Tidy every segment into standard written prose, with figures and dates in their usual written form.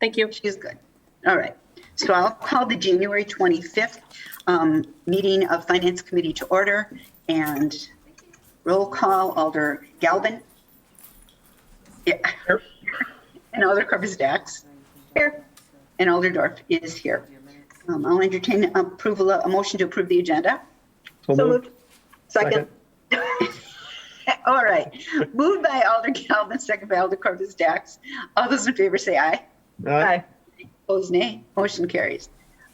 Thank you. She's good. All right. So I'll call the January 25th meeting of Finance Committee to order, and roll call Alder Galvin. Yeah. Here. And Alder Corpus-Dax. Here. And Alder Dorf is here. I'll entertain a motion to approve the agenda. So moved. Second. All right. Moved by Alder Galvin, second by Alder Corpus-Dax. All those in favor say aye. Aye. Opposed, nay. Motion carries.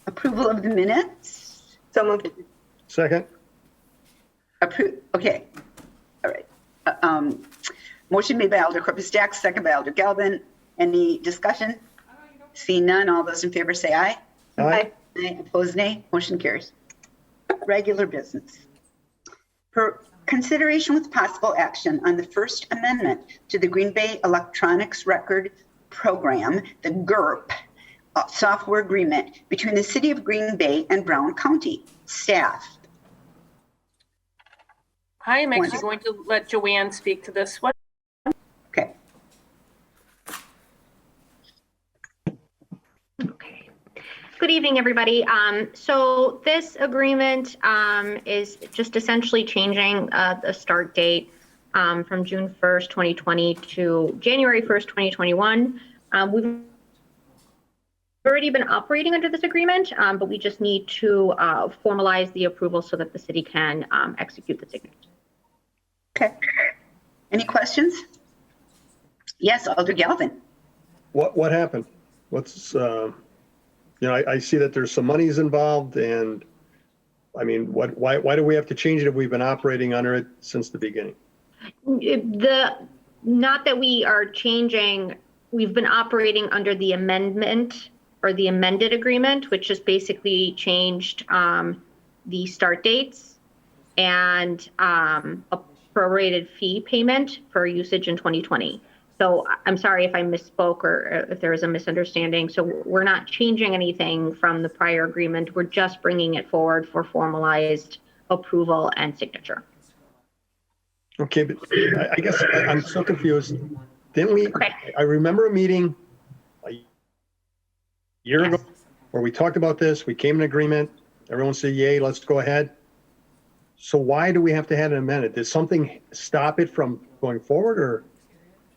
Approval of the minutes. So moved. Second. Okay. All right. Motion made by Alder Corpus-Dax, second by Alder Galvin. Any discussion? Seeing none, all those in favor say aye. Aye. Aye. Opposed, nay. Motion carries. Regular business. For consideration with possible action on the First Amendment to the Green Bay Electronics Record Program, the GURP, software agreement between the City of Green Bay and Brown County. Staff. I am actually going to let Joanne speak to this. What? Okay. Okay. Good evening, everybody. So this agreement is just essentially changing the start date from June 1st, 2020 to January 1st, 2021. We've already been operating under this agreement, but we just need to formalize the approval so that the city can execute the signature. Okay. Any questions? Yes, Alder Galvin. What happened? What's, I see that there's some monies involved, and I mean, why do we have to change it if we've been operating under it since the beginning? Not that we are changing, we've been operating under the amendment or the amended agreement, which just basically changed the start dates and a prorated fee payment for usage in 2020. So I'm sorry if I misspoke or if there was a misunderstanding. So we're not changing anything from the prior agreement. We're just bringing it forward for formalized approval and signature. Okay, but I guess I'm so confused. Didn't we, Okay. I remember a meeting a year ago where we talked about this, we came in agreement, everyone said, yay, let's go ahead. So why do we have to have an amendment? Did something stop it from going forward, or?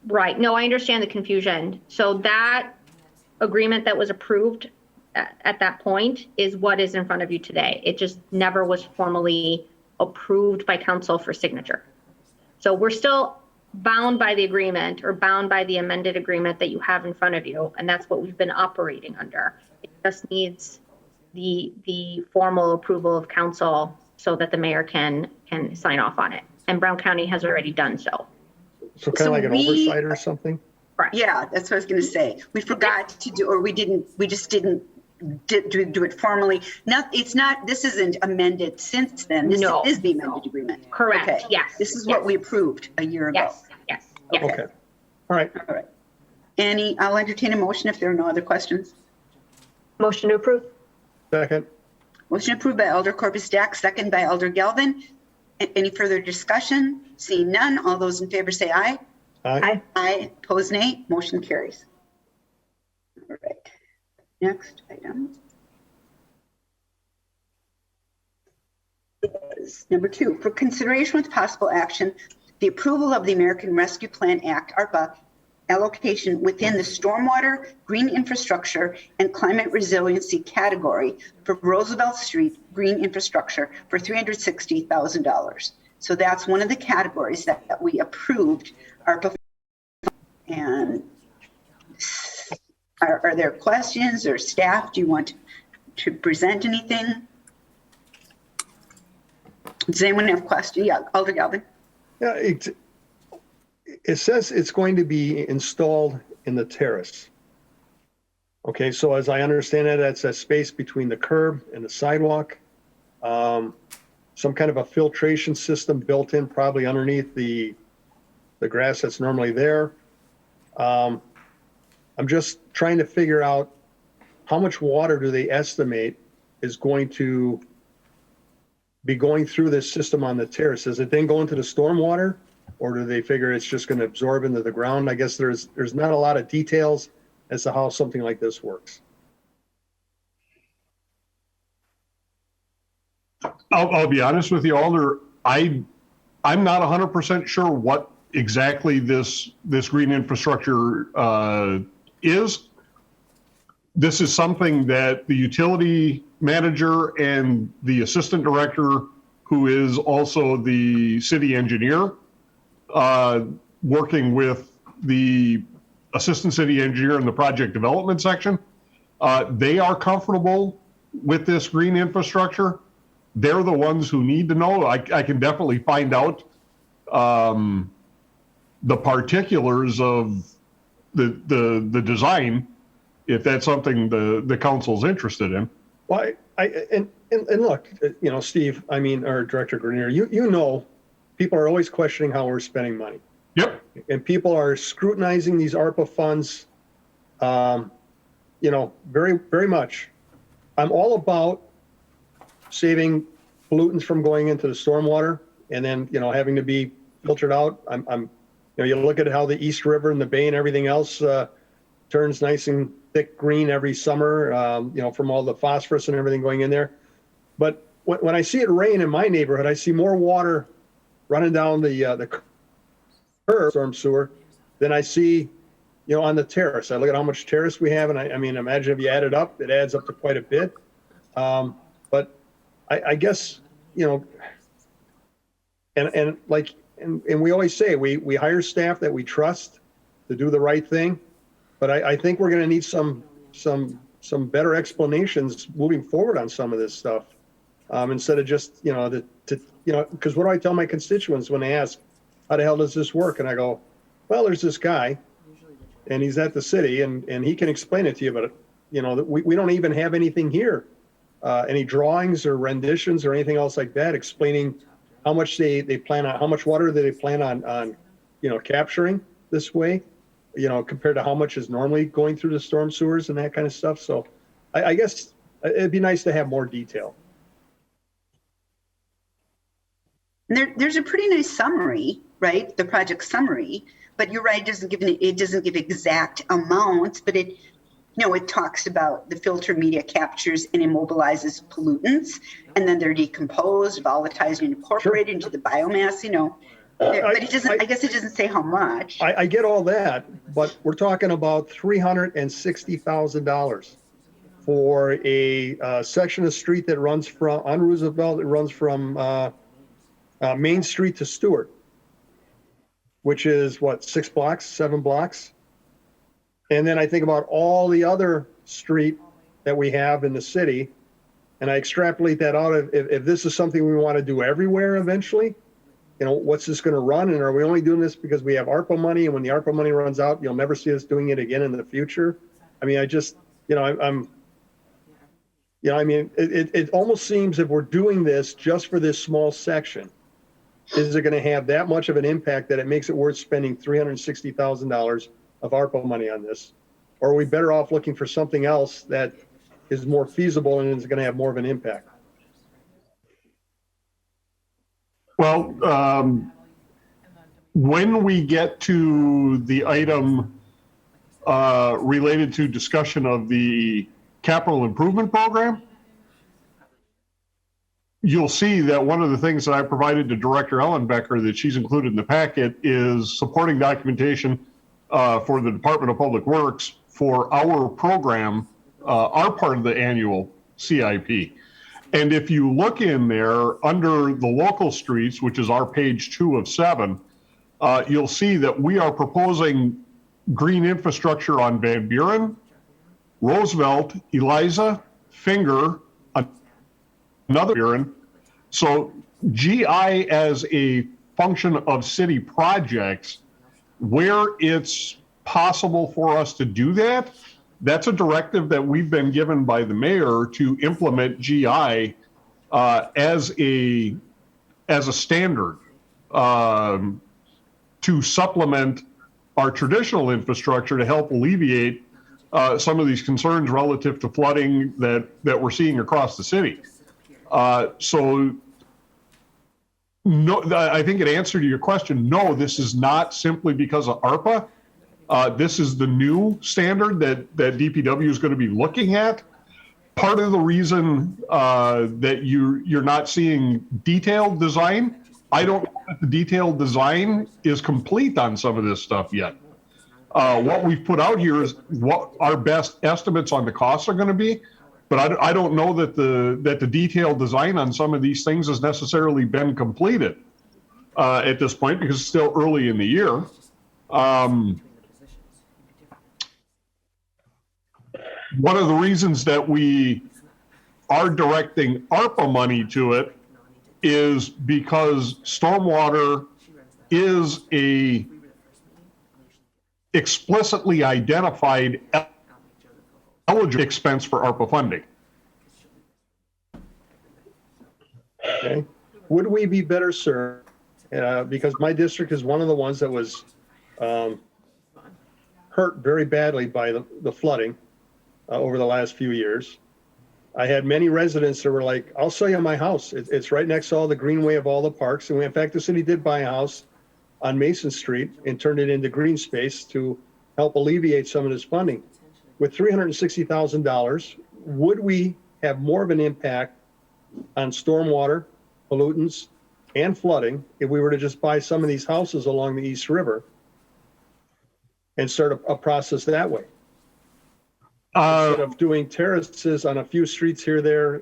Right. No, I understand the confusion. So that agreement that was approved at that point is what is in front of you today. It just never was formally approved by council for signature. So we're still bound by the agreement or bound by the amended agreement that you have in front of you. And that's what we've been operating under. It just needs the formal approval of council so that the mayor can sign off on it. And Brown County has already done so. So kind of like an oversight or something? Correct. Yeah, that's what I was going to say. We forgot to do, or we just didn't do it formally. This isn't amended since then. This No. is the amended agreement. Correct. Okay. Yes. This is what we approved a year ago. Yes. Okay, all right. All right. I'll entertain a motion if there are no other questions. Motion to approve. Second. Motion approved by Alder Corpus-Dax, second by Alder Galvin. Any further discussion? Seeing none, all those in favor say aye. Aye. Aye. Opposed, nay. Motion carries. All right. Next item is number 2. For consideration with possible action, the approval of the American Rescue Plan Act, ARPA, allocation within the stormwater, green infrastructure, and climate resiliency category for Roosevelt Street green infrastructure for $360,000. So that's one of the categories that we approved ARPA. And are there questions, or staff, do you want to present anything? Does anyone have questions? Yeah, Alder Galvin. Yeah, it says it's going to be installed in the terrace. Okay, so as I understand it, that's a space between the curb and the sidewalk. Some kind of a filtration system built in probably underneath the grass that's normally there. I'm just trying to figure out how much water do they estimate is going to be going through this system on the terrace? Does it then go into the stormwater, or do they figure it's just going to absorb into the ground? I guess there's not a lot of details as to how something like this works. I'll be honest with you, Alder. I'm not 100% sure what exactly this green infrastructure is. This is something that the utility manager and the assistant director, who is also the city engineer, working with the assistant city engineer in the project development section, they are comfortable with this green infrastructure. They're the ones who need to know. I can definitely find out the particulars of the design if that's something the council's interested in. Well, and look, you know, Steve, I mean, or Director Grenier, you know, people are always questioning how we're spending money. Yep. And people are scrutinizing these ARPA funds, you know, very, very much. I'm all about saving pollutants from going into the stormwater and then, you know, having to be filtered out. You know, you look at how the East River and the Bay and everything else turns nice and thick green every summer, you know, from all the phosphorus and everything going in there. But when I see it rain in my neighborhood, I see more water running down the curb storm sewer than I see, you know, on the terrace. I look at how much terrace we have, and I mean, imagine if you add it up, it adds up to quite a bit. But I guess, you know, and we always say we hire staff that we trust to do the right thing, but I think we're going to need some better explanations moving forward on some of this stuff, instead of just, you know, because what do I tell my constituents when they ask, how the hell does this work? And I go, well, there's this guy, and he's at the city, and he can explain it to you, but, you know, we don't even have anything here, any drawings or renditions or anything else like that explaining how much they plan on, how much water they plan on, you know, capturing this way, you know, compared to how much is normally going through the storm sewers and that kind of stuff. So I guess it'd be nice to have more detail. There's a pretty nice summary, right? The project summary, but you're right, it doesn't give exact amounts, but it, you know, it talks about the filter media captures and immobilizes pollutants, and then they're decomposed, volatilized, and incorporated into the biomass, you know. But it doesn't, I guess it doesn't say how much. I get all that, but we're talking about $360,000 for a section of street that runs from, on Roosevelt, it runs from Main Street to Stewart, which is what, 7 blocks? And then I think about all the other street that we have in the city, and I extrapolate that out. If this is something we want to do everywhere eventually, you know, what's this going to run? And are we only doing this because we have ARPA money? And when the ARPA money runs out, you'll never see us doing it again in the future. I mean, I just, you know, you know, I mean, it almost seems if we're doing this just for this small section, is it going to have that much of an impact that it makes it worth spending $360,000 of ARPA money on this? Or are we better off looking for something else that is more feasible and is going to have more of an impact? Well, when we get to the item related to discussion of the capital improvement program, you'll see that one of the things that I provided to Director Ellenbecker that she's included in the packet is supporting documentation for the Department of Public Works for our program, our part of the annual CIP. And if you look in there under the local streets, which is our page 2 of 7, you'll see that we are proposing green infrastructure on Van Buren, Roosevelt, Eliza, Finger, another Buren. So GI as a function of city projects, where it's possible for us to do that, that's a directive that we've been given by the mayor to implement GI as a standard to supplement our traditional infrastructure to help alleviate some of these concerns relative to flooding that we're seeing across the city. So no, I think in answer to your question, no, this is not simply because of ARPA. This is the new standard that DPW is going to be looking at. Part of the reason that you're not seeing detailed design, I don't know if the detailed design is complete on some of this stuff yet. What we've put out here is what our best estimates on the costs are going to be, but I don't know that the detailed design on some of these things has necessarily been completed at this point because it's still early in the year. One of the reasons that we are directing ARPA money to it is because stormwater is a explicitly identified eligible expense for ARPA funding. Okay. Would we be better served, because my district is one of the ones that was hurt very badly by the flooding over the last few years. I had many residents that were like, I'll sell you my house. It's right next to all the greenway of all the parks. And in fact, the city did buy a house on Mason Street and turned it into green space to help alleviate some of this funding. With $360,000, would we have more of an impact on stormwater, pollutants, and flooding if we were to just buy some of these houses along the East River and start a process that way? Instead of doing terraces on a few streets here, there,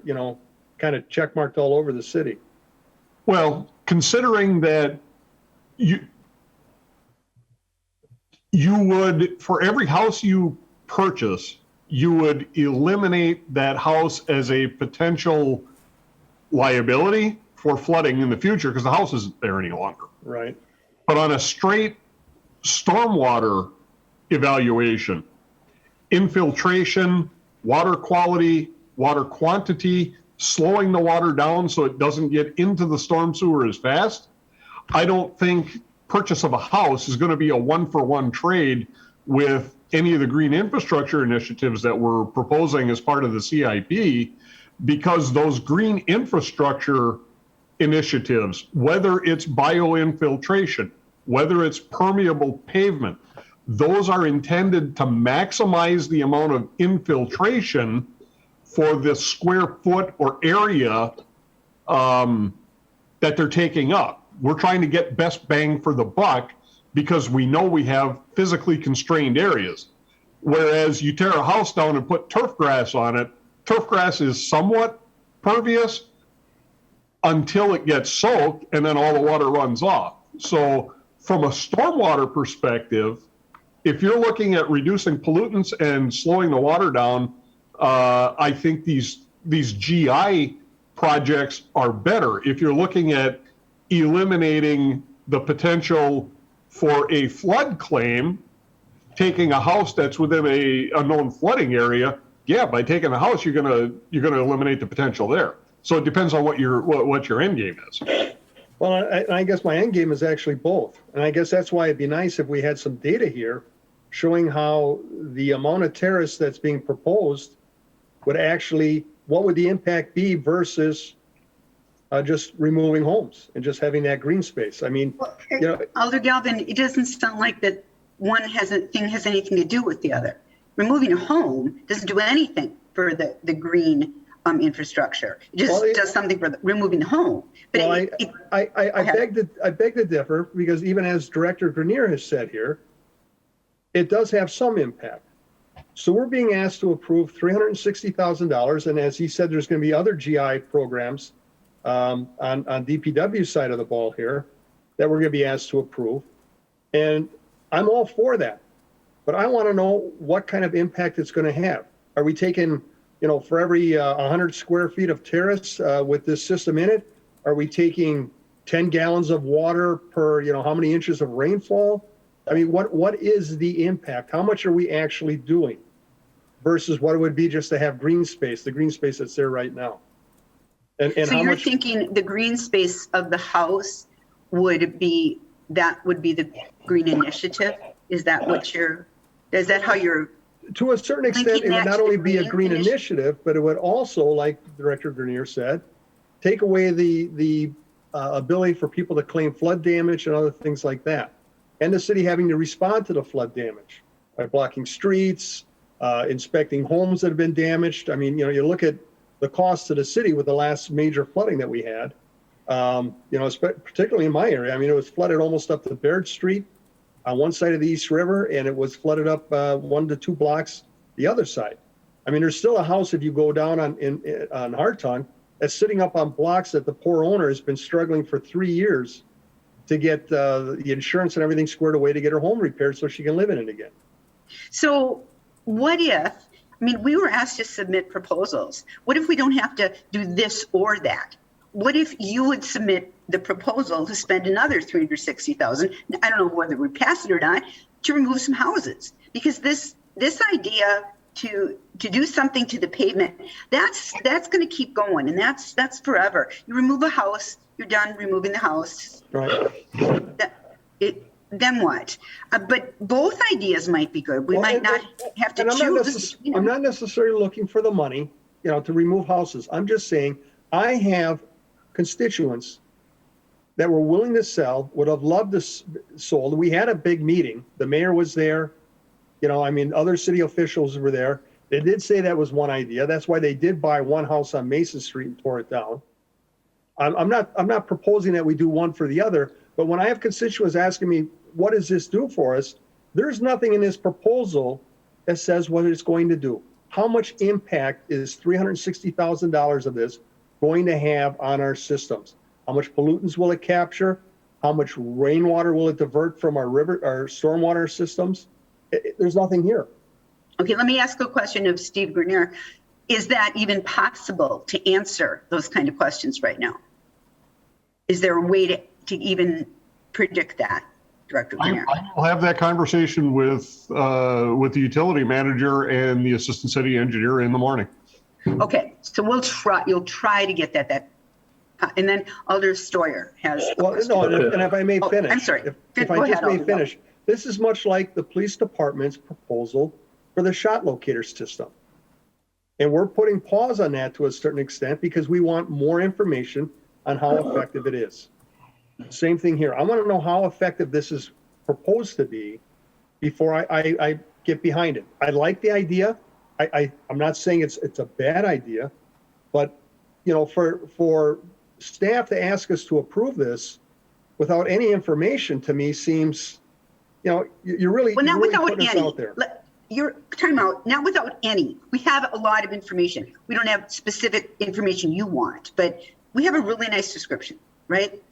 kind of checkmarked all over the city. Well, considering that you would, for every house you purchase, you would eliminate that house as a potential liability for flooding in the future because the house isn't there any longer. Right. But on a straight stormwater evaluation, infiltration, water quality, water quantity, slowing the water down so it doesn't get into the storm sewer as fast, I don't think purchase of a house is going to be a one-for-one trade with any of the green infrastructure initiatives that we're proposing as part of the CIP, because those green infrastructure initiatives, whether it's bioinfiltration, whether it's permeable pavement, those are intended to maximize the amount of infiltration for the square foot or area that they're taking up. We're trying to get best bang for the buck because we know we have physically constrained areas. Whereas you tear a house down and put turf grass on it, turf grass is somewhat pervious until it gets soaked and then all the water runs off. So from a stormwater perspective, if you're looking at reducing pollutants and slowing the water down, I think these GI projects are better. If you're looking at eliminating the potential for a flood claim, taking a house that's within a known flooding area, yeah, by taking the house, you're gonna eliminate the potential there. So it depends on what your end game is. Well, I guess my end game is actually both. And I guess that's why it'd be nice if we had some data here showing how the amount of terrace that's being proposed would actually, what would the impact be versus just removing homes and just having that green space. I mean, Alder Galvin, it doesn't sound like that one has anything to do with the other. Removing a home doesn't do anything for the green infrastructure. It just does something for removing the home. But well, I beg to differ, because even as Director Grenier has said here, it does have some impact. So we're being asked to approve $360,000, and as he said, there's going to be other GI programs on DPW's side of the ball here that we're going to be asked to approve. And I'm all for that, but I want to know what kind of impact it's going to have. Are we taking, for every 100 square feet of terrace with this system in it, are we taking 10 gallons of water per, how many inches of rainfall? I mean, what is the impact? How much are we actually doing versus what it would be just to have green space, the green space that's there right now? And so how you're much, thinking the green space of the house would be the green initiative? Is that how you're? to a certain extent, it would not only be a green initiative, but it would also, like Director Grenier said, take away the ability for people to claim flood damage and other things like that. and the city having to respond to the flood damage by blocking streets, inspecting homes that have been damaged. I mean, you look at the cost to the city with the last major flooding that we had, particularly in my area. I mean, it was flooded almost up to Baird Street on one side of the East River, and it was flooded up 1 to 2 blocks the other side. I mean, there's still a house if you go down on Hartung that's sitting up on blocks that the poor owner has been struggling for 3 years to get the insurance and everything squared away to get her home repaired so she can live in it again. So what if, we were asked to submit proposals. What if we don't have to do this or that? What if you would submit the proposal to spend another $360,000? I don't know whether we pass it or not, to remove some houses, because this idea to do something to the pavement, that's going to keep going, and that's forever. You remove a house, you're done removing the house. Right. Then what? But both ideas might be good. We might not have to choose. I'm not necessarily looking for the money, to remove houses. I'm just saying I have constituents that were willing to sell, would have loved to sold. We had a big meeting. The mayor was there. Other city officials were there. They did say that was one idea. That's why they did buy one house on Mason Street and tore it down. I'm not proposing that we do one for the other, but when I have constituents asking me, what does this do for us? There's nothing in this proposal that says what it's going to do. How much impact is $360,000 of this going to have on our systems? How much pollutants will it capture? How much rainwater will it divert from our stormwater systems? There's nothing here. Okay, let me ask a question of Steve Grenier. Is that even possible to answer those kind of questions right now? Is there a way to even predict that, Director Grenier? I'll have that conversation with the utility manager and the assistant city engineer in the morning. Okay, so you'll try to get that. And then Alder Stoyer has. And if I may finish. I'm sorry. If I just may finish. This is much like the police department's proposal for the shot locator system. And we're putting pause on that to a certain extent because we want more information on how effective it is. Same thing here. I want to know how effective this is proposed to be before I get behind it. I like the idea. I'm not saying it's a bad idea, but for staff to ask us to approve this without any information to me seems, you're really putting us out there. You're time out, not without any. We have a lot of information. We don't have specific information you want, but we have a really nice description, right?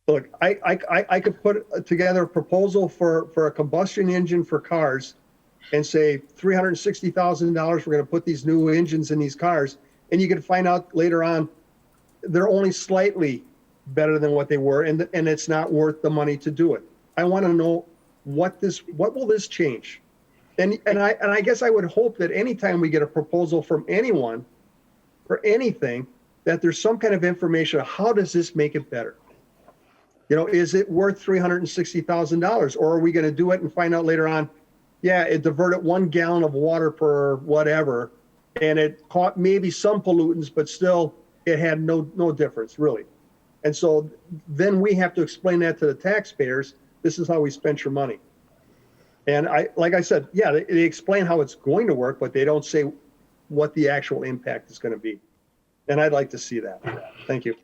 Look, I could put together a proposal for a combustion engine for cars and say $360,000, we're going to put these new engines in these cars. And you can find out later on, they're only slightly better than what they were, and it's not worth the money to do it. I want to know what will this change? And I guess I would hope that anytime we get a proposal from anyone for anything, that there's some kind of information of how does this make it better? Is it worth $360,000, or are we going to do it and find out later on, yeah, it diverted 1 gallon of water per whatever, and it caught maybe some pollutants, but still it had no difference really. And so then we have to explain that to the taxpayers. This is how we spent your money. And like I said, yeah, they explain how it's going to work, but they don't say what the actual impact is going to be. And I'd like to see that. Thank you.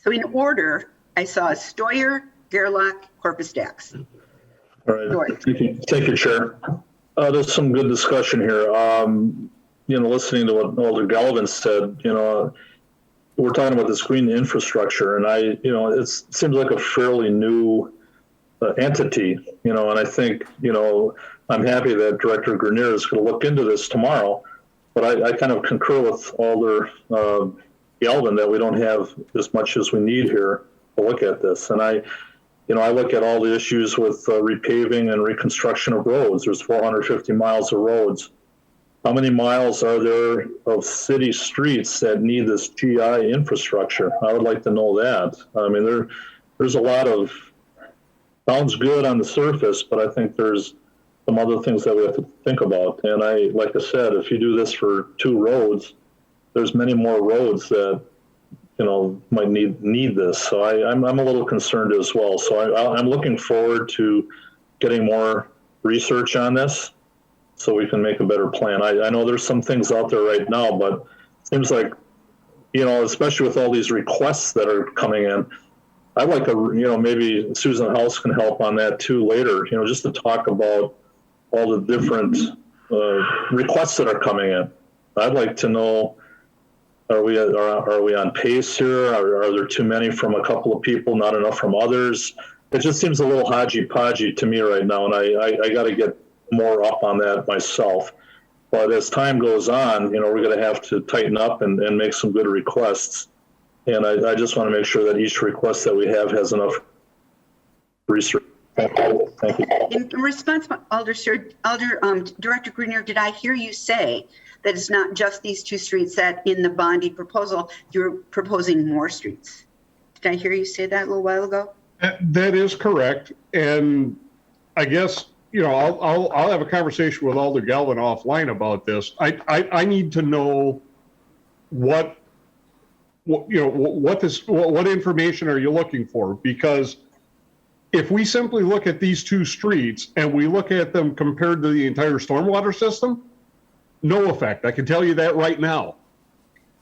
So in order, I saw Stoyer, Gerlach, Corpus Dax. All right. Thank you, Chair. There's some good discussion here. Listening to what Alder Galvin said, we're talking about this green infrastructure, and it seems like a fairly new entity, and I think, I'm happy that Director Grenier is going to look into this tomorrow, but I kind of concur with Alder Galvin that we don't have as much as we need here to look at this. And I look at all the issues with repaving and reconstruction of roads. There's 450 miles of roads. How many miles are there of city streets that need this GI infrastructure? I would like to know that. I mean, there's a lot of, sounds good on the surface, but I think there's some other things that we have to think about. And like I said, if you do this for 2 roads, there's many more roads that, might need this. So I'm a little concerned as well. So I'm looking forward to getting more research on this so we can make a better plan. I know there's some things out there right now, but it seems like, especially with all these requests that are coming in, I'd like to, maybe Susan House can help on that too later, just to talk about all the different requests that are coming in. I'd like to know, are we on pace here? Are there too many from a couple of people, not enough from others? It just seems a little hodgy-podgy to me right now, and I got to get more up on that myself. But as time goes on, we're going to have to tighten up and make some good requests. And I just want to make sure that each request that we have has enough research. Thank you. In response, Director Grenier, did I hear you say that it's not just these two streets, that in the bonding proposal, you're proposing more streets? Did I hear you say that a little while ago? That is correct. And I guess, I'll have a conversation with Alder Galvin offline about this. I need to know what information are you looking for? Because if we simply look at these two streets and we look at them compared to the entire stormwater system, no effect. I can tell you that right now.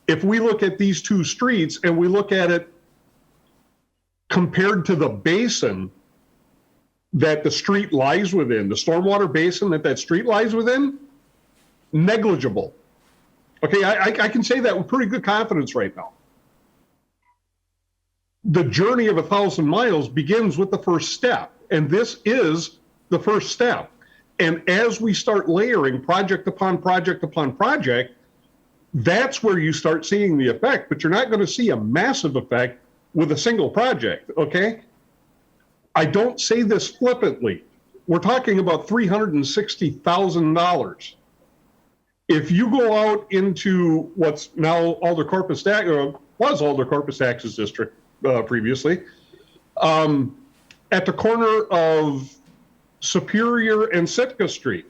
If we look at these two streets and we look at it compared to the basin that the street lies within, the stormwater basin that street lies within, negligible. Okay, I can say that with pretty good confidence right now. The journey of 1,000 miles begins with the first step, and this is the first step. And as we start layering project upon project upon project, that's where you start seeing the effect, but you're not going to see a massive effect with a single project, okay? I don't say this flippantly. We're talking about $360,000. If you go out into what's now Alder Corpus, was Alder Corpus Access District previously, at the corner of Superior and Sitka Street,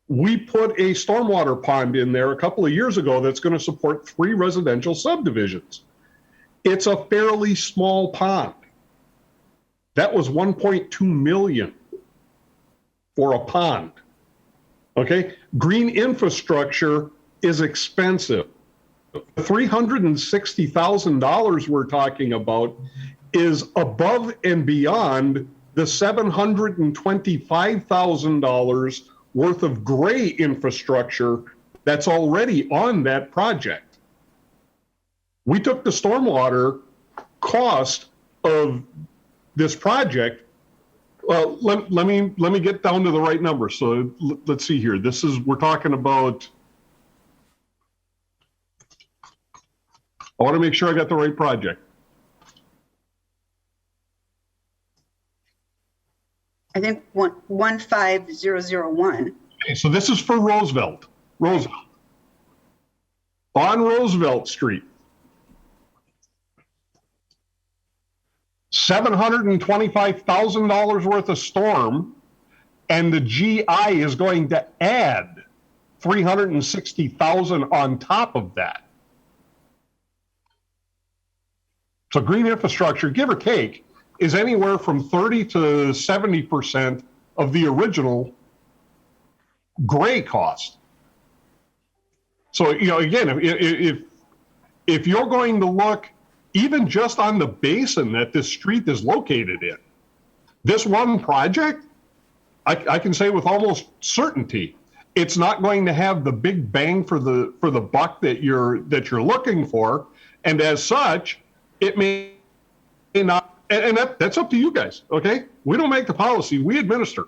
we put a stormwater pond in there a couple of years ago that's going to support 3 residential subdivisions. It's a fairly small pond. That was 1.2 million for a pond. Okay, green infrastructure is expensive. The $360,000 we're talking about is above and beyond the $725,000 worth of gray infrastructure that's already on that project. We took the stormwater cost of this project. Well, let me get down to the right number. So let's see here. We're talking about, I want to make sure I got the right project. I think 15001. Okay, so this is for Roosevelt. On Roosevelt Street. $725,000 worth of storm, and the GI is going to add $360,000 on top of that. So green infrastructure, give or take, is anywhere from 30 to 70% of the original gray cost. So, again, if you're going to look even just on the basin that this street is located in, this one project, I can say with almost certainty, it's not going to have the big bang for the buck that you're looking for, and as such, it may not. And that's up to you guys. Okay, we don't make the policy; we administer.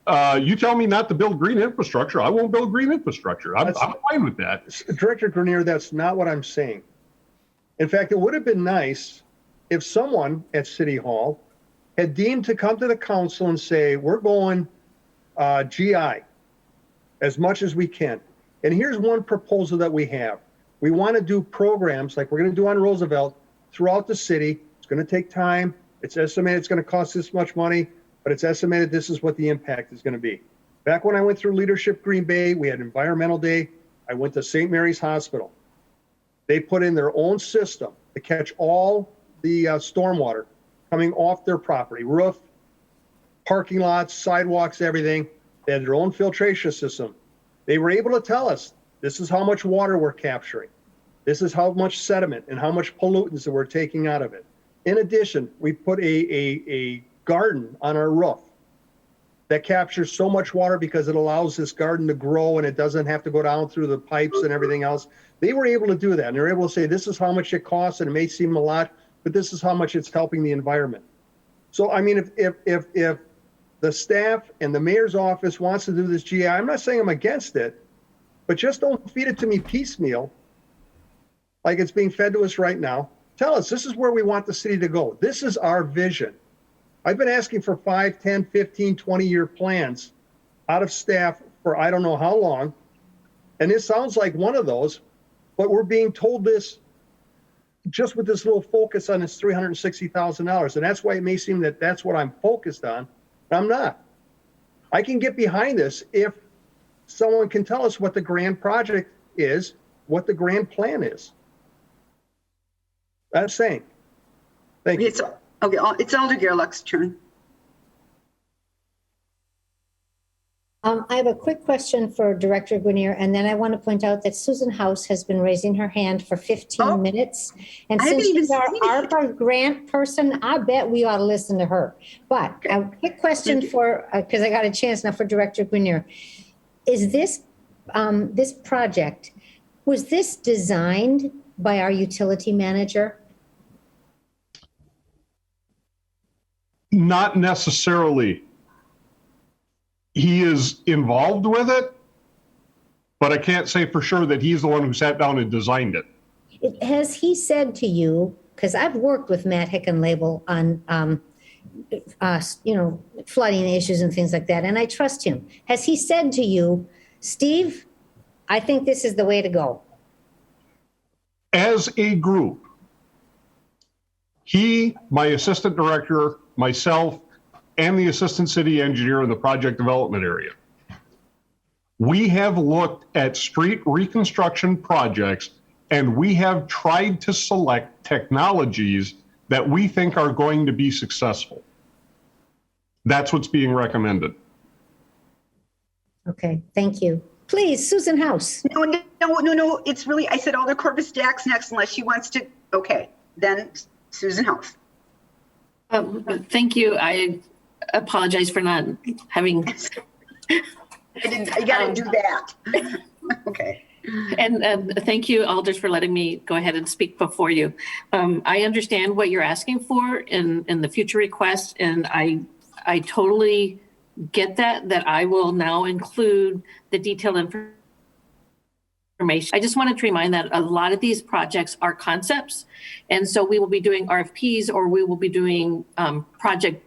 You tell me not to build green infrastructure, I won't build green infrastructure. I'm fine with that. Director Grenier, that's not what I'm saying. In fact, it would have been nice if someone at City Hall had deemed to come to the council and say, we're going GI as much as we can. And here's one proposal that we have. We want to do programs like we're going to do on Roosevelt throughout the city. It's going to take time. It's estimated it's going to cost this much money, but it's estimated this is what the impact is going to be. Back when I went through Leadership Green Bay, we had Environmental Day. I went to St. Mary's Hospital. they put in their own system to catch all the stormwater coming off their property, roof, parking lots, sidewalks, everything. They had their own filtration system. They were able to tell us, this is how much water we're capturing. This is how much sediment and how much pollutants that we're taking out of it. In addition, we put a garden on our roof that captures so much water because it allows this garden to grow and it doesn't have to go down through the pipes and everything else. They were able to do that, and they're able to say, this is how much it costs, and it may seem a lot, but this is how much it's helping the environment. So, I mean, if the staff and the mayor's office wants to do this GI, I'm not saying I'm against it, but just don't feed it to me piecemeal like it's being fed to us right now. Tell us, this is where we want the city to go. This is our vision. I've been asking for 5, 10, 15, 20-year plans out of staff for I don't know how long. And this sounds like one of those, but we're being told this just with this little focus on this $360,000. And that's why it may seem that that's what I'm focused on, but I'm not. I can get behind this if someone can tell us what the grand project is, what the grand plan is. That's saying. Thank you. It's Alder Gerlach's turn. I have a quick question for Director Grenier, and then I want to point out that Susan House has been raising her hand for 15 minutes. And I haven't since even she's our seen it. ARPA grant person, I bet we ought to listen to her. But a quick question for, because I got a chance now for Director Grenier. Is this, this project, was this designed by our utility manager? Not necessarily. He is involved with it, but I can't say for sure that he's the one who sat down and designed it. Has he said to you, because I've worked with Matt Hickenlabel on, flooding issues and things like that, and I trust him. Has he said to you, Steve, I think this is the way to go? As a group, he, my assistant director, myself, and the assistant city engineer in the project development area, we have looked at street reconstruction projects and we have tried to select technologies that we think are going to be successful. That's what's being recommended. Okay, thank you. Please, Susan House. No. It's really, I said Alder Corpus Dax next unless she wants to. Okay, then Susan House. Thank you. I apologize for not having. You got to do that. Okay. And thank you, Alders, for letting me go ahead and speak before you. I understand what you're asking for in the future request, and I totally get that I will now include the detailed information. I just wanted to remind that a lot of these projects are concepts, and so we will be doing RFPs or we will be doing project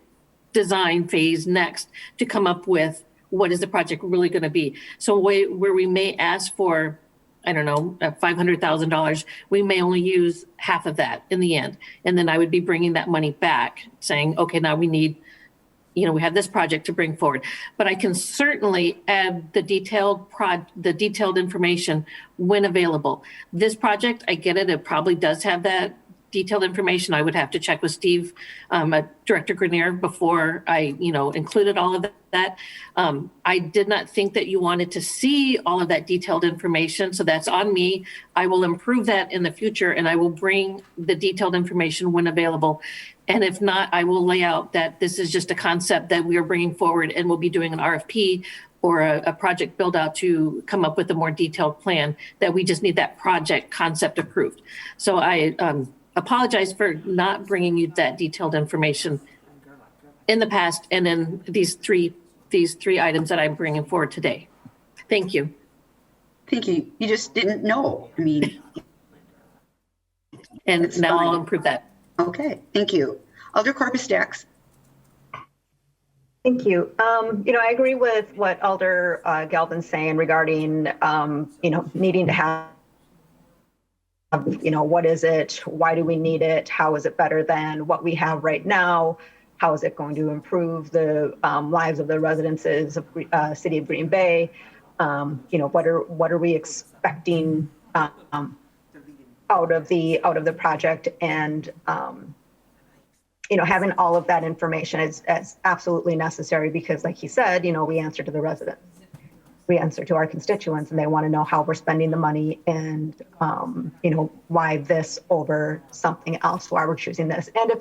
design phase next to come up with what is the project really going to be. So where we may ask for, I don't know, $500,000, we may only use half of that in the end. And then I would be bringing that money back saying, okay, now we need, we have this project to bring forward. But I can certainly add the detailed information when available. This project, I get it, it probably does have that detailed information. I would have to check with Steve, Director Grenier, before I, included all of that. I did not think that you wanted to see all of that detailed information, so that's on me. I will improve that in the future, and I will bring the detailed information when available. And if not, I will lay out that this is just a concept that we are bringing forward, and we'll be doing an RFP or a project build out to come up with a more detailed plan, that we just need that project concept approved. So I apologize for not bringing you that detailed information in the past, and then these three items that I'm bringing forward today. Thank you. Thank you. You just didn't know. I mean. And now I'll improve that. Okay, thank you. Alder Corpus Dax. Thank you. I agree with what Alder Galvin's saying regarding, needing to have, what is it? Why do we need it? How is it better than what we have right now? How is it going to improve the lives of the residents of City of Green Bay? What are we expecting out of the project, and having all of that information is absolutely necessary, because like he said, we answer to the residents, we answer to our constituents, and they want to know how we're spending the money, and why this over something else, why we're choosing this, and if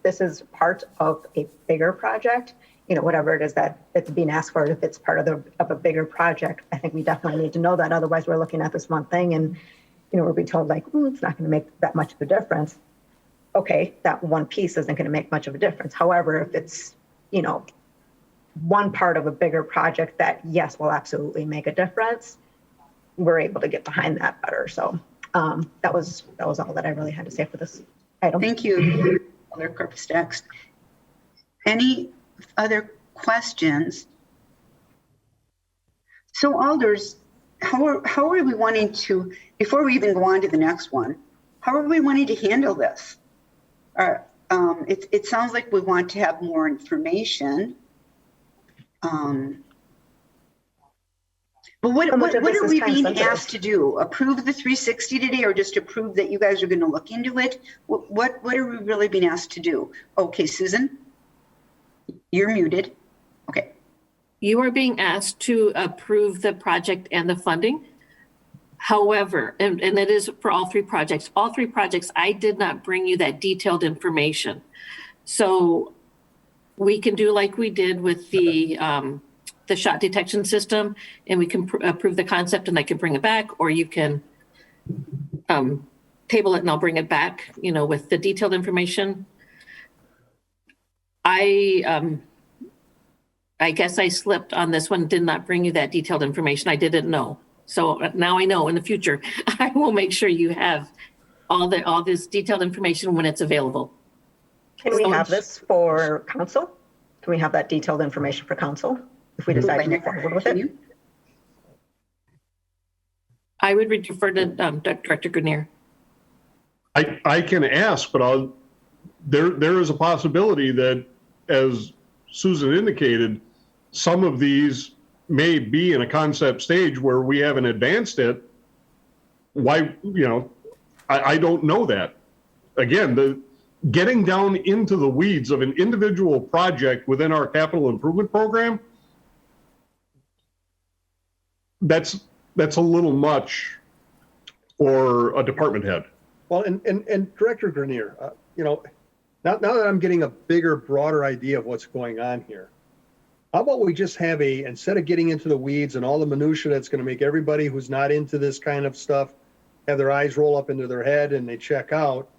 this is part of a bigger project, whatever it is that it's being asked for, if it's part of a bigger project, I think we definitely need to know that. Otherwise, we're looking at this one thing and we're being told like, it's not going to make that much of a difference. Okay, that one piece isn't going to make much of a difference. However, if it's, one part of a bigger project that, yes, will absolutely make a difference, we're able to get behind that better. So that was all that I really had to say for this item. Thank you, Alder Karpstax. Any other questions? So Alders, how are we wanting to, before we even go on to the next one, how are we wanting to handle this? It sounds like we want to have more information. But what are we being asked to do? Approve the 360 today, or just approve that you guys are going to look into it? What are we really being asked to do? Okay, Susan, you're muted. Okay. You are being asked to approve the project and the funding. However, and it is for all three projects. All three projects, I did not bring you that detailed information. So we can do like we did with the shot detection system, and we can approve the concept and I can bring it back, or you can table it and I'll bring it back, with the detailed information. I guess I slipped on this one, did not bring you that detailed information. I didn't know. So now I know. In the future, I will make sure you have all this detailed information when it's available. Can we have this for council? Can we have that detailed information for council if we decide to move forward with it? I would refer to Director Grenier. I can ask, but there is a possibility that, as Susan indicated, some of these may be in a concept stage where we haven't advanced it. Why, I don't know that. Again, getting down into the weeds of an individual project within our capital improvement program, that's a little much for a department head. Well, and Director Grenier, now that I'm getting a bigger, broader idea of what's going on here, how about we just have instead of getting into the weeds and all the minutia that's going to make everybody who's not into this kind of stuff have their eyes roll up into their head and they check out,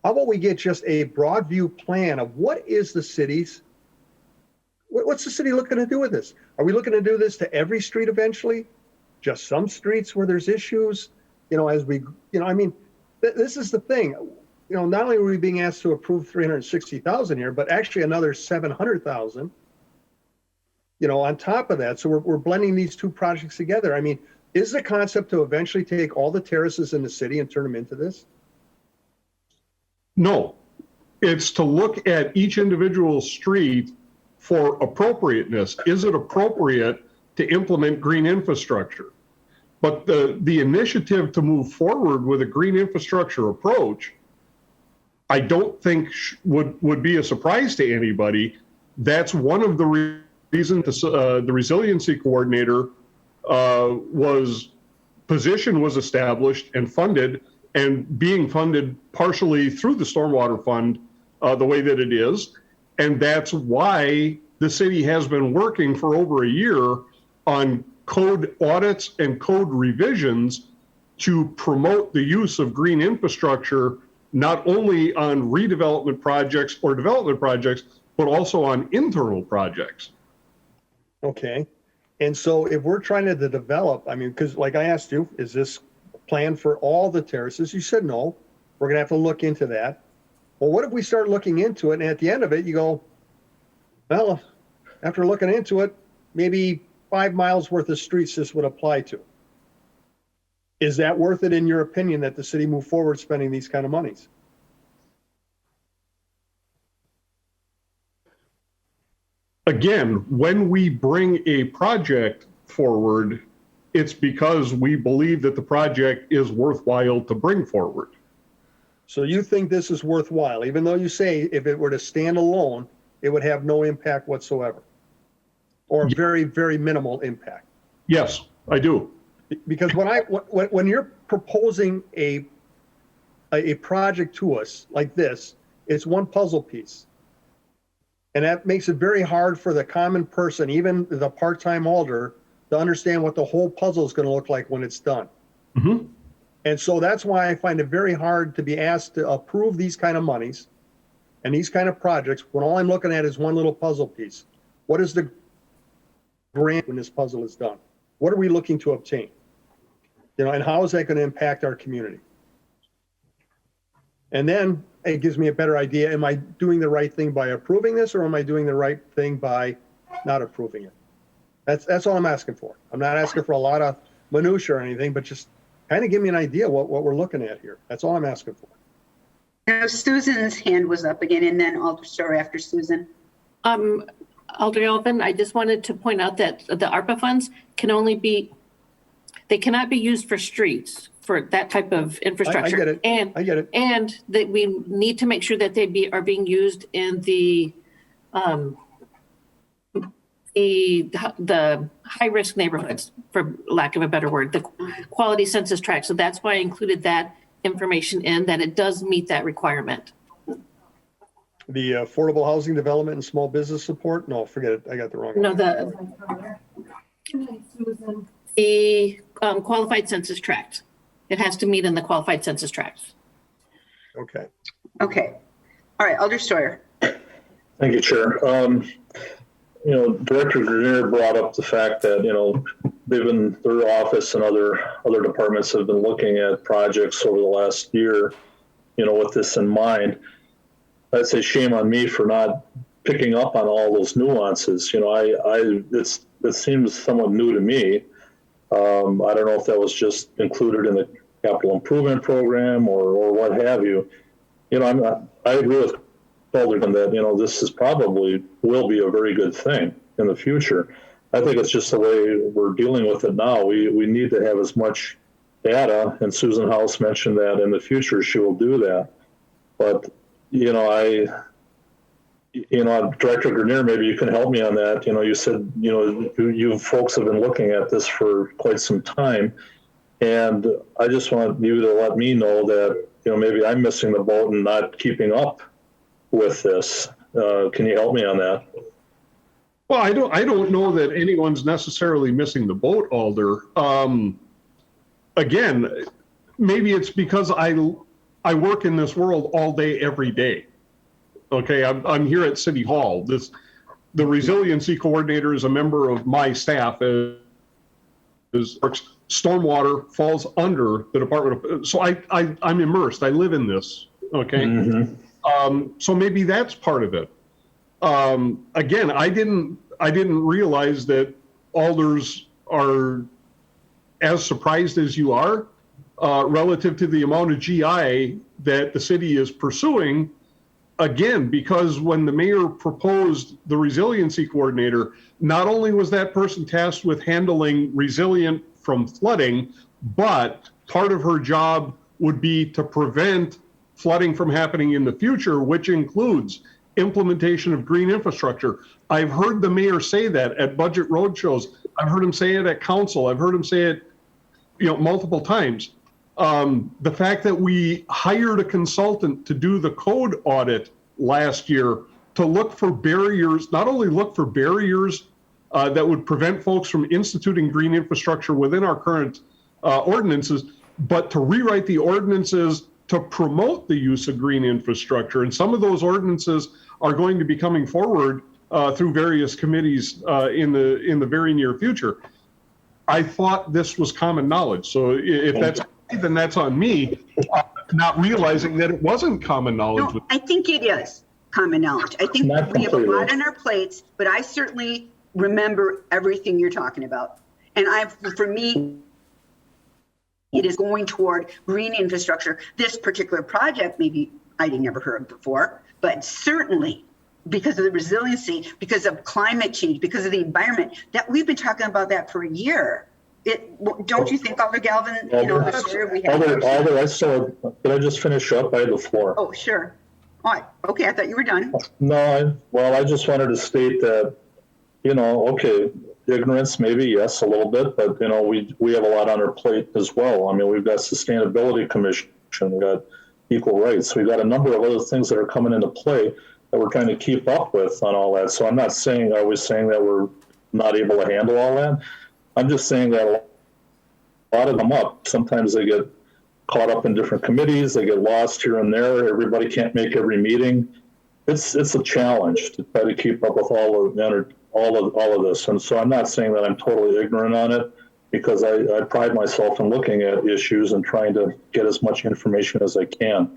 how about we get just a broad view plan of what's the city looking to do with this? Are we looking to do this to every street eventually? Just some streets where there's issues? This is the thing. Not only are we being asked to approve 360,000 here, but actually another 700,000, on top of that. So we're blending these two projects together. Is the concept to eventually take all the terraces in the city and turn them into this? No, it's to look at each individual street for appropriateness. Is it appropriate to implement green infrastructure? But the initiative to move forward with a green infrastructure approach, I don't think would be a surprise to anybody. That's one of the reasons the resiliency coordinator was established and funded, and being funded partially through the stormwater fund the way that it is. And that's why the city has been working for over a year on code audits and code revisions to promote the use of green infrastructure, not only on redevelopment projects or development projects, but also on internal projects. Okay. And so if we're trying to develop, because like I asked you, is this plan for all the terraces? You said no. We're going to have to look into that. Well, what if we start looking into it and at the end of it, you go, well, after looking into it, maybe 5 miles worth of streets this would apply to. Is that worth it in your opinion that the city move forward spending these kind of monies? Again, when we bring a project forward, It's because we believe that the project is worthwhile to bring forward. So you think this is worthwhile, even though you say if it were to stand alone, it would have no impact whatsoever? Or very, very minimal impact? Yes, I do. Because when you're proposing a project to us like this, it's one puzzle piece. And that makes it very hard for the common person, even the part-time alder, to understand what the whole puzzle is going to look like when it's done. Mm-hmm. And so that's why I find it very hard to be asked to approve these kind of monies and these kind of projects when all I'm looking at is one little puzzle piece. What is the grant when this puzzle is done? What are we looking to obtain? You know, and how is that going to impact our community? And then it gives me a better idea. Am I doing the right thing by approving this, or am I doing the right thing by not approving it? That's all I'm asking for. I'm not asking for a lot of minutia or anything, but just kind of give me an idea what we're looking at here. That's all I'm asking for. Now, Susan's hand was up again, and then Alder Steurer after Susan. Alder Galvin, I just wanted to point out that the ARPA funds cannot be used for streets, for that type of infrastructure. I get it. I get it. And that we need to make sure that they are being used in the high risk neighborhoods, for lack of a better word, the quality census tract. So that's why I included that information in, that it does meet that requirement. The affordable housing development and small business support? No, forget it. I got the wrong one. No, the qualified census tract. It has to meet in the qualified census tract. Okay. Okay. All right, Alder Steurer. Thank you, Chair. You know, Director Grenier brought up the fact that, you know, their office and other departments have been looking at projects over the last year, you know, with this in mind. I'd say shame on me for not picking up on all those nuances. You know, it seems somewhat new to me. I don't know if that was just included in the capital improvement program or what have you. You know, I agree with Alderman that, you know, this is will be a very good thing in the future. I think it's just the way we're dealing with it now. We need to have as much data, and Susan House mentioned that in the future she will do that. But, you know, Director Grenier, maybe you can help me on that. You know, you said, you know, you folks have been looking at this for quite some time. And I just want you to let me know that, you know, maybe I'm missing the boat and not keeping up with this. Can you help me on that? Well, I don't know that anyone's necessarily missing the boat, Alder. Again, maybe it's because I work in this world all day, every day. Okay, I'm here at City Hall. The resiliency coordinator is a member of my staff. Stormwater falls under the Department of, so I'm immersed. I live in this. Okay, so maybe that's part of it. Again, I didn't realize that alders are as surprised as you are relative to the amount of GI that the city is pursuing. Again, because when the mayor proposed the resiliency coordinator, not only was that person tasked with handling resilient from flooding, but part of her job would be to prevent flooding from happening in the future, which includes implementation of green infrastructure. I've heard the mayor say that at budget roadshows. I've heard him say it at council. I've heard him say it, you know, multiple times. The fact that we hired a consultant to do the code audit last year to look for barriers, not only look for barriers that would prevent folks from instituting green infrastructure within our current ordinances, but to rewrite the ordinances to promote the use of green infrastructure. And some of those ordinances are going to be coming forward through various committees in the very near future. I thought this was common knowledge. So if that's, then that's on me, not realizing that it wasn't common knowledge. No, I think it is common knowledge. I think we have a lot on our plates, but I certainly remember everything you're talking about. And for me, it is going toward green infrastructure. This particular project, maybe I'd never heard of before, but certainly because of the resiliency, because of climate change, because of the environment, that we've been talking about that for a year. Don't you think, Alder Galvin, you know, the sooner we have. Alder, did I just finish up? I had the floor. Oh, sure. Okay, I thought you were done. No, I just wanted to state that, you know, okay, ignorance, maybe, yes, a little bit, but, you know, we have a lot on our plate as well. I mean, we've got Sustainability Commission, we've got equal rights. We've got a number of other things that are coming into play that we're trying to keep up with on all that. So I'm not saying, I was saying that we're not able to handle all that. I'm just saying that a lot of them up, sometimes they get caught up in different committees, they get lost here and there, everybody can't make every meeting. It's a challenge to try to keep up with all of this. And so I'm not saying that I'm totally ignorant on it, because I pride myself in looking at issues and trying to get as much information as I can.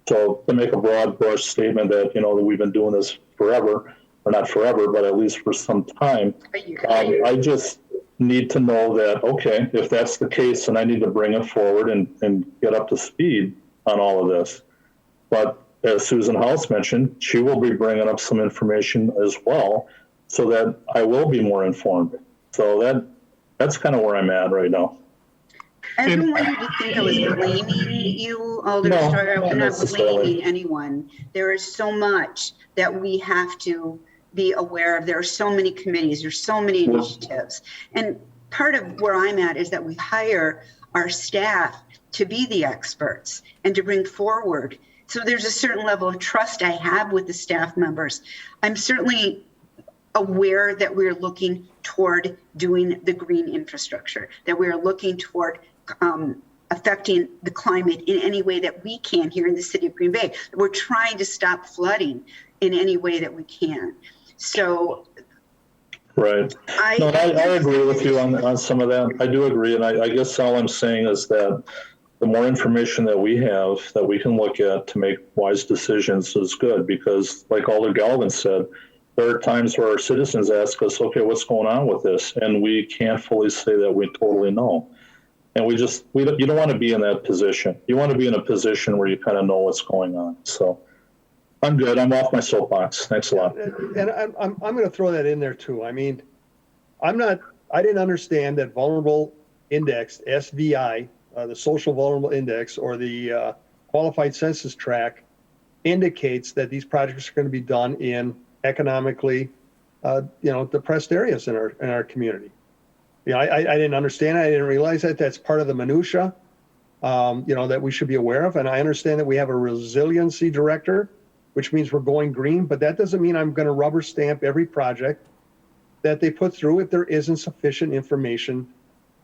So to make a broad brush statement that, you know, that we've been doing this forever, or not forever, but at least for some time, I just need to know that, okay, if that's the case, then I need to bring it forward and get up to speed on all of this. But as Susan House mentioned, she will be bringing up some information as well, so that I will be more informed. So that's kind of where I'm at right now. I don't want you to think I was blaming you, Alder Steuer. I'm not blaming anyone. There is so much that we have to be aware of. There are so many committees, there's so many initiatives. And part of where I'm at is that we hire our staff to be the experts and to bring forward. So there's a certain level of trust I have with the staff members. I'm certainly aware that we're looking toward doing the green infrastructure, that we're looking toward affecting the climate in any way that we can here in the city of Green Bay. We're trying to stop flooding in any way that we can. So, right. I agree with you on some of that. I do agree. And I guess all I'm saying is that the more information that we have that we can look at to make wise decisions is good, because like Alder Galvin said, there are times where our citizens ask us, okay, what's going on with this? And we can't fully say that we totally know. And you don't want to be in that position. You want to be in a position where you kind of know what's going on. So I'm good. I'm off my soapbox. Thanks a lot. And I'm going to throw that in there too. I mean, I didn't understand that vulnerable index, SVI, the social vulnerable index, or the qualified census tract indicates that these projects are going to be done in economically, depressed areas in our community. I didn't understand it. I didn't realize that that's part of the minutia, that we should be aware of. And I understand that we have a resiliency director, which means we're going green, but that doesn't mean I'm going to rubber stamp every project that they put through if there isn't sufficient information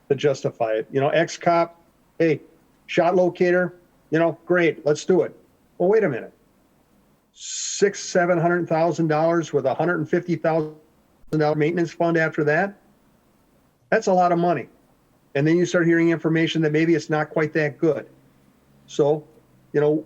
to justify it. XCOP, hey, shot locator, great, let's do it. Well, wait a minute. $700,000 with $150,000 maintenance fund after that. That's a lot of money. And then you start hearing information that maybe it's not quite that good. So,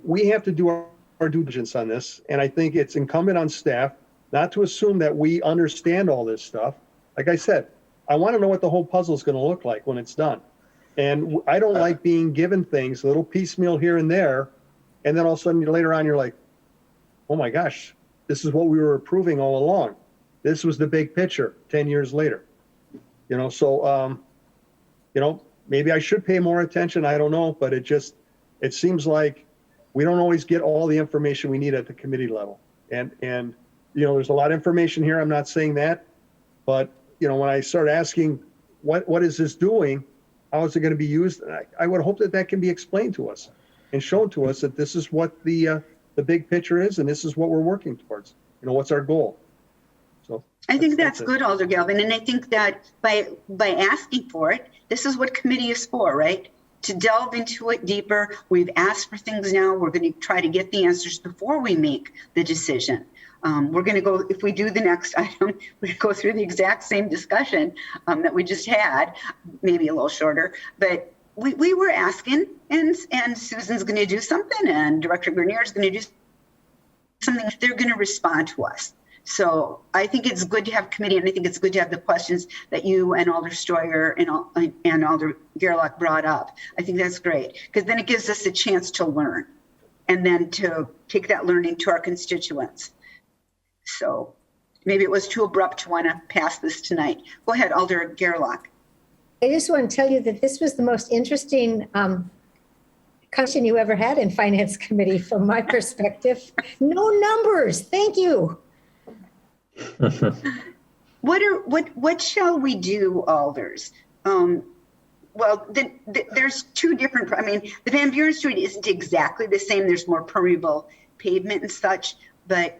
we have to do our due diligence on this. And I think it's incumbent on staff not to assume that we understand all this stuff. Like I said, I want to know what the whole puzzle is going to look like when it's done. And I don't like being given things, a little piecemeal here and there. And then all of a sudden later on, you're like, oh my gosh, this is what we were approving all along. This was the big picture 10 years later. Maybe I should pay more attention. I don't know, but it seems like we don't always get all the information we need at the committee level. And there's a lot of information here. I'm not saying that, but when I start asking, what is this doing? How is it going to be used? I would hope that can be explained to us and shown to us that this is what the big picture is, and this is what we're working towards. What's our goal? So I think that's good, Alder Galvin. And I think that by asking for it, this is what committee is for, right? To delve into it deeper. We've asked for things now. We're going to try to get the answers before we make the decision. We're going to go, if we do the next item, we're going to go through the exact same discussion that we just had, maybe a little shorter. But we were asking, and Susan's going to do something, and Director Grenier is going to do something. They're going to respond to us. So I think it's good to have committee, and I think it's good to have the questions that you and Alder Steuer and Alder Gerlach brought up. I think that's great, because then it gives us a chance to learn and then to take that learning to our constituents. So maybe it was too abrupt to want to pass this tonight. Go ahead, Alder Gerlach. I just want to tell you that this was the most interesting conversation you ever had in Finance Committee from my perspective. No numbers. Thank you. What shall we do, Alders? Well, there's two different, I mean, the Van Buren Street isn't exactly the same. There's more permeable pavement and such, but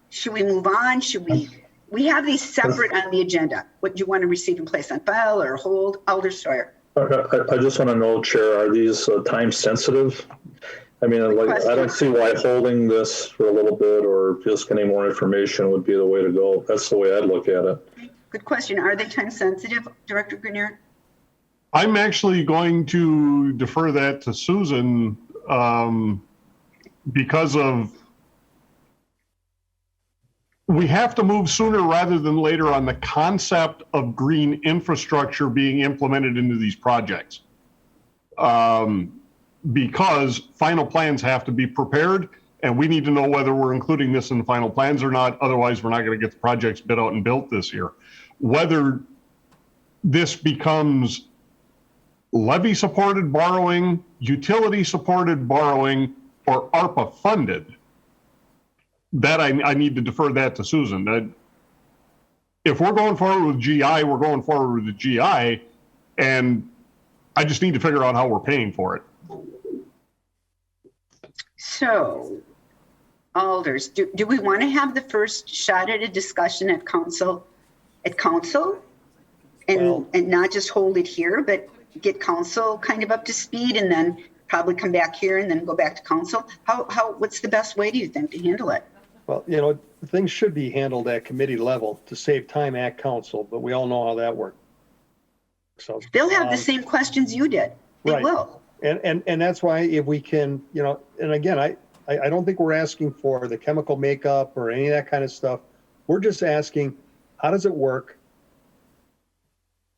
should we move on? Should we have these separate on the agenda? What do you want to receive and place on file or hold? Alder Sawyer. I just want to know, Chair, are these time sensitive? I mean, like, I don't see why holding this for a little bit or just getting more information would be the way to go. That's the way I'd look at it. Good question. Are they time sensitive, Director Grenier? I'm actually going to defer that to Susan because of, we have to move sooner rather than later on the concept of green infrastructure being implemented into these projects. Because final plans have to be prepared and we need to know whether we're including this in the final plans or not. Otherwise, we're not going to get the projects bid out and built this year. Whether this becomes levy supported borrowing, utility supported borrowing, or ARPA funded, that I need to defer that to Susan. That if we're going forward with GI, we're going forward with the GI, and I just need to figure out how we're paying for it. So, Alders, do we want to have the first shot at a discussion at council, and not just hold it here, but get council kind of up to speed and then probably come back here and then go back to council? What's the best way, do you think, to handle it? Well, things should be handled at committee level to save time at council, but we all know how that works. So they'll have the same questions you did. They right. will. And that's why if we can, and again, I don't think we're asking for the chemical makeup or any of that kind of stuff. We're just asking, how does it work?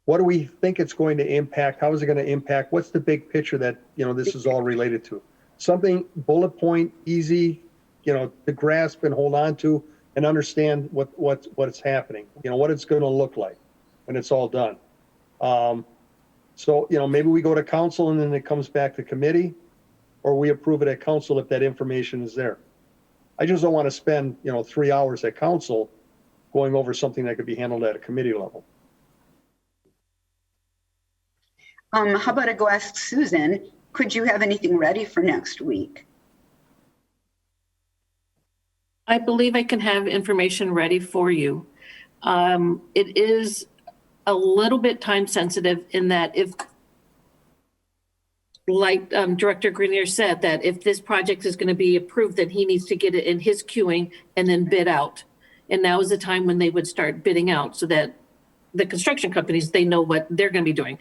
What do we think it's going to impact? How is it going to impact? What's the big picture that, this is all related to? Something bullet point, easy, to grasp and hold on to and understand what's happening, what it's going to look like when it's all done. So, maybe we go to council and then it comes back to committee, or we approve it at council if that information is there. I just don't want to spend, 3 hours at council going over something that could be handled at a committee level. How about I go ask Susan, could you have anything ready for next week? I believe I can have information ready for you. It is a little bit time sensitive in that if, like Director Grenier said, that if this project is going to be approved, then he needs to get it in his queuing and then bid out. And now is the time when they would start bidding out so that the construction companies, they know what they're going to be doing,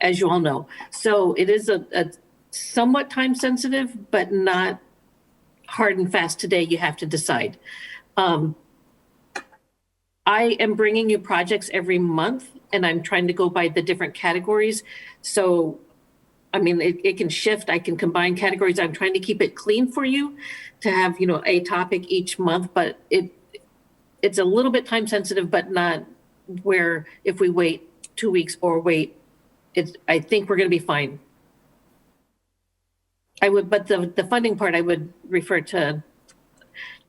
as you all know. So it is a somewhat time sensitive, but not hard and fast today. You have to decide. I am bringing you projects every month and I'm trying to go by the different categories. So, I mean, it can shift. I can combine categories. I'm trying to keep it clean for you to have, a topic each month, but it's a little bit time sensitive, but not where if we wait 2 weeks or wait, I think we're going to be fine. But the funding part, I would refer to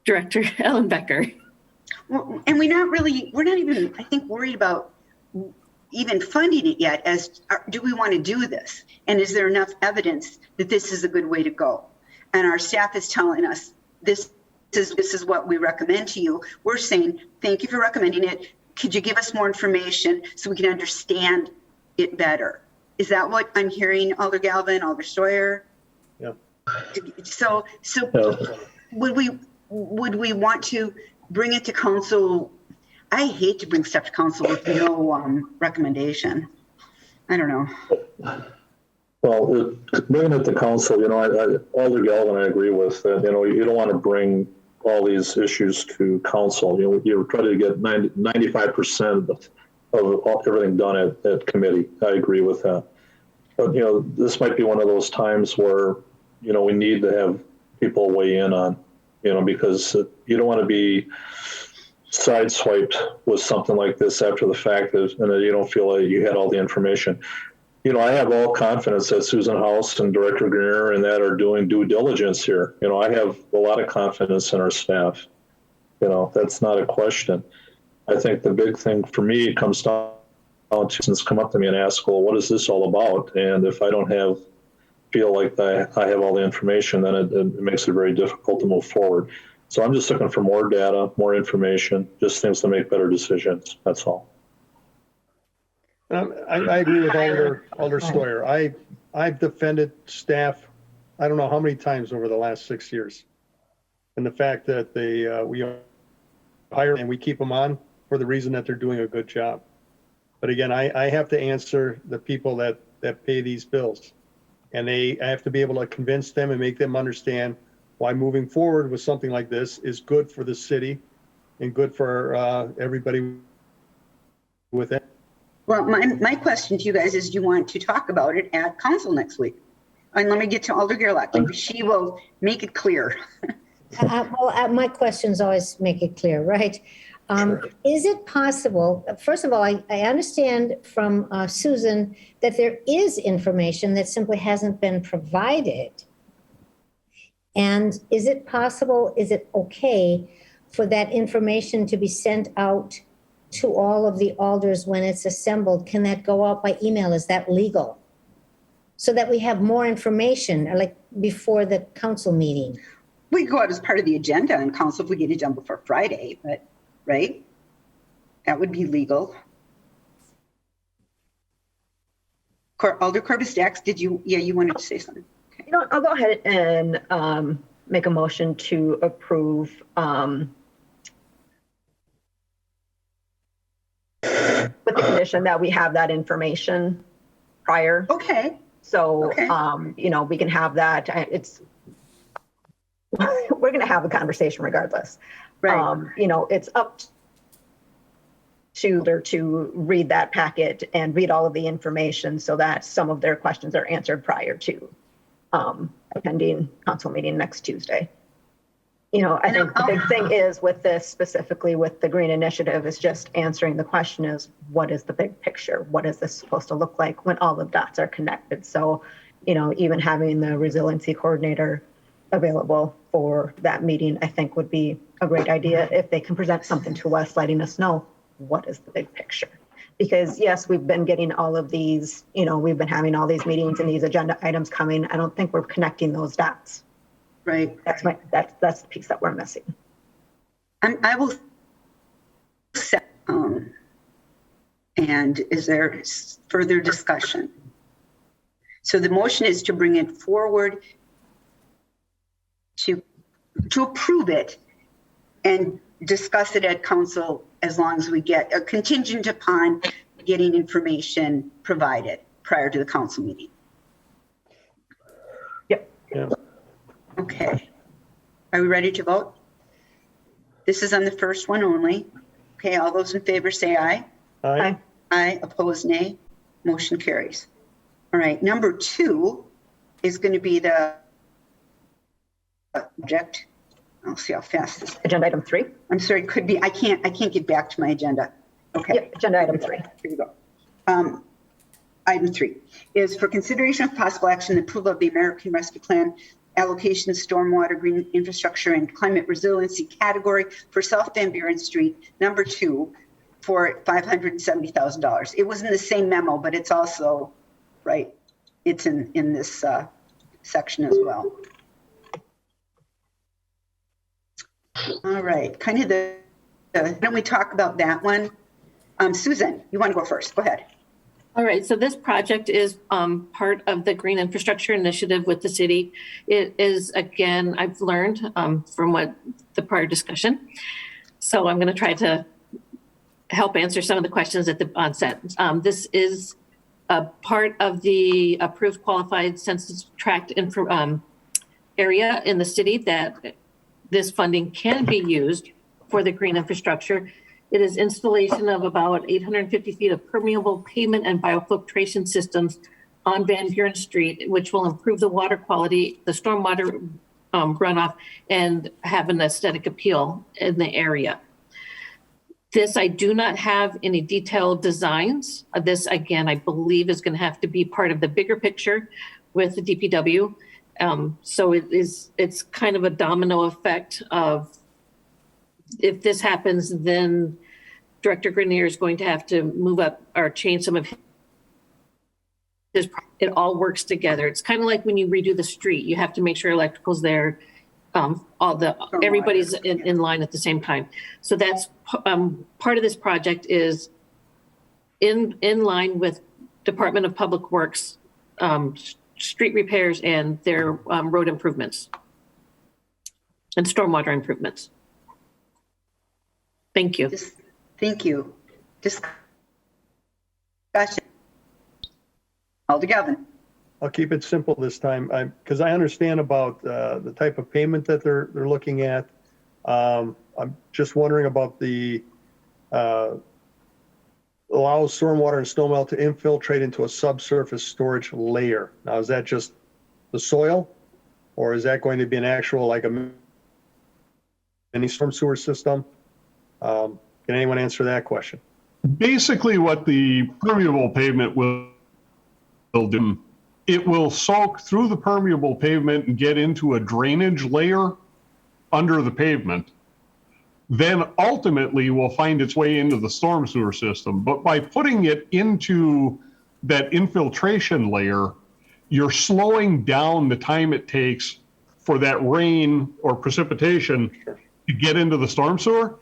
Director Ellenbecker. Well, and we're not even, I think, worried about even funding it yet do we want to do this? And is there enough evidence that this is a good way to go? And our staff is telling us this is what we recommend to you. We're saying, thank you for recommending it. Could you give us more information so we can understand it better? Is that what I'm hearing, Alder Galvin, Alder Sawyer? Yeah. So would we want to bring it to council? I hate to bring stuff to council with no recommendation. I don't know. Well, bringing it to council, Alder Galvin, I agree with that. You don't want to bring all these issues to council. You try to get 95% of everything done at committee. I agree with that. But, this might be one of those times where, we need to have people weigh in on, because you don't want to be sideswiped with something like this after the fact, and that you don't feel like you had all the information. You know, I have all confidence that Susan House and Director Grenier and that are doing due diligence here. You know, I have a lot of confidence in our staff. You know, that's not a question. I think the big thing for me comes down to students come up to me and ask, well, what is this all about? And if I don't feel like I have all the information, then it makes it very difficult to move forward. So I'm just looking for more data, more information, just things to make better decisions. That's all. I agree with Alder Steuer. I've defended staff, I don't know how many times over the last 6 years. And the fact that we hire and we keep them on for the reason that they're doing a good job. But again, I have to answer the people that pay these bills. And I have to be able to convince them and make them understand why moving forward with something like this is good for the city and good for everybody with it. Well, my question to you guys is, do you want to talk about it at council next week? And let me get to Alder Gerlach. She will make it clear. My questions always make it clear, right? Sure. Is it possible, first of all, I understand from Susan that there is information that simply hasn't been provided. And is it possible, is it okay for that information to be sent out to all of the alders when it's assembled? Can that go out by email? Is that legal? So that we have more information, like before the council meeting. We go out as part of the agenda on council if we get it done before Friday, but, right? That would be legal. Alder Kurbis-Dax, you wanted to say something? Okay. You know, I'll go ahead and make a motion to approve with the condition that we have that information prior. Okay. So, Okay. you know, we can have that. We're going to have a conversation regardless. Right. You know, it's up to read that packet and read all of the information so that some of their questions are answered prior to attending council meeting next Tuesday. You know, I think the big thing is with this, specifically with the Green Initiative, is just answering the question is, what is the big picture? What is this supposed to look like when all the dots are connected? So, you know, even having the resiliency coordinator available for that meeting, I think would be a great idea if they can present something to us, letting us know what is the big picture. Because yes, we've been getting all of these, you know, we've been having all these meetings and these agenda items coming. I don't think we're connecting those dots. Right. That's the piece that we're missing. I will set, and is there further discussion? So the motion is to bring it forward to approve it and discuss it at council as long as we get a contingent upon getting information provided prior to the council meeting. Yep. Yeah. Okay. Are we ready to vote? This is on the first one only. Okay, all those in favor say aye. Aye. Aye, opposed nay. Motion carries. All right, number 2 is going to be the object. I'll see how fast this. Agenda item 3. I'm sorry, it could be, I can't get back to my agenda. Okay. Yep, agenda item 3. Here we go. Item 3 is for consideration of possible action, the approval of the American Rescue Plan allocation, stormwater, green infrastructure, and climate resiliency category for South Van Buren Street, number 2, for $570,000. It was in the same memo, but it's also, right, it's in this section as well. All right, kind of why don't we talk about that one? Susan, you want to go first? Go ahead. All right, so this project is part of the Green Infrastructure Initiative with the city. It is, again, I've learned from what the prior discussion. So I'm going to try to help answer some of the questions at the onset. This is a part of the approved qualified census tract area in the city that this funding can be used for the green infrastructure. It is installation of about 850 feet of permeable pavement and biofiltration systems on Van Buren Street, which will improve the water quality, the stormwater runoff, and have an aesthetic appeal in the area. This, I do not have any detailed designs. This, again, I believe is going to have to be part of the bigger picture with the DPW. So it's kind of a domino effect of, if this happens, then Director Grenier is going to have to move up or change some of his, it all works together. It's kind of like when you redo the street, you have to make sure electrical's there. Everybody's in line at the same time. So that's part of this project is in line with Department of Public Works, street repairs and their road improvements and stormwater improvements. Thank you. Thank you. Discussion. Alder Galvin. I'll keep it simple this time, because I understand about the type of payment that they're looking at. I'm just wondering about the allows stormwater and snowmelt to infiltrate into a subsurface storage layer. Now, is that just the soil, or is that going to be an actual, like a mini storm sewer system? Can anyone answer that question? Basically, what the permeable pavement will do, it will soak through the permeable pavement and get into a drainage layer under the pavement. Then ultimately will find its way into the storm sewer system. But by putting it into that infiltration layer, you're slowing down the time it takes for that rain or precipitation to get into the storm sewer.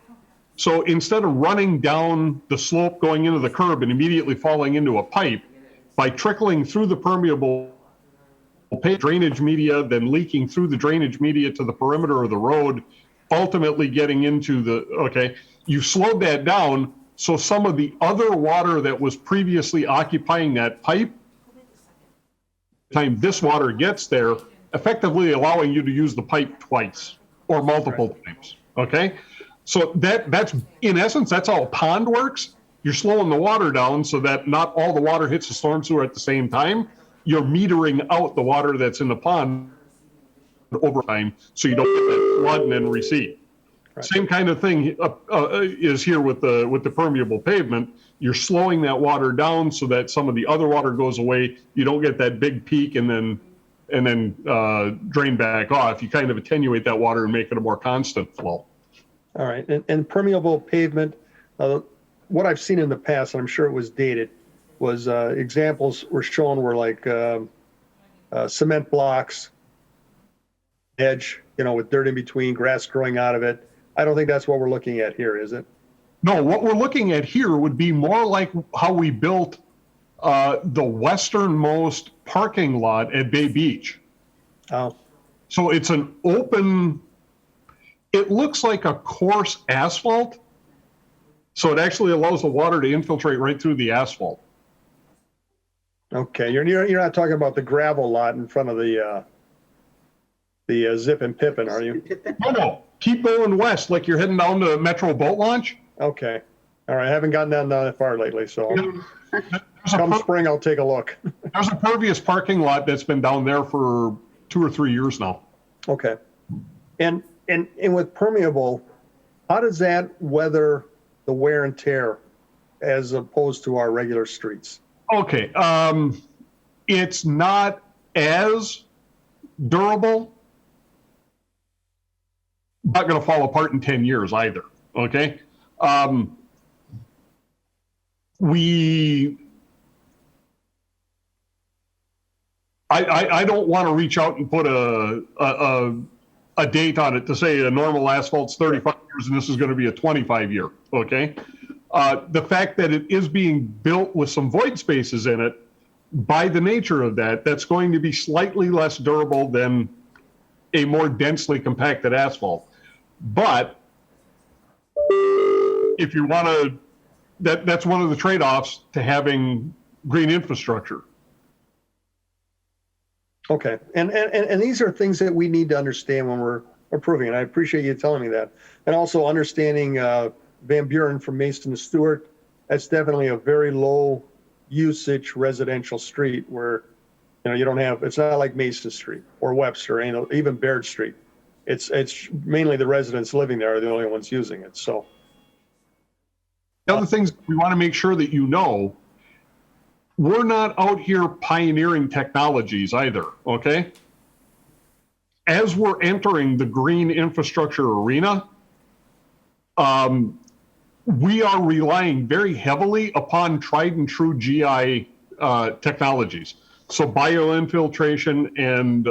So instead of running down the slope going into the curb and immediately falling into a pipe, by trickling through the permeable drainage media, then leaking through the drainage media to the perimeter of the road, ultimately getting into the, okay, you slowed that down, so some of the other water that was previously occupying that pipe, time this water gets there, effectively allowing you to use the pipe twice or multiple times, okay? So that's, in essence, that's how a pond works. You're slowing the water down so that not all the water hits the storm sewer at the same time. You're metering out the water that's in the pond over time so you don't get that flood and then recede. Right. Same kind of thing is here with the permeable pavement. You're slowing that water down so that some of the other water goes away. You don't get that big peak and then drain back off. You kind of attenuate that water and make it a more constant flow. All right, and permeable pavement, what I've seen in the past, and I'm sure it was dated, was examples were shown were like cement blocks, edge, with dirt in between, grass growing out of it. I don't think that's what we're looking at here, is it? No, what we're looking at here would be more like how we built the westernmost parking lot at Bay Beach. Oh. So it's an open, it looks like a coarse asphalt. So it actually allows the water to infiltrate right through the asphalt. Okay, you're not talking about the gravel lot in front of the Zip and Pippin, are you? No. Keep going west, like you're heading down to Metro Boat Launch. Okay. All right, I haven't gotten down that far lately, so come spring, I'll take a look. There's a pervious parking lot that's been down there for 2 or 3 years now. Okay. And with permeable, how does that weather the wear and tear as opposed to our regular streets? Okay. It's not as durable. Not going to fall apart in 10 years either. Okay. I don't want to reach out and put a date on it to say a normal asphalt's 35 years and this is going to be a 25 year. Okay. The fact that it is being built with some void spaces in it, by the nature of that, that's going to be slightly less durable than a more densely compacted asphalt. But if you want to, that's one of the trade-offs to having green infrastructure. Okay, and these are things that we need to understand when we're approving, and I appreciate you telling me that. And also understanding Van Buren from Mason to Stewart, that's definitely a very low usage residential street where, you don't have, it's not like Mason Street or Webster, even Baird Street. It's mainly the residents living there are the only ones using it, so. The other things we want to make sure that you know, we're not out here pioneering technologies either, okay? As we're entering the green infrastructure arena, we are relying very heavily upon tried and true GI technologies. So bioinfiltration and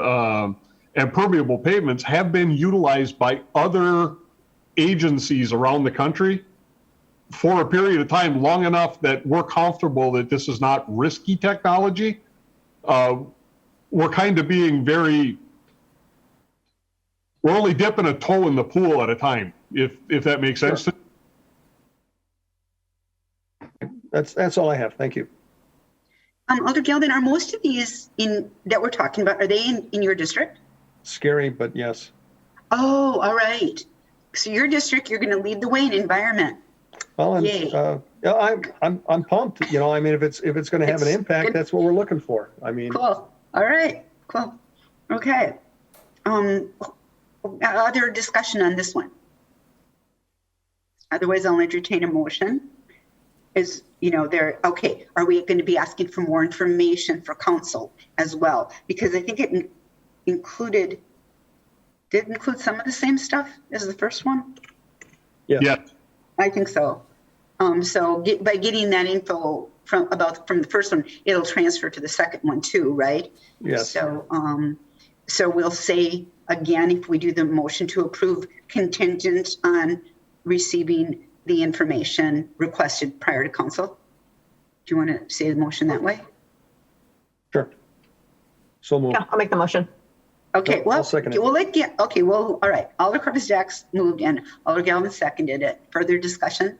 permeable pavements have been utilized by other agencies around the country for a period of time long enough that we're comfortable that this is not risky technology. We're kind of being we're only dipping a toe in the pool at a time, if that makes sense. Sure. That's all I have. Thank you. Alder Galvin, are most of these that we're talking about, are they in your district? Scary, but yes. Oh, all right. So your district, you're going to lead the way in environment. Well, and, Yay. yeah, I'm pumped. You know, I mean, if it's going to have an impact, that's what we're looking for. I mean, Cool. All right. Cool. Okay. Other discussion on this one? Otherwise, I'll entertain a motion. Okay, are we going to be asking for more information for council as well? Because I think it did include some of the same stuff as the first one? yeah. I think so. By getting that info from the first one, it'll transfer to the second one too, right? Yes. So we'll say again, if we do the motion to approve contingent on receiving the information requested prior to council. Do you want to say the motion that way? Sure. So moved. Yeah, I'll make the motion. Okay, I'll second it. all right. Alder Corpus Dax moved and Alder Galvin seconded it. Further discussion?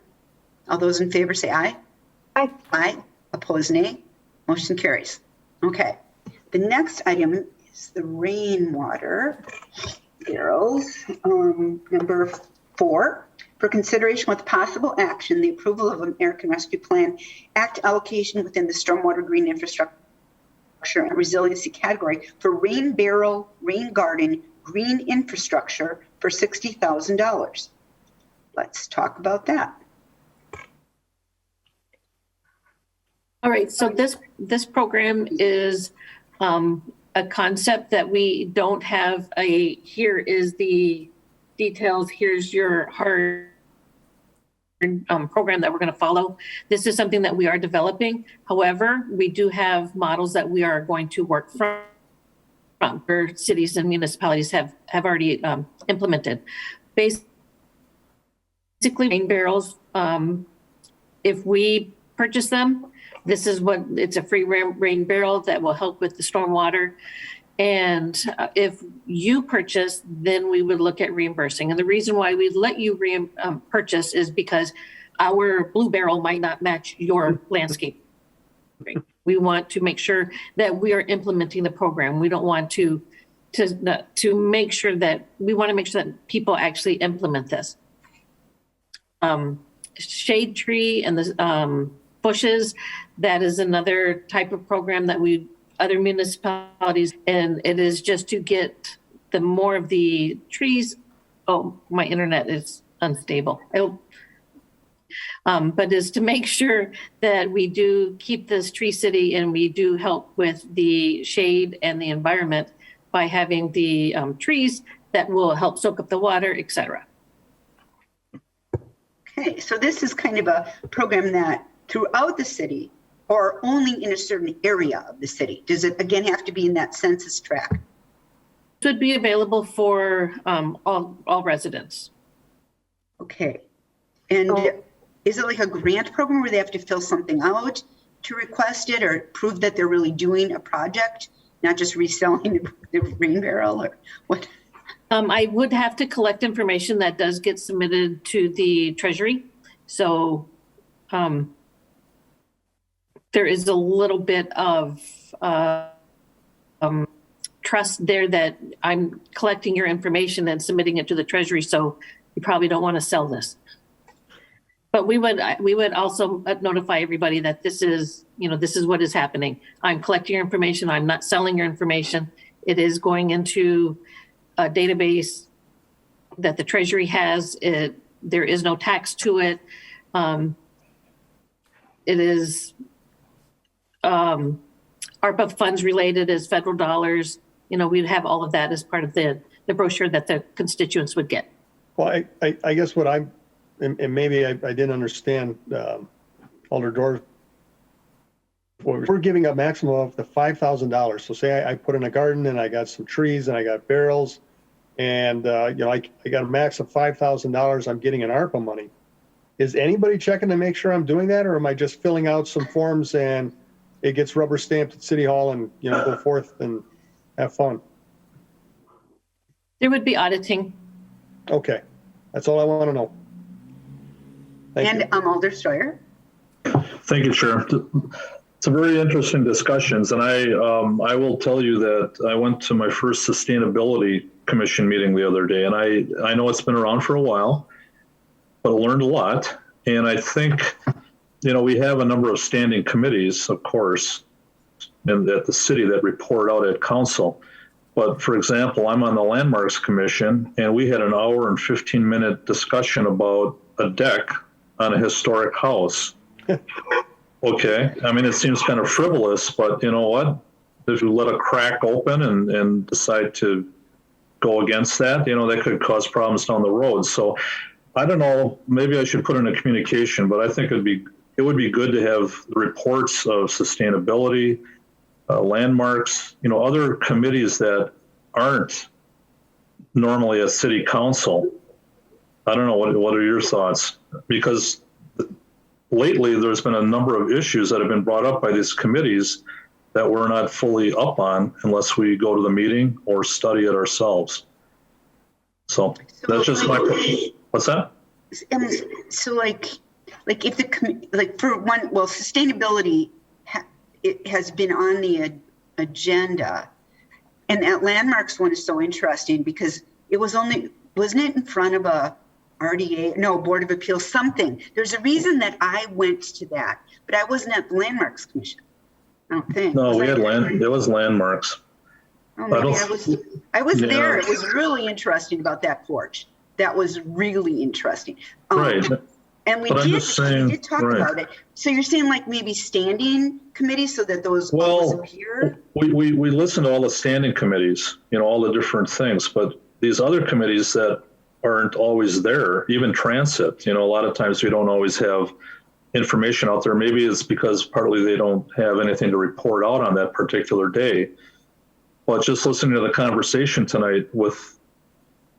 All those in favor say aye. Aye. Aye. Opposed, nay. Motion carries. Okay. The next item is the rainwater barrels, number 4. For consideration with possible action, the approval of American Rescue Plan Act allocation within the stormwater green infrastructure and resiliency category for rain barrel, rain garden, green infrastructure for $60,000. Let's talk about that. All right, so this program is a concept that we don't have here is the details, here's your hard program that we're going to follow. This is something that we are developing. However, we do have models that we are going to work from where cities and municipalities have already implemented. Basically, rain barrels, if we purchase them, this is it's a free rain barrel that will help with the stormwater. And if you purchase, then we would look at reimbursing. And the reason why we let you purchase is because our blue barrel might not match your landscape. We want to make sure that we are implementing the program. We don't want to make sure that people actually implement this. Shade tree and the bushes, that is another type of program that other municipalities, and it is just to get the more of the trees. Oh, my internet is unstable. But is to make sure that we do keep this tree city and we do help with the shade and the environment by having the trees that will help soak up the water, etc. Okay, so this is kind of a program that throughout the city or only in a certain area of the city? Does it again have to be in that census tract? It would be available for all residents. Okay. And is it like a grant program where they have to fill something out to request it or prove that they're really doing a project, not just reselling the rain barrel or what? I would have to collect information that does get submitted to the Treasury. So there is a little bit of trust there that I'm collecting your information and submitting it to the Treasury. So you probably don't want to sell this. But we would also notify everybody that this is what is happening. I'm collecting your information. I'm not selling your information. It is going into a database that the Treasury has. There is no tax to it. it is ARPA funds related as federal dollars. You know, we'd have all of that as part of the brochure that the constituents would get. Well, I guess what I'm, and maybe I didn't understand Alder Dorff. We're giving a maximum of the $5,000. So say I put in a garden and I got some trees and I got barrels and, you know, I got a max of $5,000. I'm getting an ARPA money. Is anybody checking to make sure I'm doing that? Or am I just filling out some forms and it gets rubber stamped at City Hall and, you know, go forth and have fun? There would be auditing. Okay. That's all I want to know. Thank you. And Alder Steuer. Thank you, Chair. It's a very interesting discussions, and I will tell you that I went to my first Sustainability Commission meeting the other day, and I know it's been around for a while, but I learned a lot. And I think, you know, we have a number of standing committees, of course, and at the city that report out at council. But for example, I'm on the Landmarks Commission, and we had an hour and 15-minute discussion about a deck on a historic house. Okay, I mean, it seems kind of frivolous, but you know what? If you let a crack open and decide to go against that, you know, that could cause problems down the road. So I don't know, maybe I should put in a communication, but I think it would be good to have the reports of sustainability, landmarks, you know, other committees that aren't normally a city council. I don't know, what are your thoughts? Because lately, there's been a number of issues that have been brought up by these committees that we're not fully up on unless we go to the meeting or study it ourselves. So that's just my, what's that? So like if for one, well, sustainability, it has been on the agenda, and that landmarks one is so interesting because it was wasn't it in front of a RDA, no, Board of Appeals, something. There's a reason that I went to that, but I wasn't at the Landmarks Commission. I don't think. No, we had it was landmarks. Oh, maybe I was there. It was really interesting about that porch. That was really interesting. Right. And we did talk about it. So you're saying like maybe standing committees so that those all appear? We listen to all the standing committees, you know, all the different things, but these other committees that aren't always there, even transit, you know, a lot of times we don't always have information out there. Maybe it's because partly they don't have anything to report out on that particular day. But just listening to the conversation tonight with,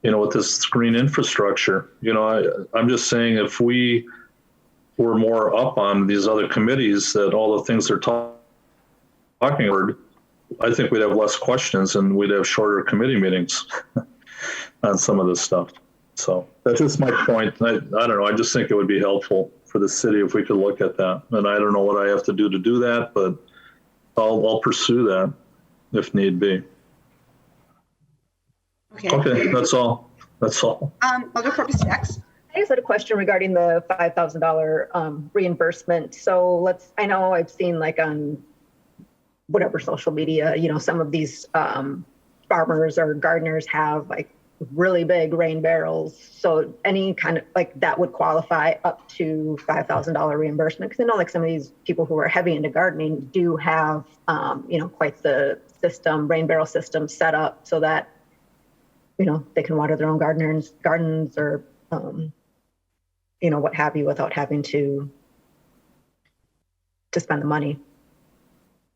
you know, with this green infrastructure, you know, I'm just saying if we were more up on these other committees that all the things they're talking about, I think we'd have less questions and we'd have shorter committee meetings on some of this stuff. So that's just my point. I don't know. I just think it would be helpful for the city if we could look at that. And I don't know what I have to do that, but I'll pursue that if need be. Okay, that's all. Other purpose tax. I just had a question regarding the $5,000 reimbursement. So I know I've seen like on whatever social media, you know, some of these farmers or gardeners have like really big rain barrels. So any kind of like that would qualify up to $5,000 reimbursement. Because I know like some of these people who are heavy into gardening do have, you know, quite the rain barrel system set up so that, you know, they can water their own gardens or, you know, what have you without having to spend the money.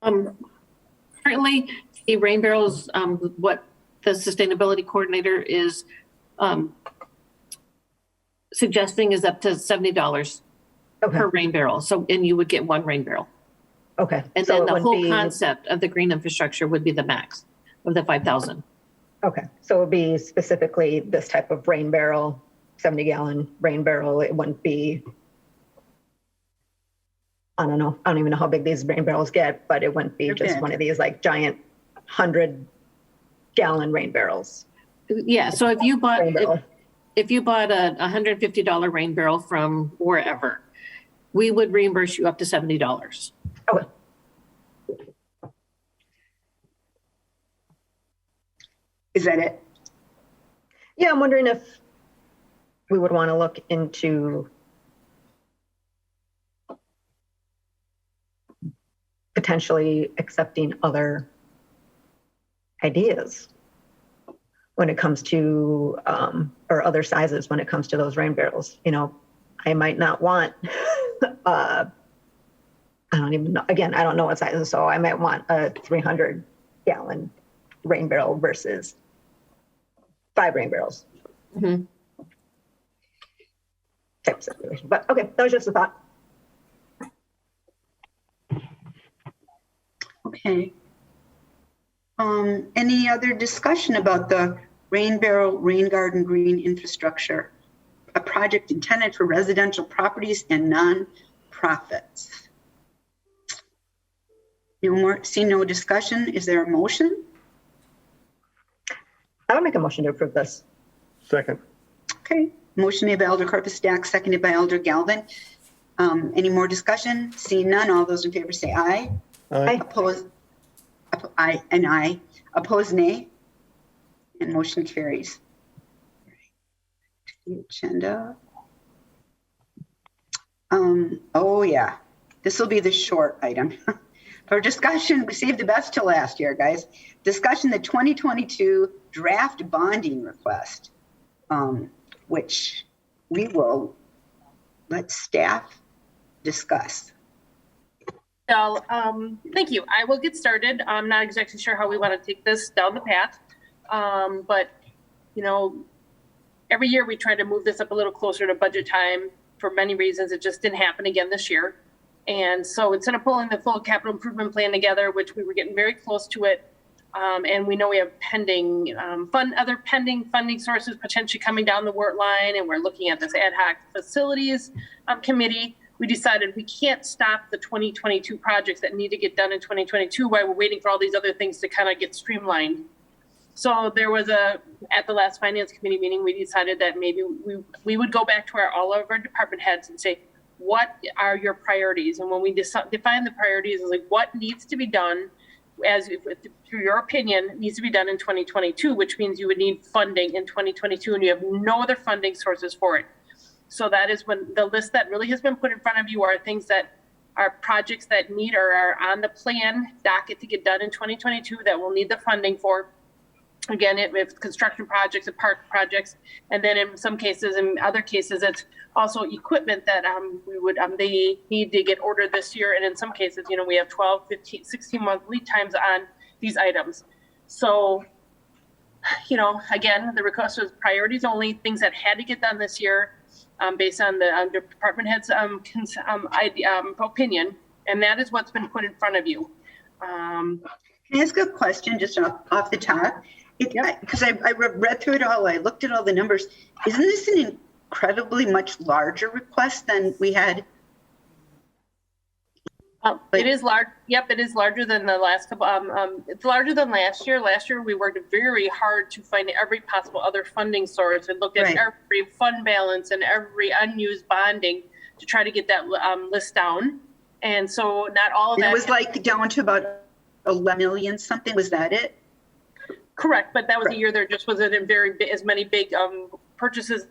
Currently, the rain barrels, what the sustainability coordinator is suggesting is up to $70 per rain barrel. So, and you would get one rain barrel. Okay. And so then the whole concept of the green infrastructure would be the max of the 5,000. Okay. So it would be specifically this type of rain barrel, 70-gallon rain barrel. It wouldn't be, I don't know. I don't even know how big these rain barrels get, but it wouldn't be just one of these like giant 100-gallon rain barrels. Yeah. So if you bought a $150 rain barrel from wherever, we would reimburse you up to $70. Okay. Is that it? Yeah, I'm wondering if we would want to look into potentially accepting other ideas when it comes to, or other sizes when it comes to those rain barrels. You know, I might not want, I don't even know, again, I don't know what sizes, so I might want a 300-gallon rain barrel versus 5 rain barrels. Mhm. Type situation. But okay, that was just a thought. Okay. Any other discussion about the rain barrel, rain garden, green infrastructure, a project intended for residential properties and non-profits? No more, see no discussion. Is there a motion? I would make a motion to approve this. Second. Okay, motion made by Alder Corpus Stack, seconded by Alder Galvin. Any more discussion? Seeing none, all those in favor say aye. Aye. Opposed? Aye and aye. Opposed, nay. And motion carries. The agenda. Oh yeah, this will be the short item. For discussion, we saved the best till last year, guys. Discussion the 2022 draft bonding request, which we will let staff discuss. So, thank you. I will get started. I'm not exactly sure how we want to take this down the path. But, you know, every year we try to move this up a little closer to budget time. For many reasons, it just didn't happen again this year. And so instead of pulling the full capital improvement plan together, which we were getting very close to it, and we know we have pending other pending funding sources potentially coming down the WIRT line, and we're looking at this ad hoc facilities committee. We decided we can't stop the 2022 projects that need to get done in 2022 while we're waiting for all these other things to kind of get streamlined. So there was at the last finance committee meeting, we decided that maybe we would go back to all of our department heads and say, what are your priorities? And when we define the priorities, it's like what needs to be done through your opinion, needs to be done in 2022, which means you would need funding in 2022 and you have no other funding sources for it. So that is when the list that really has been put in front of you are things that are projects that need or are on the plan docket to get done in 2022 that will need the funding for. Again, it's construction projects and park projects. And then in some cases, in other cases, it's also equipment that they need to get ordered this year. And in some cases, you know, we have 12, 15, 16 month lead times on these items. So, you know, again, the request was priorities only, things that had to get done this year based on the department head's opinion. And that is what's been put in front of you. Can I ask a question just off the top? Because I read through it all, I looked at all the numbers. Isn't this an incredibly much larger request than we had? It is large. Yep, it is larger than the last couple. It's larger than last year. Last year we worked very hard to find every possible other funding source and looked at every fund balance and every unused bonding to try to get that list down. And so not all of that. It was like down to about 11 million something. Was that it? Correct, but that was a year there just wasn't as many big purchases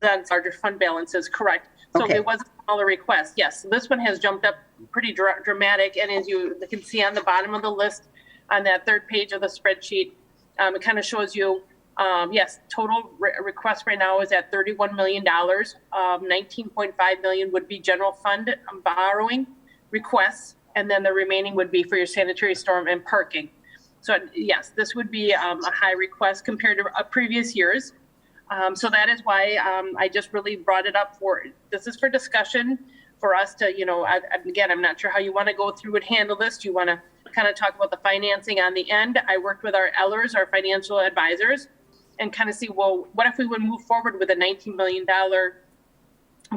than larger fund balances. Correct. So it was a smaller request. Yes, so this one has jumped up pretty dramatic, and as you can see on the bottom of the list, on that third page of the spreadsheet, it kind of shows you. Yes, total request right now is at $31 million. 19.5 million would be general fund borrowing requests, and then the remaining would be for your sanitary storm and parking. So yes, this would be a high request compared to previous years. So that is why I just really brought it up this is for discussion for us to, you know, again, I'm not sure how you want to go through and handle this. Do you want to kind of talk about the financing on the end? I worked with our Ellers, our financial advisors, and kind of see, well, what if we would move forward with a $19 million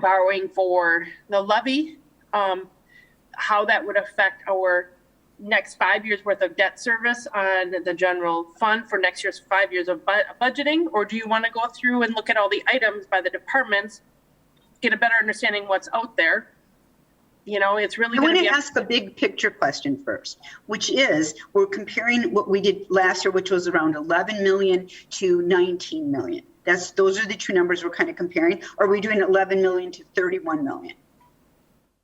borrowing for the levy? How that would affect our next 5 years worth of debt service on the general fund for next year's 5 years of budgeting? Or do you want to go through and look at all the items by the departments, get a better understanding what's out there? You know, it's really going to be. I want to ask a big picture question first, which is we're comparing what we did last year, which was around 11 million to 19 million. Those are the two numbers we're kind of comparing. Are we doing 11 million to 31 million?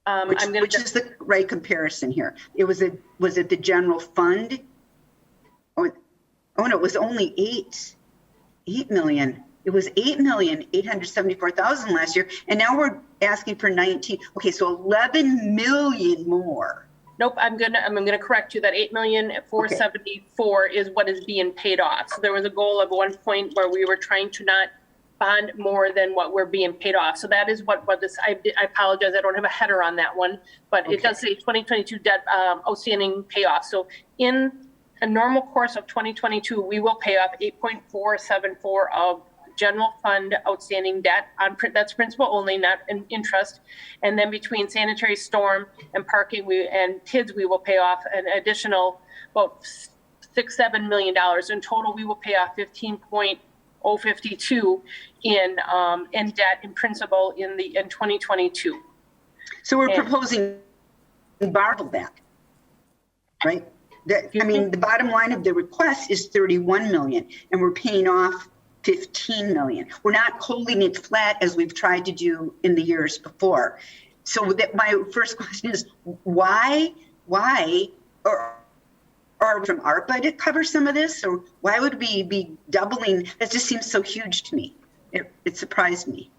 Which is the right comparison here? Was it the general fund? Oh no, it was only 8 million. It was 8,874,000 last year. And now we're asking for 19. Okay. So 11 million more. Nope, I'm gonna correct you. That 8,474,000 is what is being paid off. So there was a goal of one point where we were trying to not bond more than what we're being paid off. So that is what this, I apologize, I don't have a header on that one, but It does say 2022 debt outstanding payoff. So in a normal course of 2022, we will pay off 8.474 of general fund outstanding debt on that's principal only, not in interest. And then between sanitary, storm, and parking, and kids, we will pay off an additional about $6-7 million. In total, we will pay off 15.052 in debt in principal in 2022. So we're proposing to borrow that, right? The bottom line of the request is 31 million, and we're paying off 15 million. We're not holding it flat as we've tried to do in the years before. So my first question is why, or from ARPA to cover some of this, or why would we be doubling? That just seems so huge to me. It surprised me.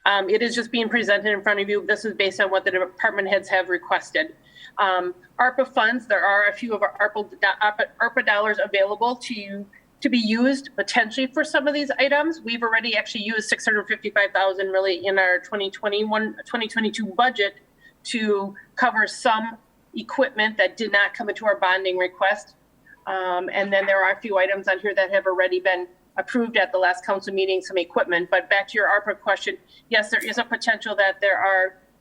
It is just being presented in front of you. This is based on what the department heads have requested. ARPA funds, there are a few of our ARPA dollars available to be used potentially for some of these items. We've already actually used $655,000 really in our 2022 budget to cover some equipment that did not come into our bonding request. And then there are a few items on here that have already been approved at the last council meeting, some equipment. But back to your ARPA question, yes, there is a potential that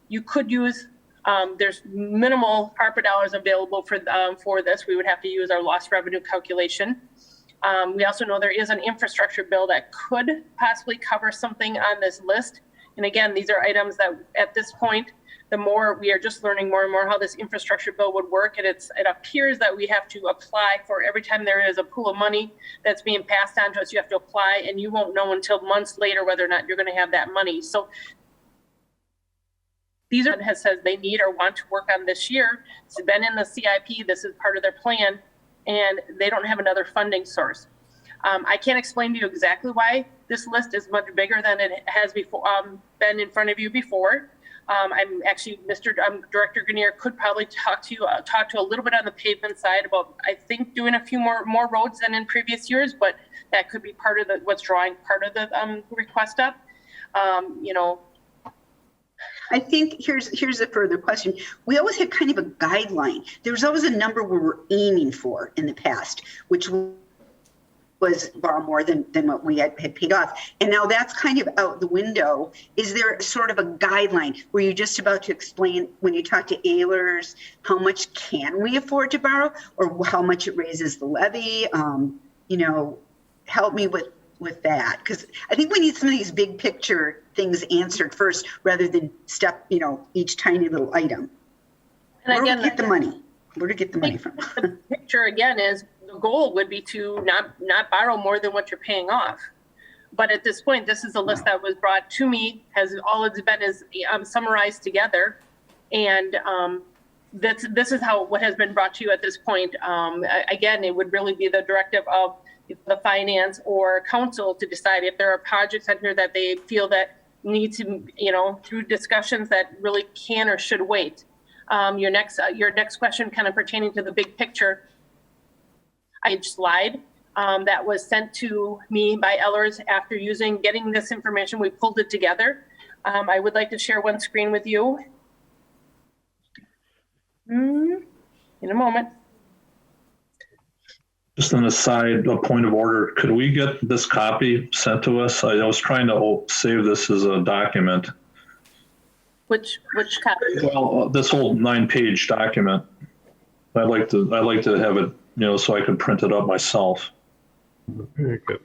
you could use, there's minimal ARPA dollars available for this. We would have to use our lost revenue calculation. We also know there is an infrastructure bill that could possibly cover something on this list. And again, these are items that at this point, the more we are just learning more and more how this infrastructure bill would work. And it appears that we have to apply for every time there is a pool of money that's being passed on to us, you have to apply, and you won't know until months later whether or not you're going to have that money. So these has said they need or want to work on this year. It's been in the CIP. This is part of their plan, and they don't have another funding source. I can't explain to you exactly why this list is much bigger than it has before, been in front of you before. I'm actually, Director Grenier could probably talk to you a little bit on the pavement side about, I think, doing a few more roads than in previous years, but that could be part of what's drawing part of the request up. I think here's a further question. We always had kind of a guideline. There was always a number we were aiming for in the past, which was far more than what we had paid off. And now that's kind of out the window. Is there sort of a guideline? Were you just about to explain when you talk to Ehlers, how much can we afford to borrow, or how much it raises the levy? Help me with that, because I think we need some of these big picture things answered first rather than each tiny little item. And again, where to get the money? Where to get the money from? The picture again is the goal would be to not borrow more than what you're paying off. But at this point, this is a list that was brought to me, all it's been is summarized together, and this is what has been brought to you at this point. Again, it would really be the directive of the finance or council to decide if there are projects out here that they feel that need to, through discussions that really can or should wait. Your next question kind of pertaining to the big picture slide that was sent to me by Ehlers after getting this information. We pulled it together. I would like to share one screen with you in a moment. Just an aside, a point of order. Could we get this copy sent to us? I was trying to save this as a document. Which copy? Well, this whole 9-page document. I'd like to have it, so I can print it up myself. Very good.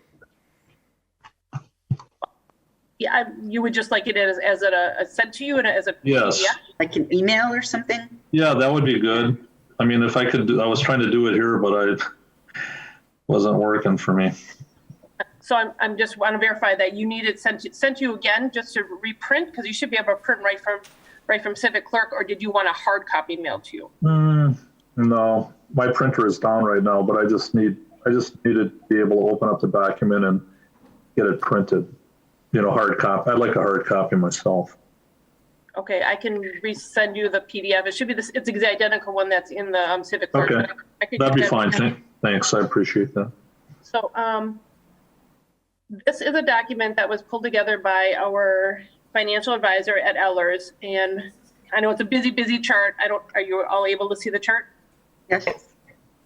Yeah, you would just like it as sent to you and as a yes. PDF? Like an email or something? Yeah, that would be good. I mean, if I could, I was trying to do it here, but wasn't working for me. So I'm just want to verify that you need it sent to you again just to reprint, because you should be able to print right from right from Civic Clerk, or did you want a hard copy mailed to you? No, my printer is down right now, but I just need to be able to open up the document and get it printed. Hard copy. I'd like a hard copy myself. Okay, I can resend you the PDF. It should be this. It's the identical one that's in the Civic Clerk. Okay, that'd be fine. Thanks, I appreciate that. So this is a document that was pulled together by our financial advisor at Ellers, and I know it's a busy chart. Are you all able to see the chart? Yes.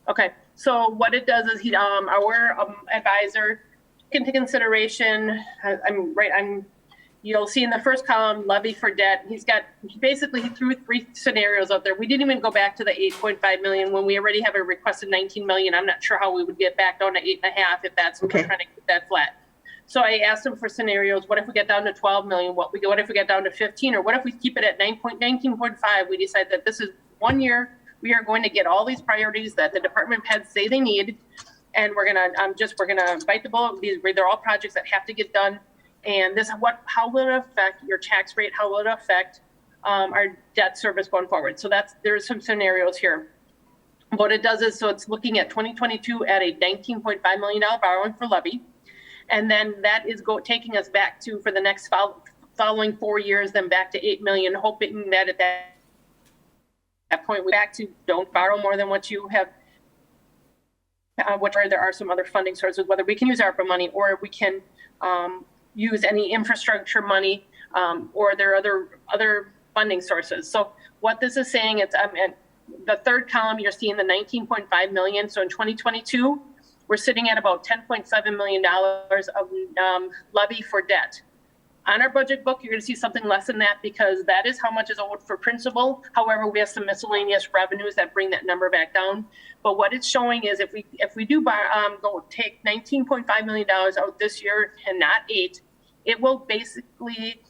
Okay, so what it does is our advisor took into consideration, you'll see in the first column, levy for debt. He threw 3 scenarios out there. We didn't even go back to the 8.5 million when we already have a requested 19 million. I'm not sure how we would get back down to 8.5 if that's what we're trying to keep that flat. So I asked him for scenarios. What if we get down to 12 million? What if we get down to 15? Or what if we keep it at 19.5? We decide that this is 1 year. We are going to get all these priorities that the department heads say they need. And we're gonna bite the bullet. They're all projects that have to get done. And how will it affect your tax rate? How will it affect our debt service going forward? So there's some scenarios here. What it does is, so it's looking at 2022 at a $19.5 million borrowing for levy. And then that is taking us back to, for the next following 4 years, then back to 8 million, hoping that at that point, we're back to don't borrow more than what you have, there are some other funding sources, whether we can use ARPA money or we can use any infrastructure money, or there are other funding sources. So what this is saying, it's the third column, you're seeing the 19.5 million. So in 2022, we're sitting at about $10.7 million of levy for debt. On our budget book, you're going to see something less than that because that is how much is owed for principal. However, we have some miscellaneous revenues that bring that number back down. But what it's showing is if we do go take $19.5 million out this year and not 8, it will basically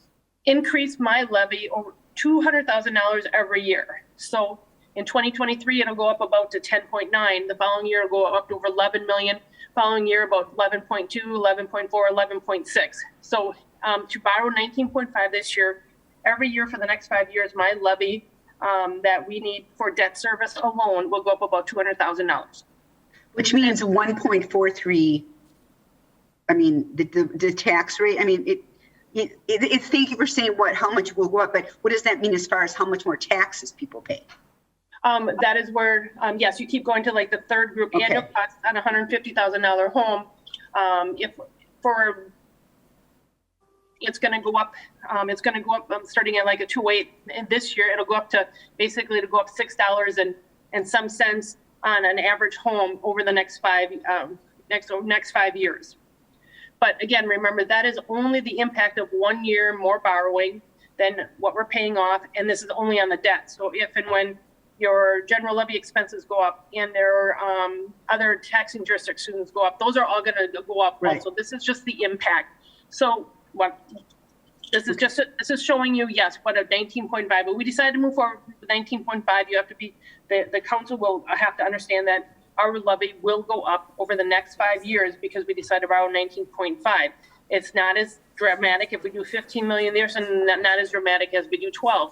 increase my levy over $200,000 every year. So in 2023, it'll go up about to 10.9. The following year, it'll go up to over 11 million. Following year, about 11.2, 11.4, 11.6. So to borrow 19.5 this year, every year for the next 5 years, my levy that we need for debt service alone will go up about $200,000. Which means 1.43. I mean, the tax rate. I mean, it's thank you for saying how much will go up, but what does that mean as far as how much more taxes people pay? That is where, yes, you keep going to like the third group, annual costs on a $150,000 home. It's going to go up. It's going to go up starting at like a 2.8, and this year it'll go up to basically to go up $6 and some cents on an average home over the next 5 years. But again, remember that is only the impact of 1 year more borrowing than what we're paying off, and this is only on the debt. So if and when your general levy expenses go up and their other taxing jurisdictions go up, those are all going to go up. Right. So this is just the impact. So this is showing you, yes, what a 19.5, but we decided to move forward with 19.5. You have to be, the council will have to understand that our levy will go up over the next 5 years because we decided to borrow 19.5. It's not as dramatic if we do 15 million there, and not as dramatic as we do 12.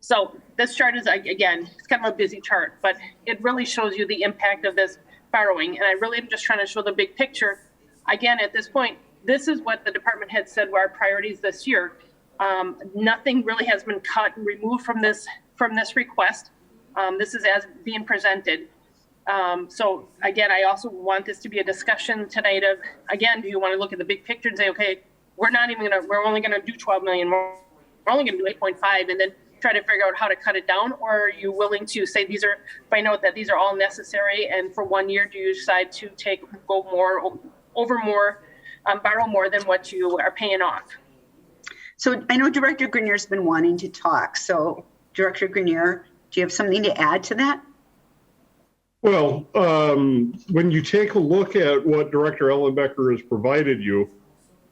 So this chart is, again, it's kind of a busy chart, but it really shows you the impact of this borrowing. And I really am just trying to show the big picture. Again, at this point, this is what the department head said were our priorities this year. Nothing really has been cut and removed from this request. This is as being presented. So again, I also want this to be a discussion tonight of, again, do you want to look at the big picture and say, okay, we're only going to do 12 million. We're only going to do 8.5 and then try to figure out how to cut it down? Or are you willing to say find out that these are all necessary, and for 1 year, do you decide to borrow more than what you are paying off? So I know Director Grenier's been wanting to talk. So Director Grenier, do you have something to add to that? Well, when you take a look at what Director Ellenbecker has provided you,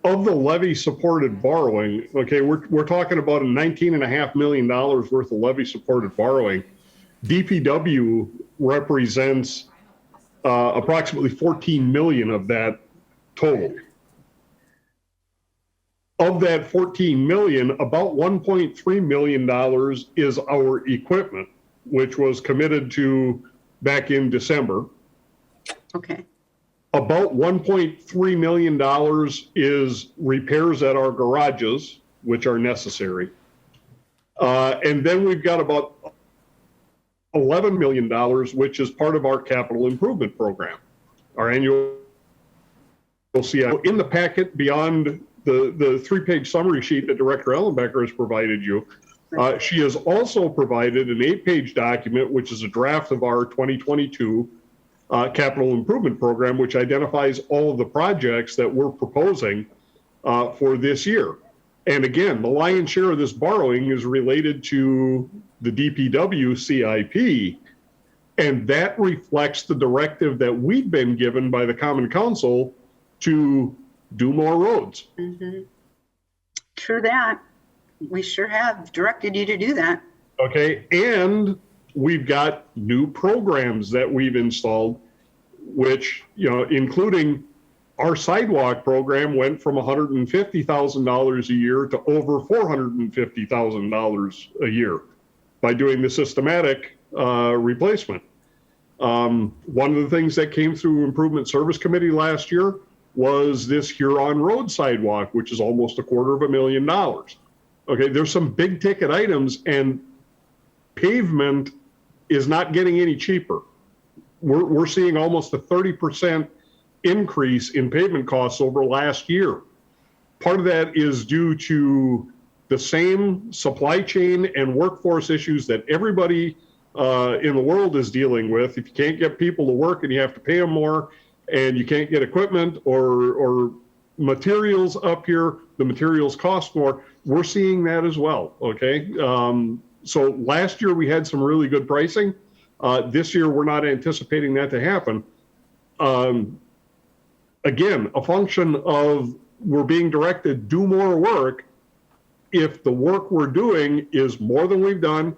of the levy-supported borrowing, okay, we're talking about $19.5 million worth of levy-supported borrowing. DPW represents approximately 14 million of that total. Of that 14 million, about $1.3 million is our equipment, which was committed to back in December. Okay. About $1.3 million is repairs at our garages, which are necessary. And then we've got about $11 million, which is part of our capital improvement program, our annual CIP. In the packet beyond the 3-page summary sheet that Director Ellenbecker has provided you, she has also provided an 8-page document, which is a draft of our 2022 capital improvement program, which identifies all of the projects that we're proposing for this year. And again, the lion's share of this borrowing is related to the DPW CIP, and that reflects the directive that we've been given by the Common Council to do more roads. Mm-hmm. True that. We sure have directed you to do that. Okay, and we've got new programs that we've installed, which, you know, including our sidewalk program went from $150,000 a year to over $450,000 a year by doing the systematic replacement. One of the things that came through Improvement Service Committee last year was this Huron Road sidewalk, which is almost $250,000. Okay, there's some big ticket items, and pavement is not getting any cheaper. We're seeing almost a 30% increase in pavement costs over last year. Part of that is due to the same supply chain and workforce issues that everybody in the world is dealing with. If you can't get people to work and you have to pay them more, and you can't get equipment or materials up here, the materials cost more. We're seeing that as well, okay? So last year we had some really good pricing. This year we're not anticipating that to happen. Again, a function of we're being directed, do more work. If the work we're doing is more than we've done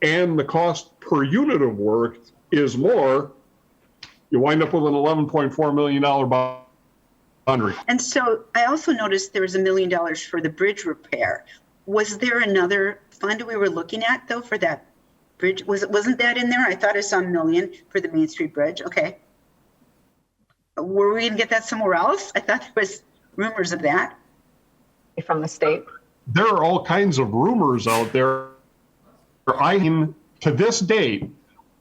and the cost per unit of work is more, you wind up with an $11.4 million boundary. And so I also noticed there was $1 million for the bridge repair. Was there another fund we were looking at though for that bridge? Wasn't that in there? I thought I saw $1 million for the Main Street Bridge. Okay. Were we gonna get that somewhere else? I thought there was rumors of that. From the state. There are all kinds of rumors out there. To this date,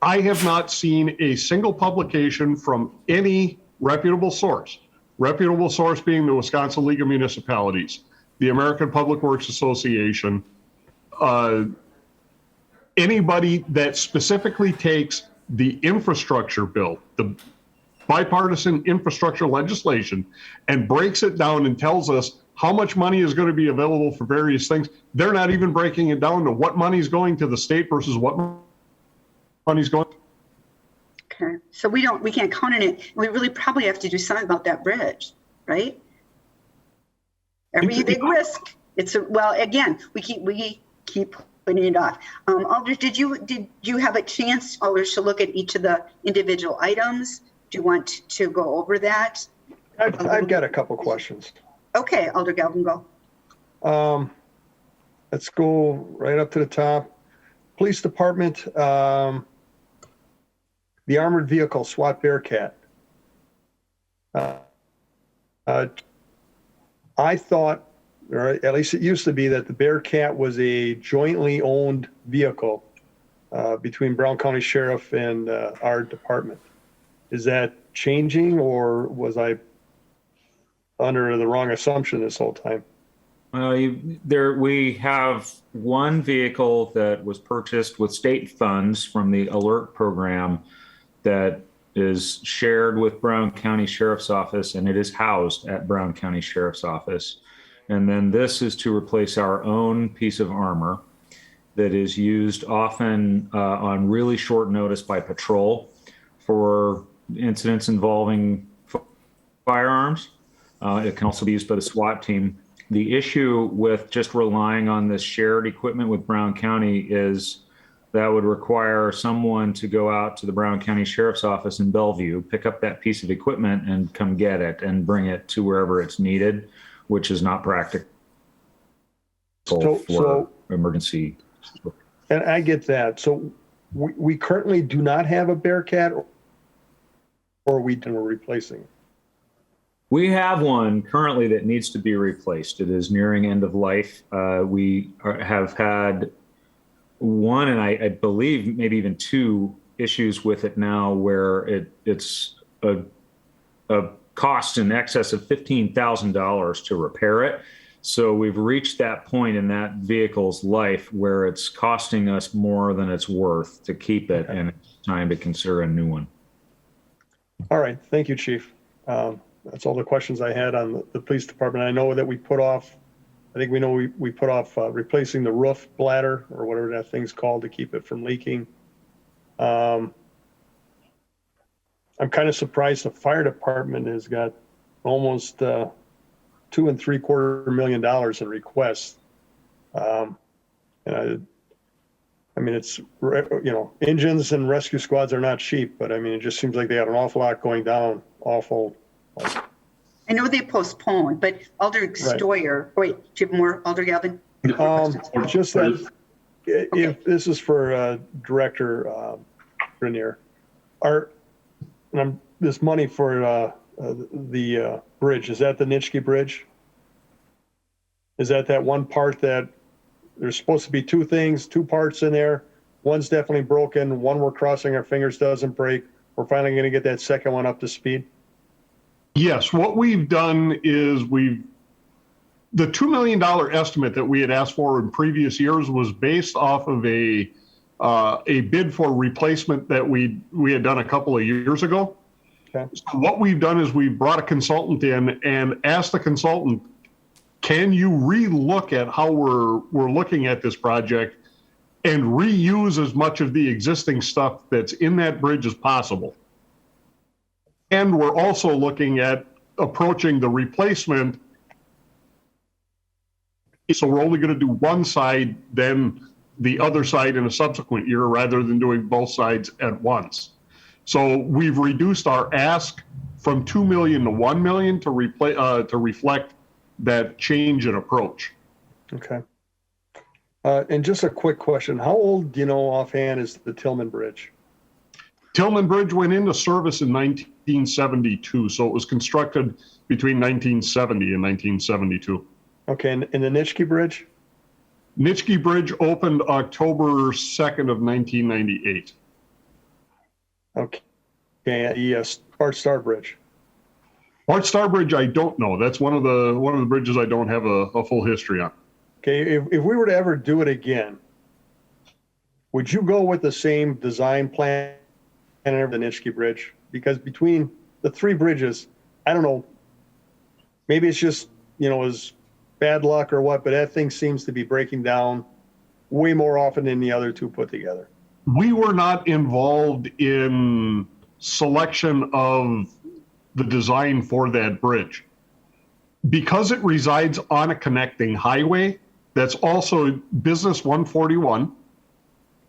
I have not seen a single publication from any reputable source being the Wisconsin League of Municipalities, the American Public Works Association, anybody that specifically takes the infrastructure bill, the bipartisan infrastructure legislation, and breaks it down and tells us how much money is going to be available for various things. They're not even breaking it down to what money is going to the state versus what money's going. Okay, so we can't count on it. We really probably have to do something about that bridge, right? Every big risk. Well, again, we keep putting it off. Aldrich, did you have a chance, Aldrich, to look at each of the individual items? Do you want to go over that? I've got a couple questions. Okay, Alder Galvin, go. Let's go right up to the top. Police Department, the armored vehicle SWAT Bearcat. I thought, or at least it used to be, that the Bearcat was a jointly owned vehicle between Brown County Sheriff and our department. Is that changing, or was I under the wrong assumption this whole time? We have one vehicle that was purchased with state funds from the ALERT program that is shared with Brown County Sheriff's Office, and it is housed at Brown County Sheriff's Office. And then this is to replace our own piece of armor that is used often on really short notice by patrol for incidents involving firearms. It can also be used by the SWAT team. The issue with just relying on this shared equipment with Brown County is that would require someone to go out to the Brown County Sheriff's Office in Bellevue, pick up that piece of equipment and come get it and bring it to wherever it's needed, which is not practical for emergency. And I get that. So we currently do not have a Bearcat, or we're replacing. We have one currently that needs to be replaced. It is nearing end of life. We have had one, and I believe maybe even two issues with it now, where it's a cost in excess of $15,000 to repair it. So we've reached that point in that vehicle's life where it's costing us more than it's worth to keep it, and it's time to consider a new one. All right. Thank you, Chief. That's all the questions I had on the police department. I know that we put off, I think we know we put off replacing the roof bladder, or whatever that thing's called, to keep it from leaking. I'm kind of surprised the fire department has got almost $2 3/4 million in requests. And I mean, it's, engines and rescue squads are not cheap, but I mean, it just seems like they had an awful lot going down, I know they postponed, but Alder Stoyer, wait, do you have more, Alder Galvin? Just that, if this is for Director Grenier, this money for the bridge, is that the Nitschke Bridge? Is that one part that there's supposed to be two parts in there? One's definitely broken. One we're crossing our fingers doesn't break. We're finally going to get that second one up to speed. Yes, what we've done is the $2 million estimate that we had asked for in previous years was based off of a bid for replacement that we had done a couple of years ago. Okay. So what we've done is we brought a consultant in and asked the consultant, can you re-look at how we're looking at this project and reuse as much of the existing stuff that's in that bridge as possible? And we're also looking at approaching the replacement. So we're only going to do one side, then the other side in a subsequent year, rather than doing both sides at once. So we've reduced our ask from 2 million to 1 million to reflect that change in approach. Okay. And just a quick question. How old, do you know offhand, is the Tillman Bridge? Tillman Bridge went into service in 1972, so it was constructed between 1970 and 1972. Okay, and the Nitschke Bridge? Nitschke Bridge opened October 2nd of 1998. Okay, the Bart Starr Bridge? Bart Starr Bridge, I don't know. That's one of the bridges I don't have a full history on. Okay, if we were to ever do it again, would you go with the same design plan and the Nitschke Bridge? Because between the three bridges, I don't know, maybe it's just, is bad luck or what, but that thing seems to be breaking down way more often than the other two put together. We were not involved in selection of the design for that bridge. Because it resides on a connecting highway, that's also Business 141.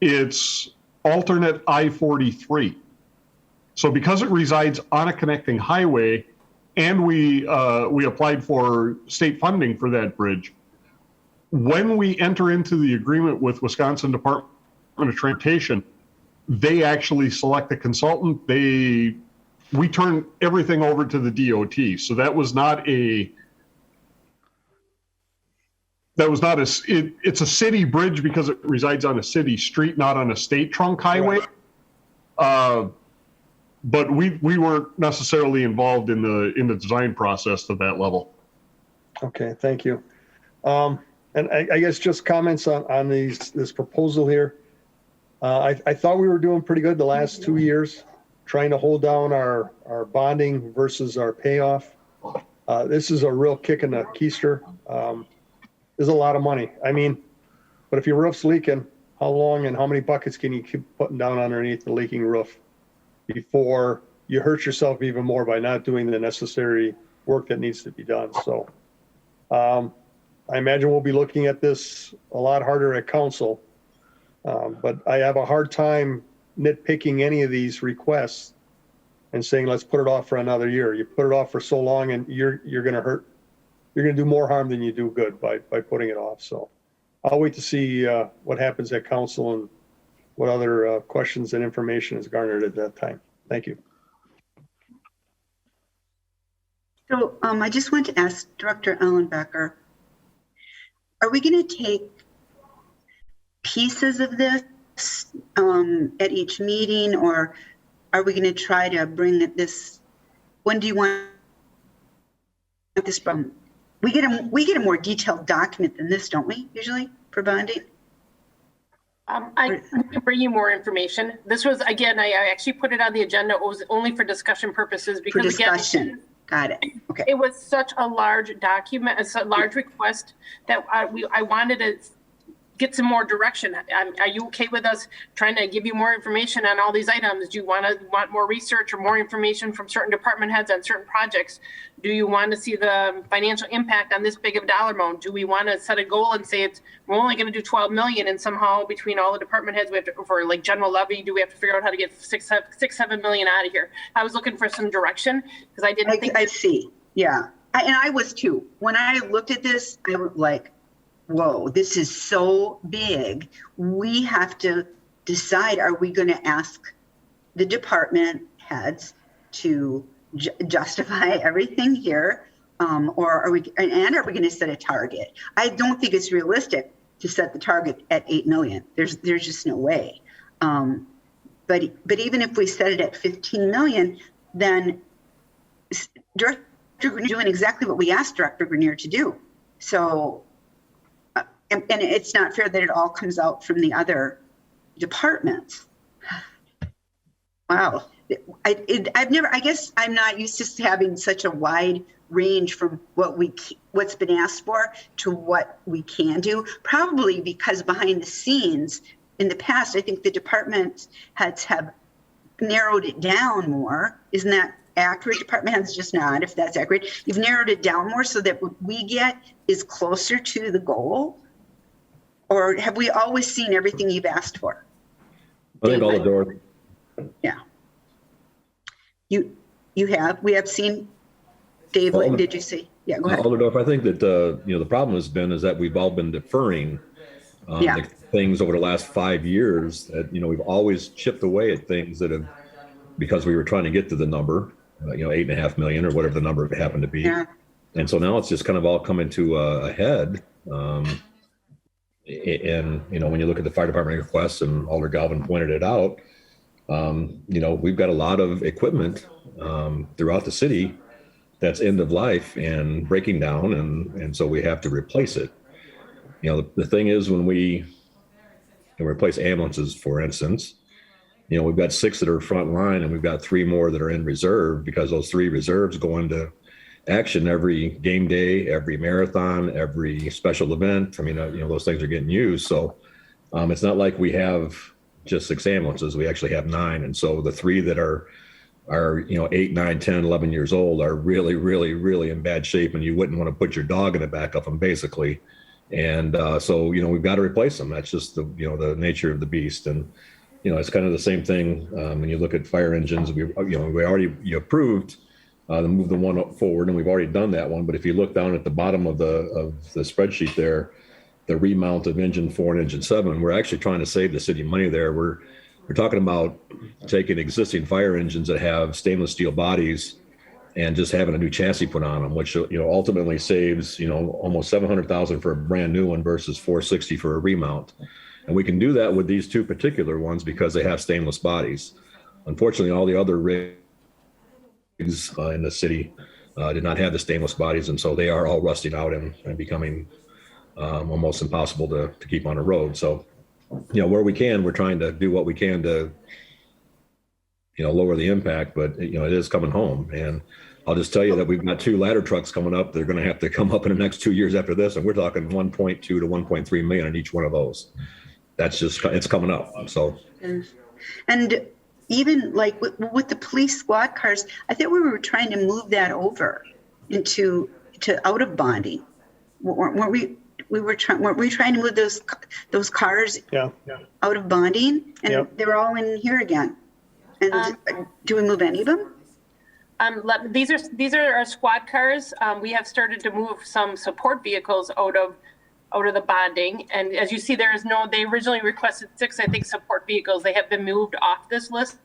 It's alternate I-43. So because it resides on a connecting highway, and we applied for state funding for that bridge, when we enter into the agreement with Wisconsin Department of Transportation, they actually select a consultant. We turn everything over to the DOT. So it's a city bridge because it resides on a city street, not on a state trunk highway. Right. But we weren't necessarily involved in the design process to that level. Okay, thank you. And I guess just comments on this proposal here. I thought we were doing pretty good the last 2 years, trying to hold down our bonding versus our payoff. This is a real kick in the keister. There's a lot of money. I mean, but if your roof's leaking, how long and how many buckets can you keep putting down underneath the leaking roof before you hurt yourself even more by not doing the necessary work that needs to be done? So I imagine we'll be looking at this a lot harder at council, but I have a hard time nitpicking any of these requests and saying, let's put it off for another year. You put it off for so long and you're going to do more harm than you do good by putting it off. So I'll wait to see what happens at council and what other questions and information is garnered at that time. Thank you. So I just want to ask Director Ellenbecker, are we going to take pieces of this at each meeting, or are we going to try to bring this? When do you want this from? We get a more detailed document than this, don't we? Usually for bonding. I can bring you more information. This was, again, I actually put it on the agenda. It was only for discussion purposes because, For discussion. Got it. Okay. It was such a large document, it's a large request that I wanted to get some more direction. Are you okay with us trying to give you more information on all these items? Do you want more research or more information from certain department heads on certain projects? Do you want to see the financial impact on this big of a dollar amount? Do we want to set a goal and say we're only going to do 12 million, and somehow between all the department heads we have to, for like general levy, do we have to figure out how to get 7 million out of here? I was looking for some direction because I didn't think. I see. Yeah. And I was too. When I looked at this, I was like, whoa, this is so big. We have to decide, are we going to ask the department heads to justify everything here? Or are we going to set a target? I don't think it's realistic to set the target at 8 million. There's just no way. But even if we set it at 15 million, then Director Grenier doing exactly what we asked Director Grenier to do. So, and it's not fair that it all comes out from the other departments. Wow. I guess I'm not used to having such a wide range from what's been asked for to what we can do. Probably because behind the scenes in the past, I think the department heads have narrowed it down more. Isn't that accurate? Department heads just not, if that's accurate. You've narrowed it down more so that what we get is closer to the goal. Or have we always seen everything you've asked for? I think all the doors. Yeah. We have seen, Dave, what did you see? Yeah, go ahead. Alderdorf, I think that, the problem has been is that we've all been deferring the things over the last 5 years that, we've always chipped away at things that have, because we were trying to get to the number, 8.5 million or whatever the number happened to be. Yeah. And so now it's just kind of all coming to a head. And, when you look at the fire department requests, and Alder Galvin pointed it out, we've got a lot of equipment throughout the city that's end of life and breaking down. And so we have to replace it. The thing is, when we replace ambulances, for instance, we've got 6 that are front line and we've got 3 more that are in reserve, because those 3 reserves go into action every game day, every marathon, every special event. I mean, those things are getting used. So it's not like we have just 6 ambulances. We actually have 9. And so the 3 that are 8, 9, 10, 11 years old are really, really, really in bad shape. And you wouldn't want to put your dog in the back of them, basically. And so, we've got to replace them. That's just the nature of the beast. And, it's kind of the same thing when you look at fire engines. We already approved to move the one forward, and we've already done that one. But if you look down at the bottom of the spreadsheet there, the remount of engine 4 and engine 7, we're actually trying to save the city money there. We're talking about taking existing fire engines that have stainless steel bodies and just having a new chassis put on them, which ultimately saves almost $700,000 for a brand new one versus $460 for a remount. And we can do that with these 2 particular ones because they have stainless bodies. Unfortunately, all the other rigs in the city did not have the stainless bodies, and so they are all rusting out and becoming almost impossible to keep on the road. So, where we can, we're trying to do what we can to, lower the impact, but it is coming home. And I'll just tell you that we've got 2 ladder trucks coming up. They're going to have to come up in the next 2 years after this, and we're talking 1.2 to 1.3 million on each one of those. That's just, it's coming up. So, and even like with the police squad cars, I think we were trying to move that over to out of bonding. Weren't we? Weren't we trying to move those cars out of bonding? And they're all in here again. And do we move any of them? These are our squad cars. We have started to move some support vehicles out of out of the bonding. And as you see, there is no, they originally requested 6, I think, support vehicles. They have been moved off this list.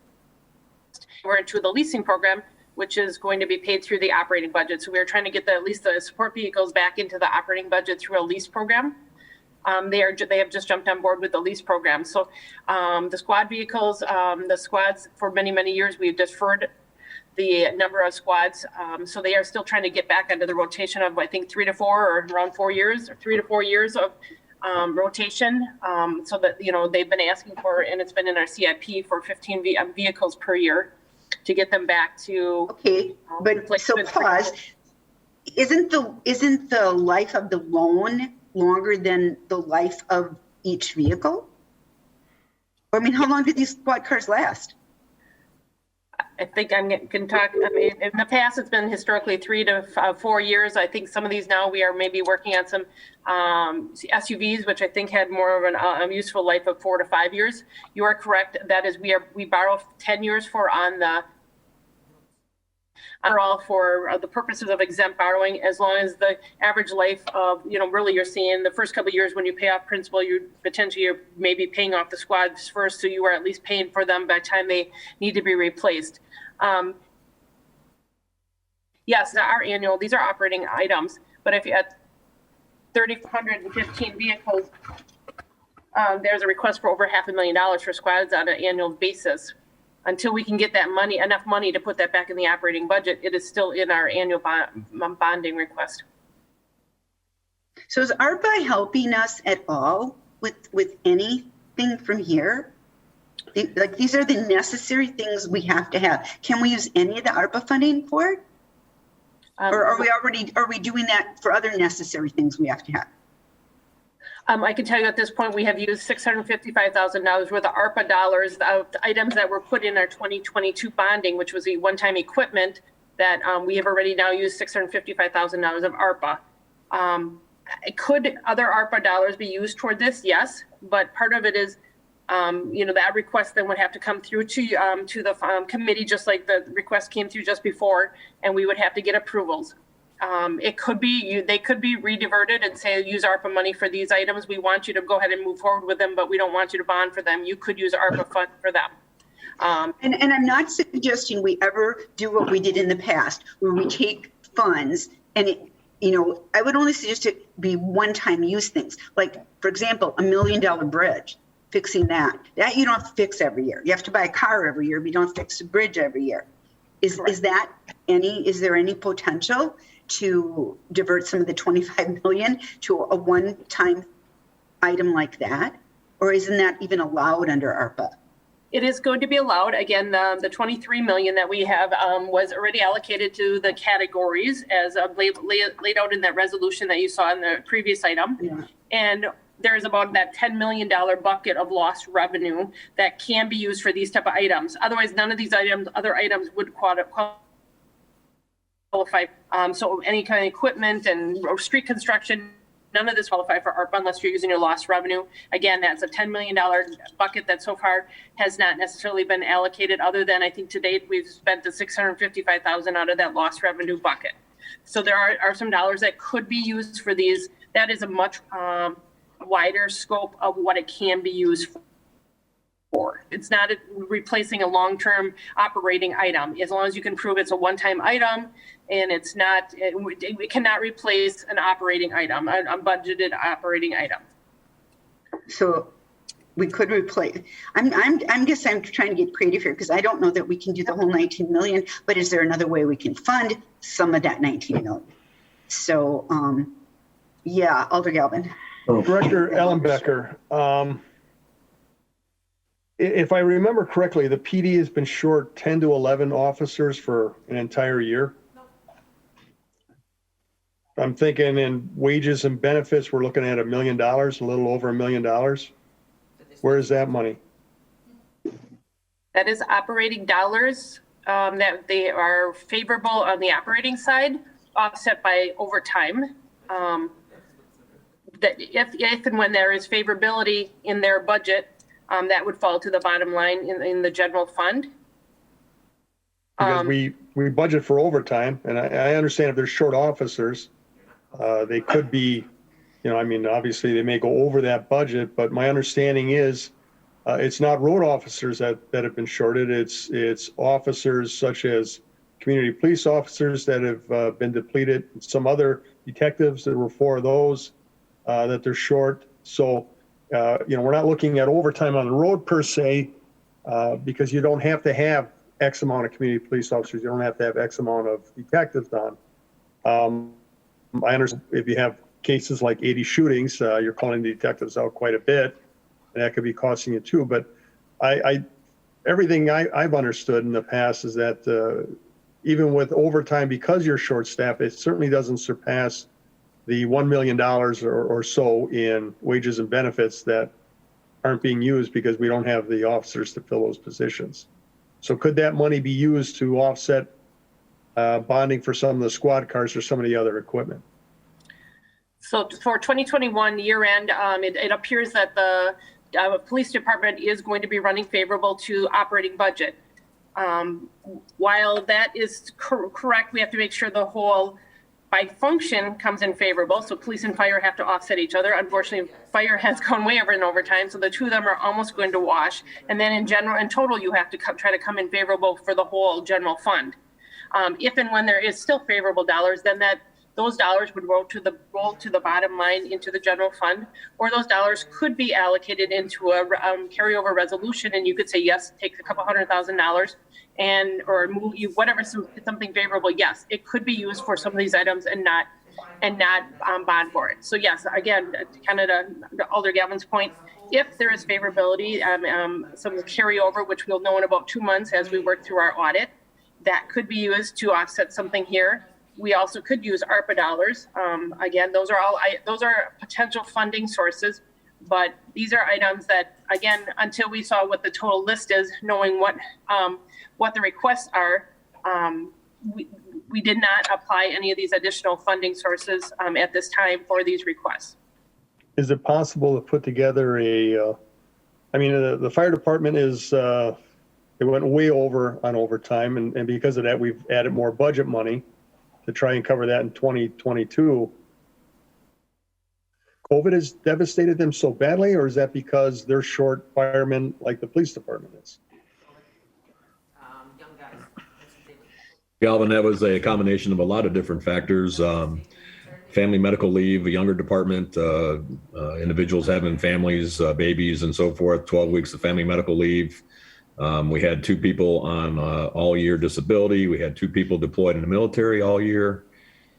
We're into the leasing program, which is going to be paid through the operating budget. So we're trying to get at least the support vehicles back into the operating budget through a lease program. They have just jumped on board with the lease program. So the squad vehicles, the squads, for many, many years, we've deferred the number of squads. So they are still trying to get back into the rotation of, I think, 3 to 4 or around 4 years, or 3 to 4 years of rotation. So that, you know, they've been asking for, and it's been in our CIP for 15 vehicles per year to get them back to. Okay, but so pause. Isn't the life of the loan longer than the life of each vehicle? I mean, how long did these squad cars last? I think can talk. I mean, in the past, it's been historically 3 to 4 years. I think some of these now we are maybe working on some SUVs, which I think had more of a useful life of 4 to 5 years. You are correct. That is, we borrow 10 years for on the overall for the purposes of exempt borrowing, as long as the average life of, you know, really you're seeing the first couple of years when you pay off principal, you're maybe paying off the squads first, so you are at least paying for them by the time they need to be replaced. Yes, our annual, these are operating items, but if you had 3,415 vehicles, there's a request for over $500,000 for squads on an annual basis. Until we can get that money, enough money to put that back in the operating budget, it is still in our annual bonding request. So is ARPA helping us at all with anything from here? Like, these are the necessary things we have to have. Can we use any of the ARPA funding for it? Or are we doing that for other necessary things we have to have? I can tell you at this point, we have used $655,000 worth of ARPA dollars, the items that were put in our 2022 bonding, which was the one-time equipment that we have already now used $655,000 of ARPA. Could other ARPA dollars be used toward this? Yes, but part of it is, you know, that request then would have to come through to the committee, just like the request came through just before, and we would have to get approvals. It could be, they could be rediverted and say, use ARPA money for these items. We want you to go ahead and move forward with them, but we don't want you to bond for them. You could use ARPA fund for them. And I'm not suggesting we ever do what we did in the past, where we take funds and it, you know, I would only suggest it be one-time use things. Like, for example, $1 million bridge, fixing that you don't have to fix every year. You have to buy a car every year, but you don't fix a bridge every year. Is there any potential to divert some of the 25 million to a one-time item like that? Or isn't that even allowed under ARPA? It is going to be allowed. Again, the 23 million that we have was already allocated to the categories as laid out in that resolution that you saw in the previous item. Yeah. And there's about that $10 million bucket of lost revenue that can be used for these type of items. Otherwise, none of these other items would qualify. So any kind of equipment and street construction, none of this qualify for ARPA unless you're using your lost revenue. Again, that's a $10 million bucket that so far has not necessarily been allocated, other than I think to date we've spent the $655,000 out of that lost revenue bucket. So there are some dollars that could be used for these. That is a much wider scope of what it can be used for. It's not replacing a long-term operating item. As long as you can prove it's a one-time item and it's not, it cannot replace an operating item, a budgeted operating item. So we could replace. I'm trying to get creative here because I don't know that we can do the whole 19 million. But is there another way we can fund some of that 19 million? So, yeah, Alder Galvin. Director Ellenbecker, if I remember correctly, the PD has been short 10 to 11 officers for an entire year. I'm thinking in wages and benefits, we're looking at $1 million, a little over $1 million. Where is that money? That is operating dollars that they are favorable on the operating side, offset by overtime. That if and when there is favorability in their budget, that would fall to the bottom line in the general fund. Because we budget for overtime, and I understand if there's short officers, they could be You know, I mean, obviously they may go over that budget, but my understanding is it's not road officers that have been shorted. It's officers such as community police officers that have been depleted, some other detectives, there were 4 of those that they're short. So, you know, we're not looking at overtime on the road per se, because you don't have to have X amount of community police officers. You don't have to have X amount of detectives on. I understand if you have cases like 80 shootings, you're calling the detectives out quite a bit, and that could be costing you too. But everything I've understood in the past is that even with overtime, because you're short staffed, it certainly doesn't surpass the $1 million or so in wages and benefits that aren't being used because we don't have the officers to fill those positions. So could that money be used to offset bonding for some of the squad cars or some of the other equipment? So for 2021 year end, it appears that the police department is going to be running favorable to operating budget. While that is correct, we have to make sure the whole by function comes in favorable. So police and fire have to offset each other. Unfortunately, fire has gone way over in overtime. So the 2 of them are almost going to wash. And then in total, you have to try to come in favorable for the whole general fund. If and when there is still favorable dollars, then those dollars would roll to the bottom line into the general fund, or those dollars could be allocated into a carryover resolution. And you could say, yes, take a couple $100,000 or move you whatever, something favorable. Yes, it could be used for some of these items and not bond for it. So yes, again, kind of to Alder Galvin's point, if there is favorability, some carryover, which we'll know in about 2 months as we work through our audit, that could be used to offset something here. We also could use ARPA dollars. Again, those are potential funding sources, but these are items that, again, until we saw what the total list is, knowing what the requests are, we did not apply any of these additional funding sources at this time for these requests. Is it possible to put together the fire department it went way over on overtime, and because of that, we've added more budget money to try and cover that in 2022. COVID has devastated them so badly, or is that because they're short firemen like the police department is? Galvin, that was a combination of a lot of different factors. Family medical leave, a younger department, individuals having families, babies and so forth, 12 weeks of family medical leave. We had 2 people on all year disability. We had 2 people deployed in the military all year.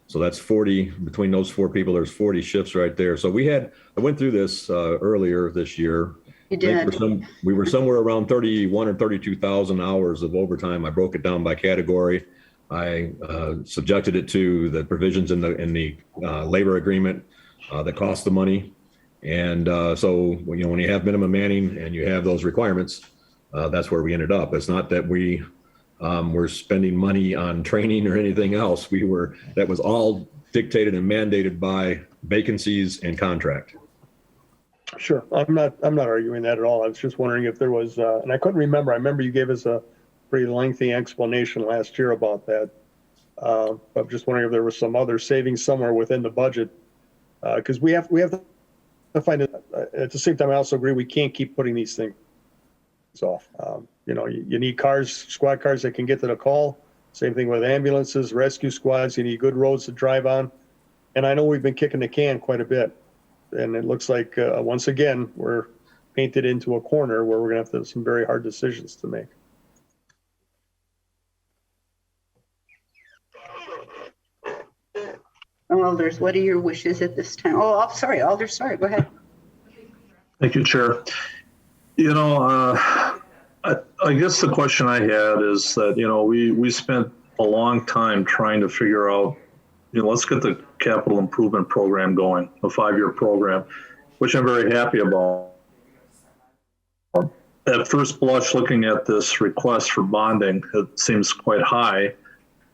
So that's 40, between those 4 people, there's 40 shifts right there. So I went through this earlier this year. You did. We were somewhere around 31 or 32,000 hours of overtime. I broke it down by category. I subjected it to the provisions in the labor agreement that cost the money. And so, when you have minimum manning and you have those requirements, that's where we ended up. It's not that we were spending money on training or anything else. That was all dictated and mandated by vacancies and contract. Sure, I'm not arguing that at all. I was just wondering if there was, and I couldn't remember. I remember you gave us a pretty lengthy explanation last year about that. I'm just wondering if there was some other savings somewhere within the budget, because we have to find it. At the same time, I also agree we can't keep putting these things off. You need squad cars that can get to the call. Same thing with ambulances, rescue squads. You need good roads to drive on. And I know we've been kicking the can quite a bit. And it looks like, once again, we're painted into a corner where we're going to have some very hard decisions to make. Alders, what are your wishes at this time? Oh, sorry, Alders, sorry, go ahead. Thank you, Chair. I guess the question I had is that, we spent a long time trying to figure out, let's get the capital improvement program going, a 5-year program, which I'm very happy about. At first blush, looking at this request for bonding, it seems quite high.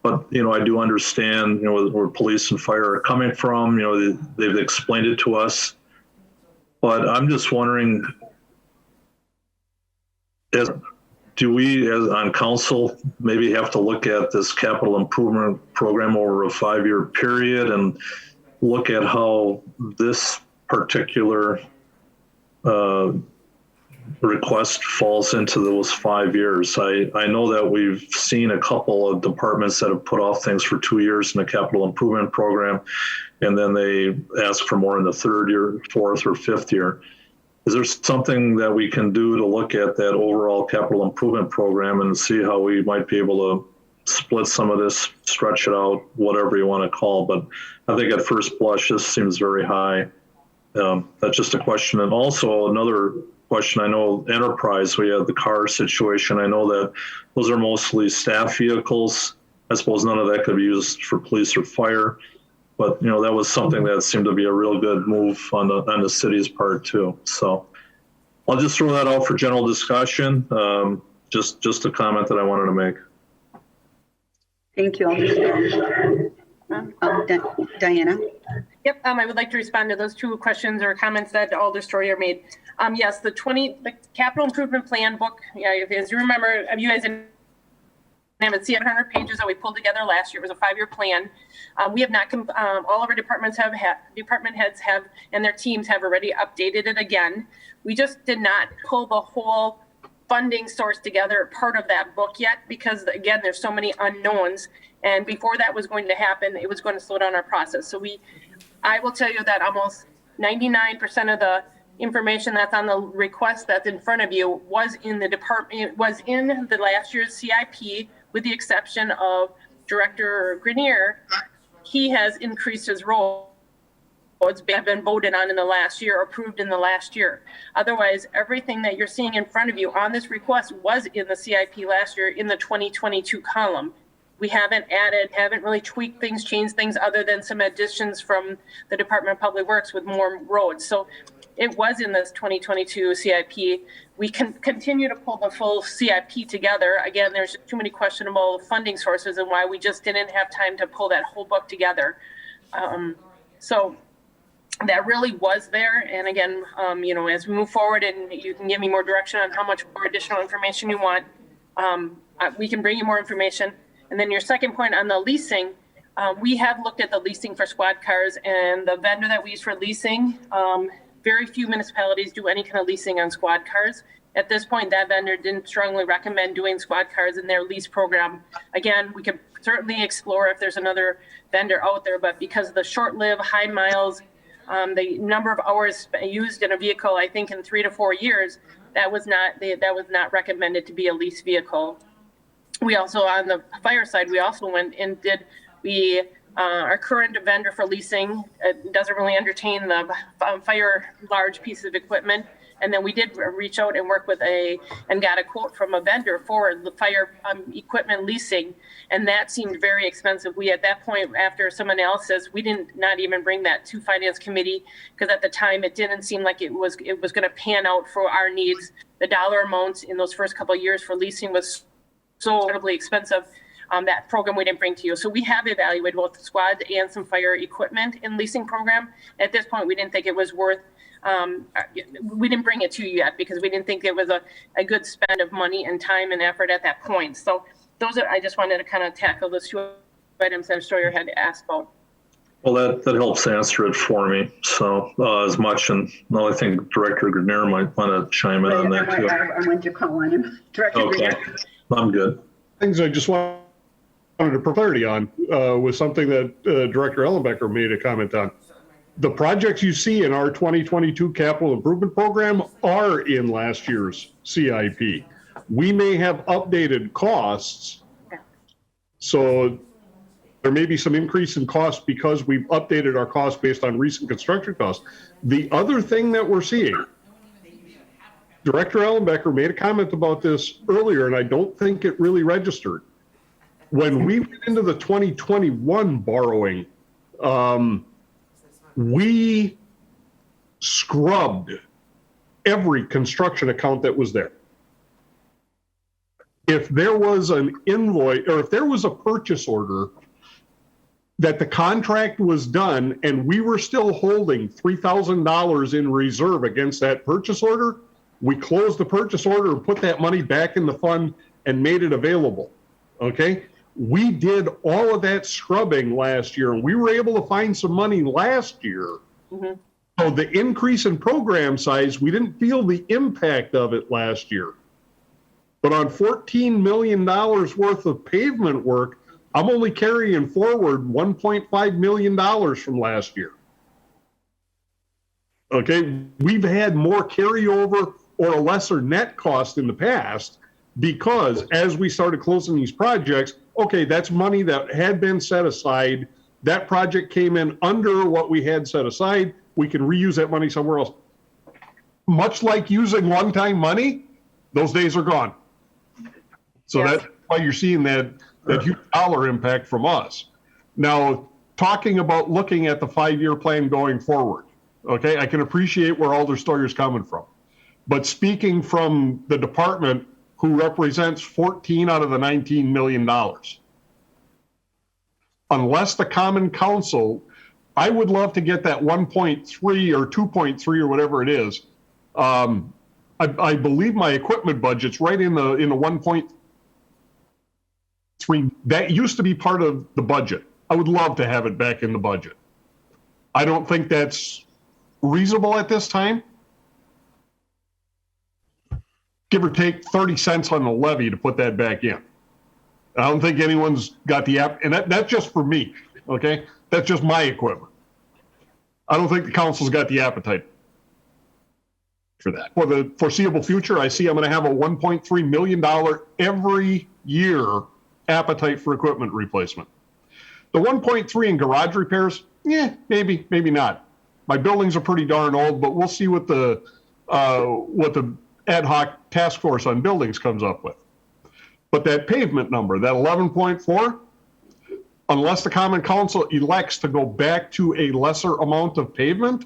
But, I do understand, where police and fire are coming from. They've explained it to us. But I'm just wondering, do we, as on council, maybe have to look at this capital improvement program over a 5-year period and look at how this particular request falls into those 5 years. I know that we've seen a couple of departments that have put off things for 2 years in the capital improvement program, and then they ask for more in the third year, fourth, or fifth year. Is there something that we can do to look at that overall capital improvement program and see how we might be able to split some of this, stretch it out, whatever you want to call? But I think at first blush, this seems very high. That's just a question. And also another question, I know enterprise, we had the car situation. I know that those are mostly staff vehicles. I suppose none of that could be used for police or fire, but you know, that was something that seemed to be a real good move on the city's part too. So I'll just throw that out for general discussion. Just a comment that I wanted to make. Thank you, Diana. Yep, I would like to respond to those two questions or comments that Alder Stroyer made. Yes, the capital improvement plan book, yeah, as you remember, you guys didn't have it, 700 pages that we pulled together last year. It was a 5-year plan. We have not, all of our department heads have, and their teams have already updated it again. We just did not pull the whole funding source together part of that book yet, because again, there's so many unknowns. And before that was going to happen, it was going to slow down our process. So I will tell you that almost 99% of the information that's on the request that's in front of you was in the department, was in the last year's CIP, with the exception of Director Grenier. He has increased his role. It's been voted on in the last year, approved in the last year. Otherwise, everything that you're seeing in front of you on this request was in the CIP last year in the 2022 column. We haven't really tweaked things, changed things, other than some additions from the Department of Public Works with more roads. So it was in this 2022 CIP. We can continue to pull the full CIP together. Again, there's too many questionable funding sources and why we just didn't have time to pull that whole book together. So that really was there. And again, as we move forward and you can give me more direction on how much more additional information you want, we can bring you more information. And then your second point on the leasing, we have looked at the leasing for squad cars, and the vendor that we use for leasing, very few municipalities do any kind of leasing on squad cars. At this point, that vendor didn't strongly recommend doing squad cars in their lease program. Again, we could certainly explore if there's another vendor out there, but because of the short-lived, high miles, the number of hours used in a vehicle, I think in 3 to 4 years, that was not recommended to be a lease vehicle. We also, on the fire side, we also went and our current vendor for leasing doesn't really entertain the fire large pieces of equipment. And then we did reach out and work and got a quote from a vendor for the fire equipment leasing. And that seemed very expensive. We, at that point, after some analysis, we did not even bring that to Finance Committee, because at the time it didn't seem like it was going to pan out for our needs. The dollar amounts in those first couple of years for leasing was so incredibly expensive. That program we didn't bring to you. So we have evaluated both the squad and some fire equipment in leasing program. At this point, we didn't think it was worth, we didn't bring it to you yet because we didn't think it was a good spend of money and time and effort at that point. So I just wanted to kind of tackle those two items that Stroyer had asked about. Well, that helps answer it for me. So as much, and now I think Director Grenier might want to chime in on that too. I went to call on him. Director Grenier. I'm good. Things I just wanted to put clarity on was something that Director Ellenbecker made a comment on. The projects you see in our 2022 capital improvement program are in last year's CIP. We may have updated costs, so there may be some increase in cost because we've updated our costs based on recent construction costs. The other thing that we're seeing, Director Ellenbecker made a comment about this earlier, and I don't think it really registered. When we went into the 2021 borrowing, we scrubbed every construction account that was there. If there was an invoice, or if there was a purchase order that the contract was done and we were still holding $3,000 in reserve against that purchase order, we closed the purchase order and put that money back in the fund and made it available. Okay? We did all of that scrubbing last year, and we were able to find some money last year. Mhm. So the increase in program size, we didn't feel the impact of it last year. But on $14 million worth of pavement work, I'm only carrying forward $1.5 million from last year. Okay, we've had more carryover or a lesser net cost in the past because as we started closing these projects, okay, that's money that had been set aside. That project came in under what we had set aside. We can reuse that money somewhere else. Much like using one-time money, those days are gone. So Yes. that's why you're seeing that huge dollar impact from us. Now, talking about looking at the 5-year plan going forward, okay, I can appreciate where Alder Steuer's coming from. But speaking from the department who represents 14 out of the $19 million, unless the Common Council, I would love to get that 1.3 or 2.3 or whatever it is. I believe my equipment budget's right in the 1.3. That used to be part of the budget. I would love to have it back in the budget. I don't think that's reasonable at this time. Give or take 30 cents on the levy to put that back in. I don't think anyone's got the app, and that's just for me, okay? That's just my equipment. I don't think the council's got the appetite for that. For the foreseeable future, I see I'm gonna have a $1.3 million every year appetite for equipment replacement. The 1.3 in garage repairs, yeah, maybe not. My buildings are pretty darn old, but we'll see what the ad hoc task force on buildings comes up with. But that pavement number, that 11.4, unless the Common Council elects to go back to a lesser amount of pavement,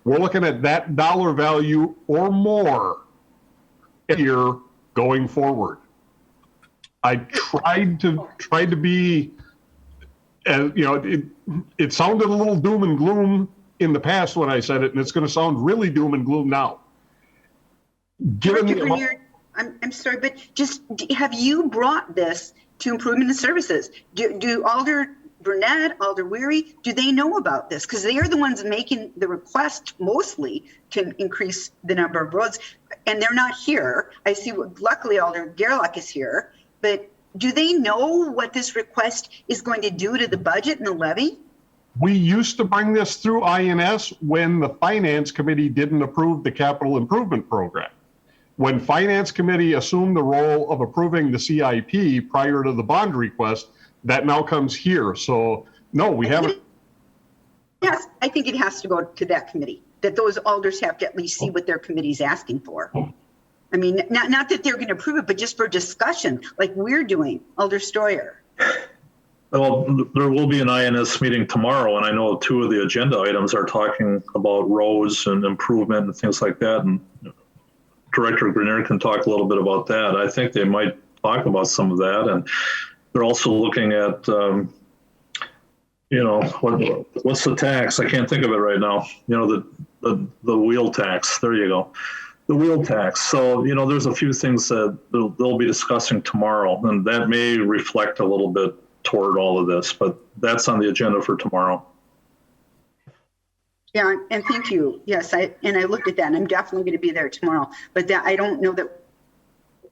we're looking at that dollar value or more here going forward. I tried to be, it sounded a little doom and gloom in the past when I said it, and it's going to sound really doom and gloom now. Director Grenier, I'm sorry, but just have you brought this to Improvement of Services? Do Alder Burnett, Alder Weary, do they know about this? Because they are the ones making the request mostly to increase the number of roads, and they're not here. I see, luckily Alder Gerlach is here, but do they know what this request is going to do to the budget and the levy? We used to bring this through INS when the Finance Committee didn't approve the capital improvement program. When Finance Committee assumed the role of approving the CIP prior to the bond request, that now comes here. So no, we haven't. Yes, I think it has to go to that committee, that those alders have to at least see what their committee's asking for. I mean, not that they're going to approve it, but just for discussion, like we're doing, Alder Steuer. Well, there will be an INS meeting tomorrow, and I know 2 of the agenda items are talking about roads and improvement and things like that. And Director Grenier can talk a little bit about that. I think they might talk about some of that. And they're also looking at, what's the tax? I can't think of it right now. The wheel tax. There you go. The wheel tax. So, there's a few things that they'll be discussing tomorrow, and that may reflect a little bit toward all of this, but that's on the agenda for tomorrow. Yeah, and thank you. Yes, I looked at that, and I'm definitely going to be there tomorrow. But I don't know that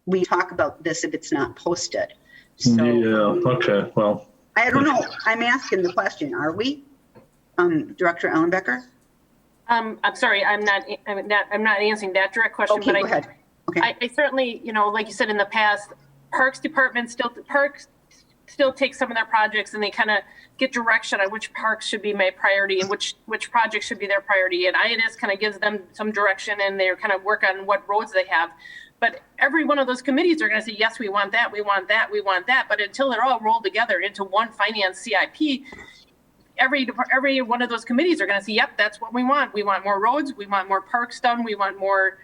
we talk about this if it's not posted. So, yeah. Okay. Well, I don't know. I'm asking the question. Are we, Director Ellenbecker? I'm sorry, I'm not answering that direct question. Okay, but go ahead. Okay. I certainly, like you said in the past, Parks Department still takes some of their projects and they kind of get direction on which parks should be my priority and which projects should be their priority. And INS kind of gives them some direction and they kind of work on what roads they have. But every one of those committees are going to say, yes, we want that, we want that, we want that. But until they're all rolled together into one finance CIP, every one of those committees are going to say, yep, that's what we want. We want more roads. We want more parks done. We want more,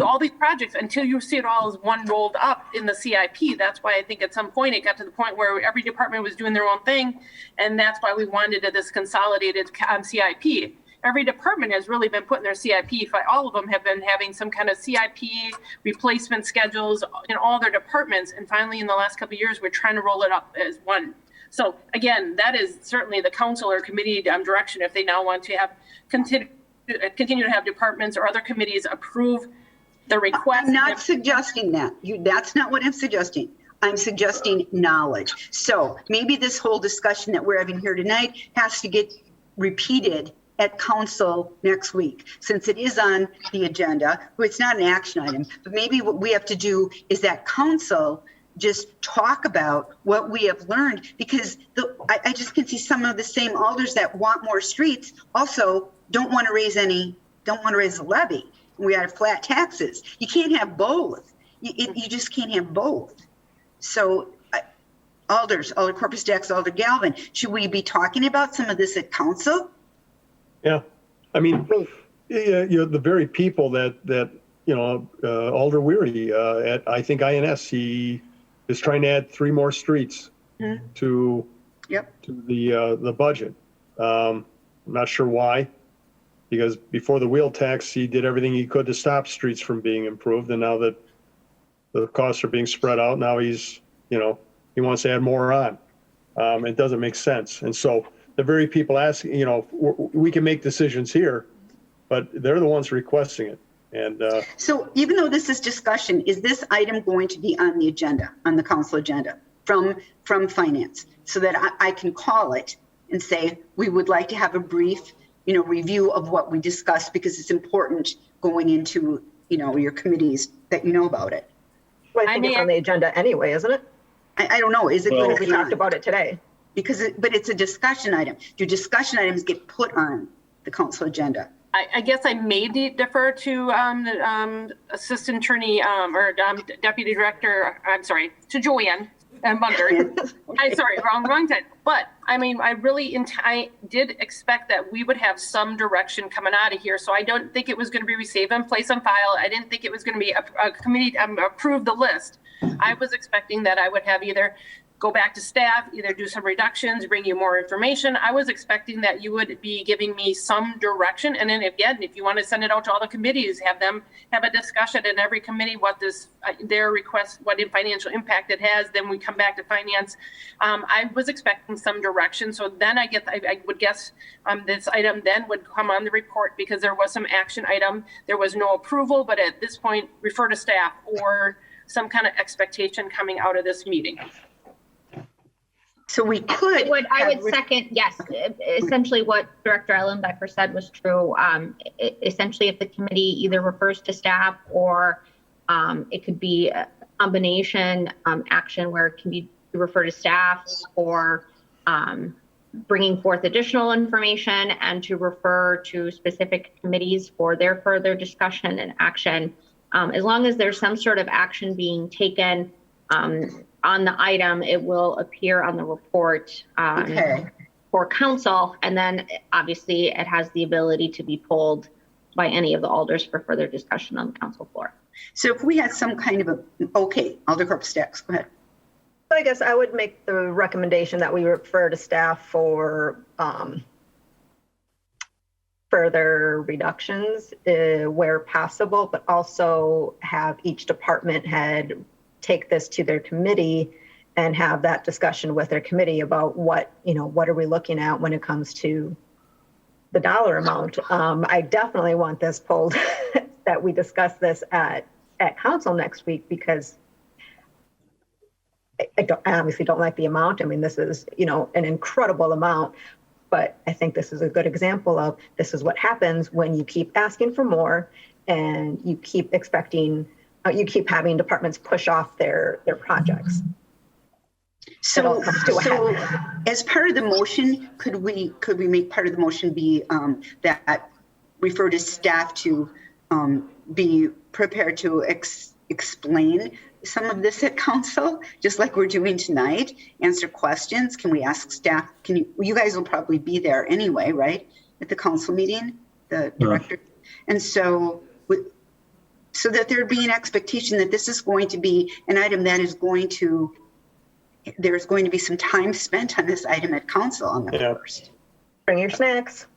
all these projects until you see it all as one rolled up in the CIP. That's why I think at some point it got to the point where every department was doing their own thing. And that's why we wanted this consolidated CIP. every department has really been putting their CIP. All of them have been having some kind of CIP replacement schedules in all their departments. And finally, in the last couple of years, we're trying to roll it up as one. So again, that is certainly the council or committee direction if they now want to have continue to have departments or other committees approve the request. I'm not suggesting that. That's not what I'm suggesting. I'm suggesting knowledge. So maybe this whole discussion that we're having here tonight has to get repeated at council next week, since it is on the agenda. It's not an action item, but maybe what we have to do is that council just talk about what we have learned, because I just can see some of the same alders that want more streets also don't want to raise the levy. We have flat taxes. You can't have both. You just can't have both. So Alder Corpus Dax, Alder Galvin, should we be talking about some of this at council? Yeah, I mean, the very people that Alder Weary at, I think, INS, he is trying to add 3 more streets to the budget. I'm not sure why, because before the wheel tax, he did everything he could to stop streets from being improved. And now that the costs are being spread out, now he wants to add more on. It doesn't make sense. And so the very people asking, we can make decisions here, but they're the ones requesting it. And so even though this is discussion, is this item going to be on the agenda, on the council agenda from finance, so that I can call it and say, we would like to have a brief, review of what we discussed, because it's important going into, your committees that you know about it. Well, I think it's on the agenda anyway, isn't it? I don't know. Is it going to We be talked on? about it today. But it's a discussion item. Do discussion items get put on the council agenda? I guess I may defer to Assistant Attorney or Deputy Director, to Joanne Munder. Wrong time. But I mean, I did expect that we would have some direction coming out of here. So I don't think it was going to be received and placed on file. I didn't think it was going to be a committee approve the list. I was expecting that I would have either go back to staff, either do some reductions, bring you more information. I was expecting that you would be giving me some direction. And then again, if you want to send it out to all the committees, have them have a discussion in every committee, what their request, what financial impact it has. Then we come back to finance. I was expecting some direction. So then I would guess this item then would come on the report, because there was some action item. There was no approval, but at this point, refer to staff or some kind of expectation coming out of this meeting. So we could. I would second, yes. Essentially what Director Ellenbecker said was true. Essentially, if the committee either refers to staff or it could be a combination action where it can be refer to staff or bringing forth additional information and to refer to specific committees for their further discussion and action. As long as there's some sort of action being taken on the item, it will appear on the report for council. And then obviously it has the ability to be pulled by any of the alders for further discussion on the council floor. So if we had some kind of Alder Corpus Dax, go ahead. So I guess I would make the recommendation that we refer to staff for further reductions where possible, but also have each department head take this to their committee and have that discussion with their committee about what are we looking at when it comes to the dollar amount. I definitely want this pulled that we discuss this at council next week, because I obviously don't like the amount. I mean, this is, an incredible amount, but I think this is a good example of this is what happens when you keep asking for more and you keep expecting you keep having departments push off their projects. So as part of the motion, could we make part of the motion be that refer to staff to be prepared to explain some of this at council, just like we're doing tonight, answer questions? Can we ask staff, you guys will probably be there anyway, right? At the council meeting, the director. And so that there'd be an expectation that this is going to be an item that is there's going to be some time spent on this item at council on the 1st. Bring your snacks.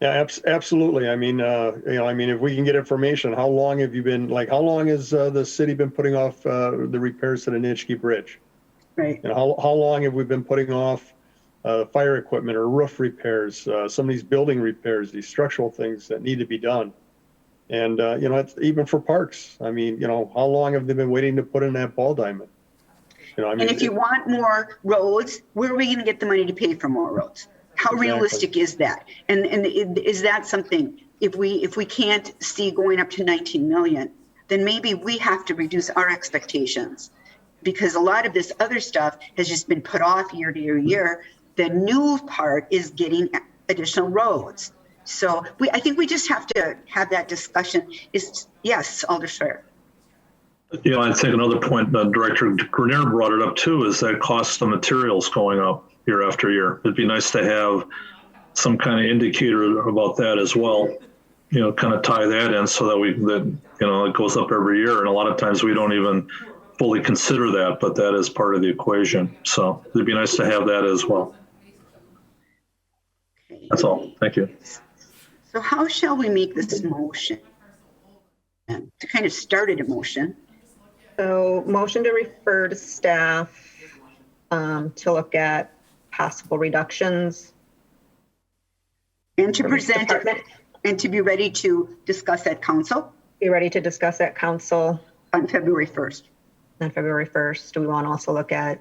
Yeah, absolutely. I mean, if we can get information, how long has the city been putting off the repairs to the Nitschke Bridge? Right. How long have we been putting off fire equipment or roof repairs, some of these building repairs, these structural things that need to be done? And, it's even for parks. I mean, how long have they been waiting to put in that ball diamond? And if you want more roads, where are we going to get the money to pay for more roads? How realistic is that? And is that something, if we can't see going up to 19 million, then maybe we have to reduce our expectations, because a lot of this other stuff has just been put off year to year. The new part is getting additional roads. So I think we just have to have that discussion. Yes, Alder Schreier. I think another point that Director Grenier brought it up too is that cost of materials going up year after year. It'd be nice to have some kind of indicator about that as well. Kind of tie that in so that it goes up every year. And a lot of times we don't even fully consider that, but that is part of the equation. So it'd be nice to have that as well. That's all. Thank you. So how shall we make this motion? To kind of start a motion. So motion to refer to staff to look at possible reductions. And to present it, and to be ready to discuss at council. Be ready to discuss at council. On February 1st. On February 1st. Do we want to also look at,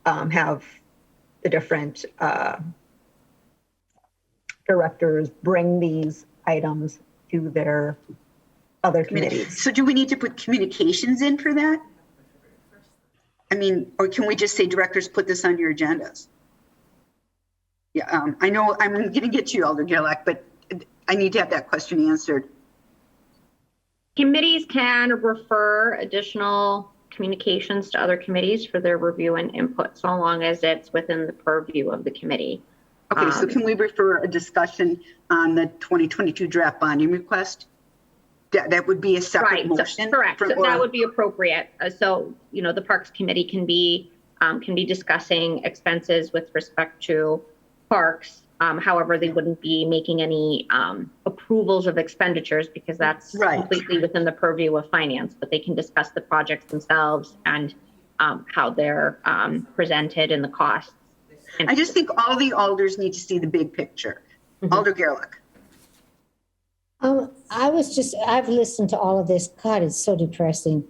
have the different directors bring these items to their other committees? So do we need to put communications in for that? I mean, or can we just say directors put this on your agendas? Yeah, I know I'm going to get to you, Alder Gerlach, but I need to have that question answered. Committees can refer additional communications to other committees for their review and input, so long as it's within the purview of the committee. Okay, so can we refer a discussion on the 2022 draft bonding request? That would be a separate motion. Correct. So that would be appropriate. So, the Parks Committee can be discussing expenses with respect to parks. However, they wouldn't be making any approvals of expenditures, because that's completely within the purview of finance, but they can discuss the projects themselves and how they're presented and the costs. I just think all the alders need to see the big picture. Alder Gerlach. I've listened to all of this. God, it's so depressing.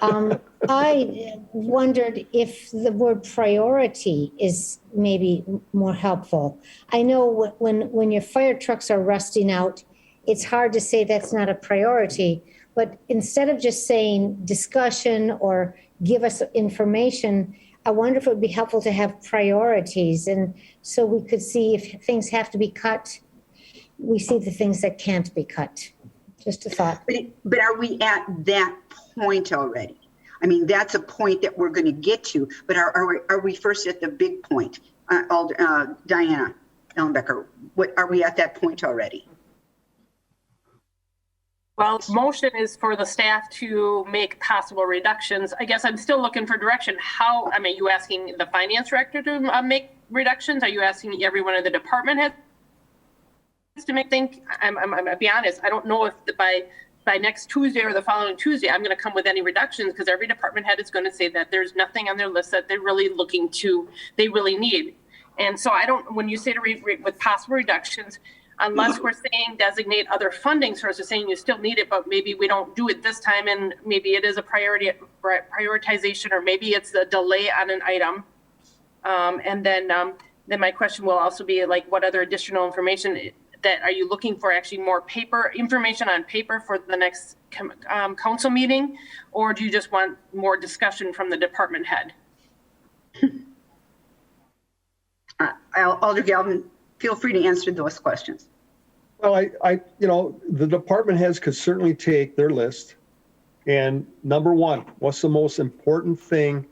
I wondered if the word priority is maybe more helpful. I know when your fire trucks are rusting out, it's hard to say that's not a priority, but instead of just saying discussion or give us information, I wonder if it would be helpful to have priorities. And so we could see if things have to be cut, we see the things that can't be cut. Just a thought. But are we at that point already? I mean, that's a point that we're going to get to, but are we first at the big point? Diana Ellenbecker, are we at that point already? Well, motion is for the staff to make possible reductions. I guess I'm still looking for direction. Are you asking the finance director to make reductions? Are you asking every one of the department heads to make I'm gonna be honest, I don't know if by next Tuesday or the following Tuesday, I'm going to come with any reductions, because every department head is going to say that there's nothing on their list that they're really they really need. And so when you say with possible reductions, unless we're saying designate other funding sources, saying you still need it, but maybe we don't do it this time, and maybe it is a prioritization, or maybe it's a delay on an item. And then my question will also be what other additional information that are you looking for? Actually more information on paper for the next council meeting, or do you just want more discussion from the department head? Alder Galvin, feel free to answer those questions. Well, the department heads could certainly take their list, and number one, what's the most important thing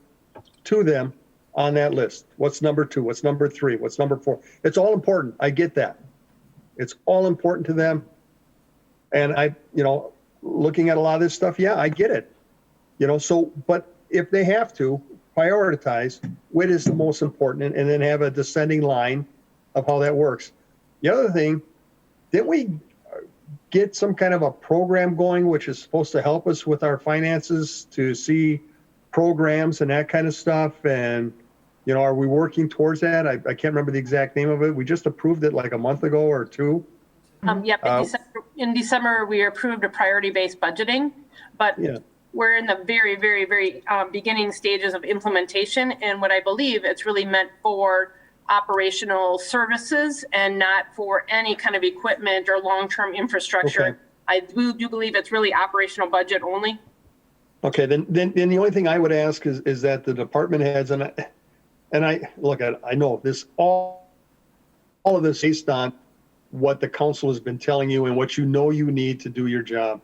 to them on that list? What's number two? What's number three? What's number four? It's all important. I get that. It's all important to them. And looking at a lot of this stuff, yeah, I get it. But if they have to prioritize what is the most important, and then have a descending line of how that works. The other thing didn't we get some kind of a program going, which is supposed to help us with our finances to see programs and that kind of stuff? And, you know, are we working towards that? I can't remember the exact name of it. We just approved it like a month ago or two. Yep, in December, we approved a priority-based budgeting, but Yeah. we're in the very, very, very beginning stages of implementation. And what I believe it's really meant for operational services and not for any kind of equipment or long-term infrastructure. Okay. I do believe it's really operational budget only. Okay, then the only thing I would ask is that the department heads, and I look at, I know this, all of this based on what the council has been telling you and what you know you need to do your job.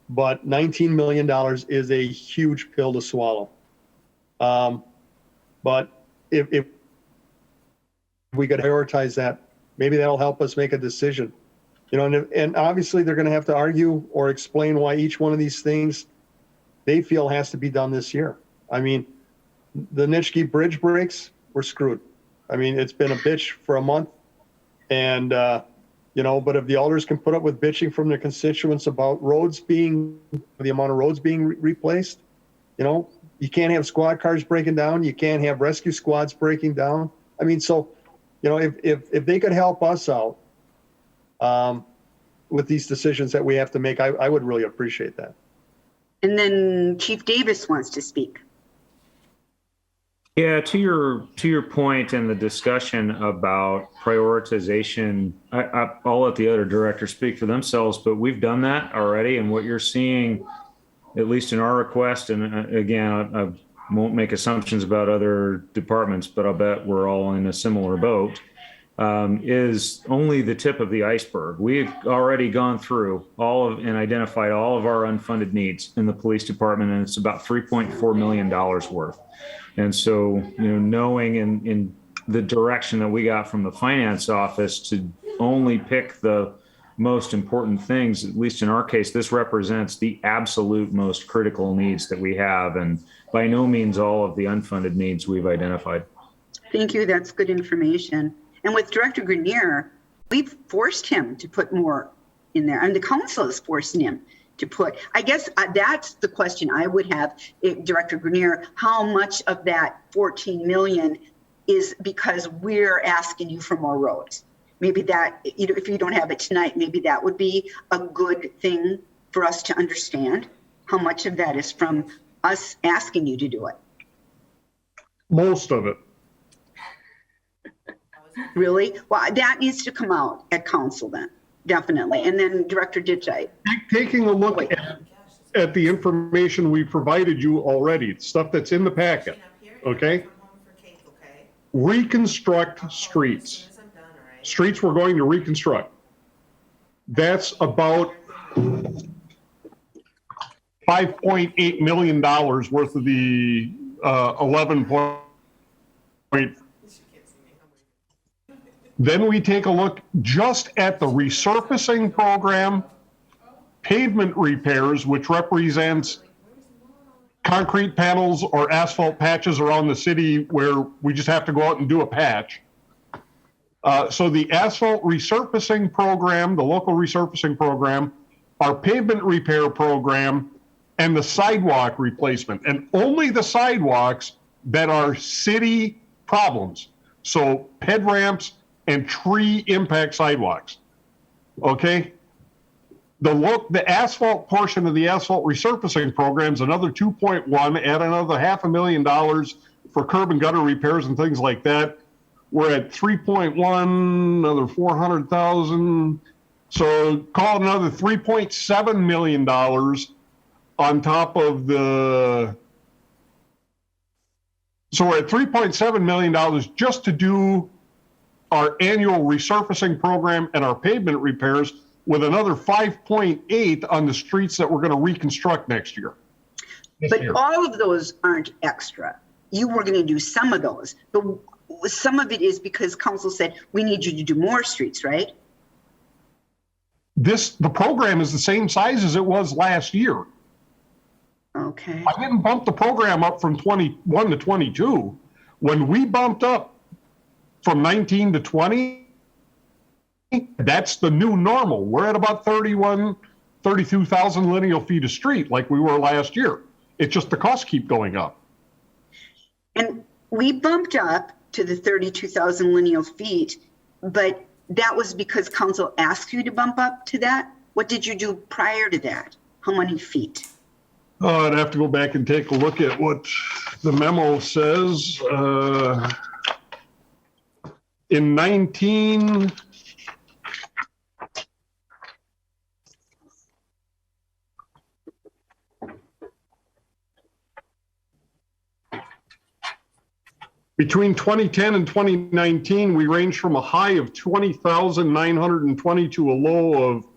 But $19 million is a huge pill to swallow. But if we could prioritize that, maybe that'll help us make a decision. You know, and obviously they're going to have to argue or explain why each one of these things they feel has to be done this year. I mean, the Nitschke Bridge breaks, we're screwed. I mean, it's been a bitch for a month. And, you know, but if the alders can put up with bitching from their constituents about roads being, the amount of roads being replaced, you know, you can't have squad cars breaking down. You can't have rescue squads breaking down. I mean, so, you know, if they could help us out with these decisions that we have to make, I would really appreciate that. And then Chief Davis wants to speak. Yeah, to your point in the discussion about prioritization, I'll let the other directors speak for themselves, but we've done that already. And what you're seeing, at least in our request, and again, I won't make assumptions about other departments, but I'll bet we're all in a similar boat, is only the tip of the iceberg. We've already gone through and identified all of our unfunded needs in the police department, and it's about $3.4 million worth. And so, you know, knowing in the direction that we got from the finance office to only pick the most important things, at least in our case, this represents the absolute most critical needs that we have, and by no means all of the unfunded needs we've identified. Thank you. That's good information. And with Director Grenier, we've forced him to put more in there. And the council is forcing him to put, I guess that's the question I would have, Director Grenier, how much of that 14 million is because we're asking you for more roads? Maybe that, you know, if you don't have it tonight, maybe that would be a good thing for us to understand. How much of that is from us asking you to do it? Most of it. Really? Well, that needs to come out at council then, definitely. And then Director Ditchite. Taking a look at the information we provided you already, stuff that's in the packet, okay? Reconstruct streets. Streets we're going to reconstruct. That's about $5.8 million worth of the 11 point. Then we take a look just at the resurfacing program, pavement repairs, which represents concrete panels or asphalt patches around the city where we just have to go out and do a patch. So the asphalt resurfacing program, the local resurfacing program, our pavement repair program, and the sidewalk replacement, and only the sidewalks that are city problems. So ped ramps and tree impact sidewalks. Okay? The asphalt portion of the asphalt resurfacing program is another 2.1, add another $500,000 for curb and gutter repairs and things like that. We're at 3.1, another 400,000. So call it another $3.7 million on top of the. So we're at $3.7 million just to do our annual resurfacing program and our pavement repairs, with another 5.8 on the streets that we're going to reconstruct next year. But all of those aren't extra. You were going to do some of those, but some of it is because council said, we need you to do more streets, right? The program is the same size as it was last year. Okay. I didn't bump the program up from 21 to 22. When we bumped up from 19 to 20, That's the new normal. We're at about 32,000 lineal feet of street like we were last year. It's just the costs keep going up. And we bumped up to the 32,000 lineal feet, but that was because council asked you to bump up to that. What did you do prior to that? How many feet? I'd have to go back and take a look at what the memo says. In 19, between 2010 and 2019, we ranged from a high of 20,920 to a low of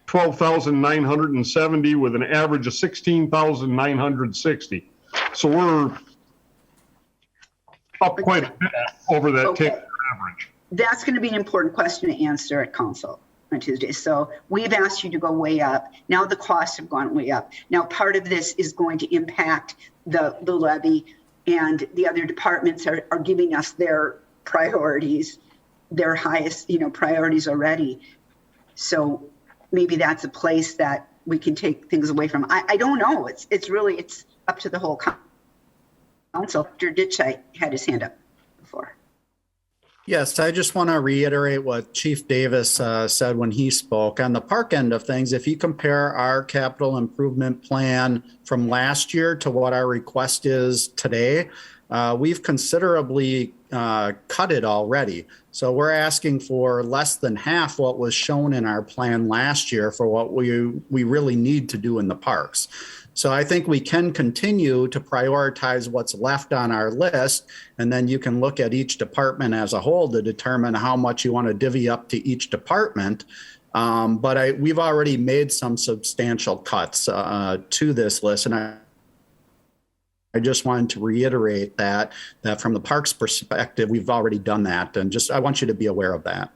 12,970 with an average of 16,960. So we're up quite a bit over that 10-year average. That's going to be an important question to answer at council on Tuesday. So we've asked you to go way up. Now the costs have gone way up. Now part of this is going to impact the levy, and the other departments are giving us their priorities, their highest, priorities already. So maybe that's a place that we can take things away from. I don't know. It's really up to the whole council. Mr. Ditchite had his hand up before. Yes, I just want to reiterate what Chief Davis said when he spoke. On the park end of things, if you compare our capital improvement plan from last year to what our request is today, we've considerably cut it already. So we're asking for less than half what was shown in our plan last year for what we really need to do in the parks. So I think we can continue to prioritize what's left on our list, and then you can look at each department as a whole to determine how much you want to divvy up to each department. But we've already made some substantial cuts to this list, and I just wanted to reiterate that from the parks perspective, we've already done that, and I want you to be aware of that.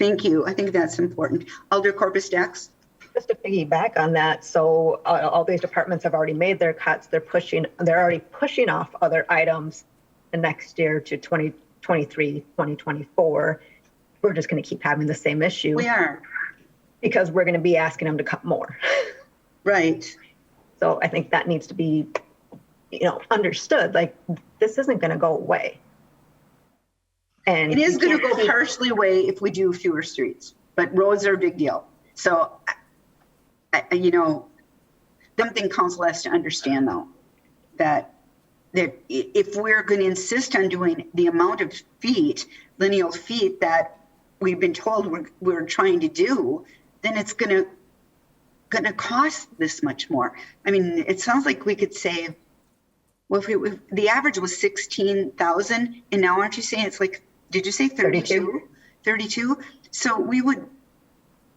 Thank you. I think that's important. Alder Corpus Dax. Just to piggyback on that, so all these departments have already made their cuts. They're already pushing off other items the next year to 2023, 2024. We're just going to keep having the same issue. We are. Because we're going to be asking them to cut more. Right. So I think that needs to be, understood. Like, this isn't going to go away. And it is going to go partially away if we do fewer streets, but roads are a big deal. So, something council has to understand, though, that if we're going to insist on doing the amount of lineal feet that we've been told we're trying to do, then it's going to cost this much more. I mean, it sounds like we could save. Well, if the average was 16,000, and now aren't you saying it's like? Did you say 32? 32. So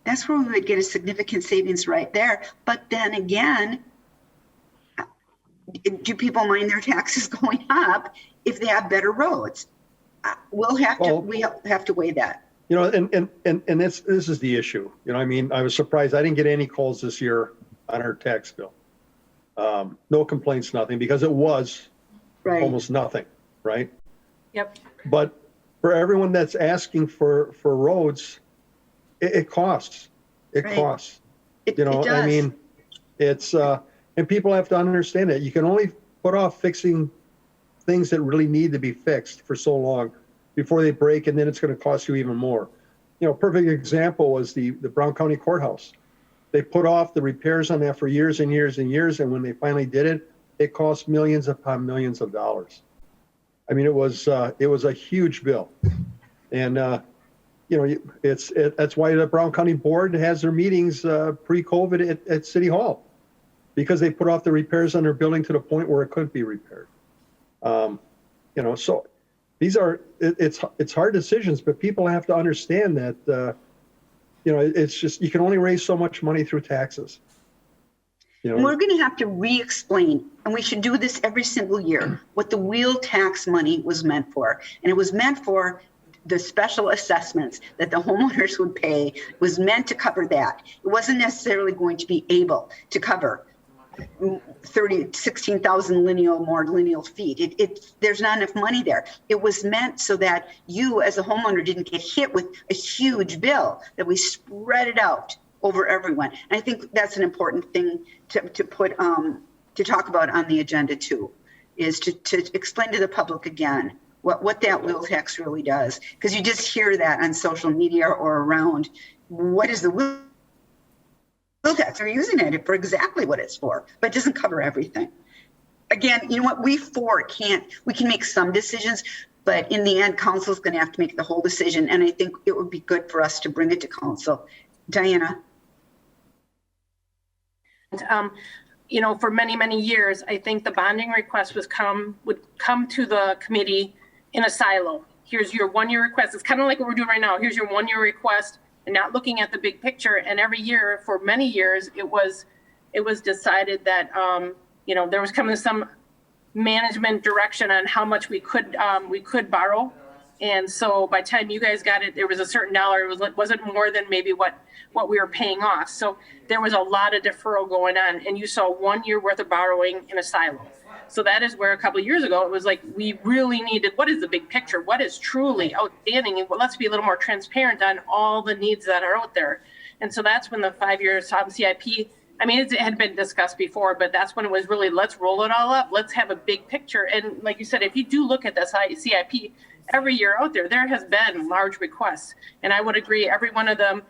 that's where we would get a significant savings right there. But then again, do people mind their taxes going up if they have better roads? We have to weigh that. And this is the issue. I was surprised I didn't get any calls this year on our tax bill. No complaints, nothing, because it was almost nothing, right? Yep. But for everyone that's asking for roads, it costs. It costs. It does. I mean, it's and people have to understand that you can only put off fixing things that really need to be fixed for so long before they break, and then it's going to cost you even more. Perfect example was the Brown County Courthouse. They put off the repairs on that for years and years and years, and when they finally did it, it cost millions upon millions of dollars. I mean, it was a huge bill, and that's why the Brown County Board has their meetings pre-COVID at City Hall, because they put off the repairs on their building to the point where it could be repaired. So it's hard decisions, but people have to understand that it's just, you can only raise so much money through taxes. And we're going to have to re-explain, and we should do this every single year, what the wheel tax money was meant for. And it was meant for the special assessments that the homeowners would pay. It was meant to cover that. It wasn't necessarily going to be able to cover 16,000 more lineal feet. There's not enough money there. It was meant so that you as a homeowner didn't get hit with a huge bill, that we spread it out over everyone. And I think that's an important thing to put, to talk about on the agenda too, is to explain to the public again what that wheel tax really does. Because you just hear that on social media or around. What is the wheel tax? They're using it for exactly what it's for, but it doesn't cover everything. Again, you know what, we can make some decisions, but in the end, council is going to have to make the whole decision. And I think it would be good for us to bring it to council. Diana. You know, for many, many years, I think the bonding request would come to the committee in a silo. Here's your 1 year request. It's kind of like what we're doing right now. Here's your 1 year request, and not looking at the big picture. And every year, for many years, it was decided that you know, there was coming some management direction on how much we could borrow. And so by the time you guys got it, there was a certain dollar. It wasn't more than maybe what we were paying off. So there was a lot of deferral going on, and you saw 1 year worth of borrowing in a silo. So that is where a couple of years ago, it was like, we really needed, what is the big picture? What is truly outstanding? And let's be a little more transparent on all the needs that are out there. And so that's when the 5-year CIP, I mean, it had been discussed before, but that's when it was really, let's roll it all up. Let's have a big picture. And like you said, if you do look at the CIP, every year out there has been large requests. And I would agree, every one of the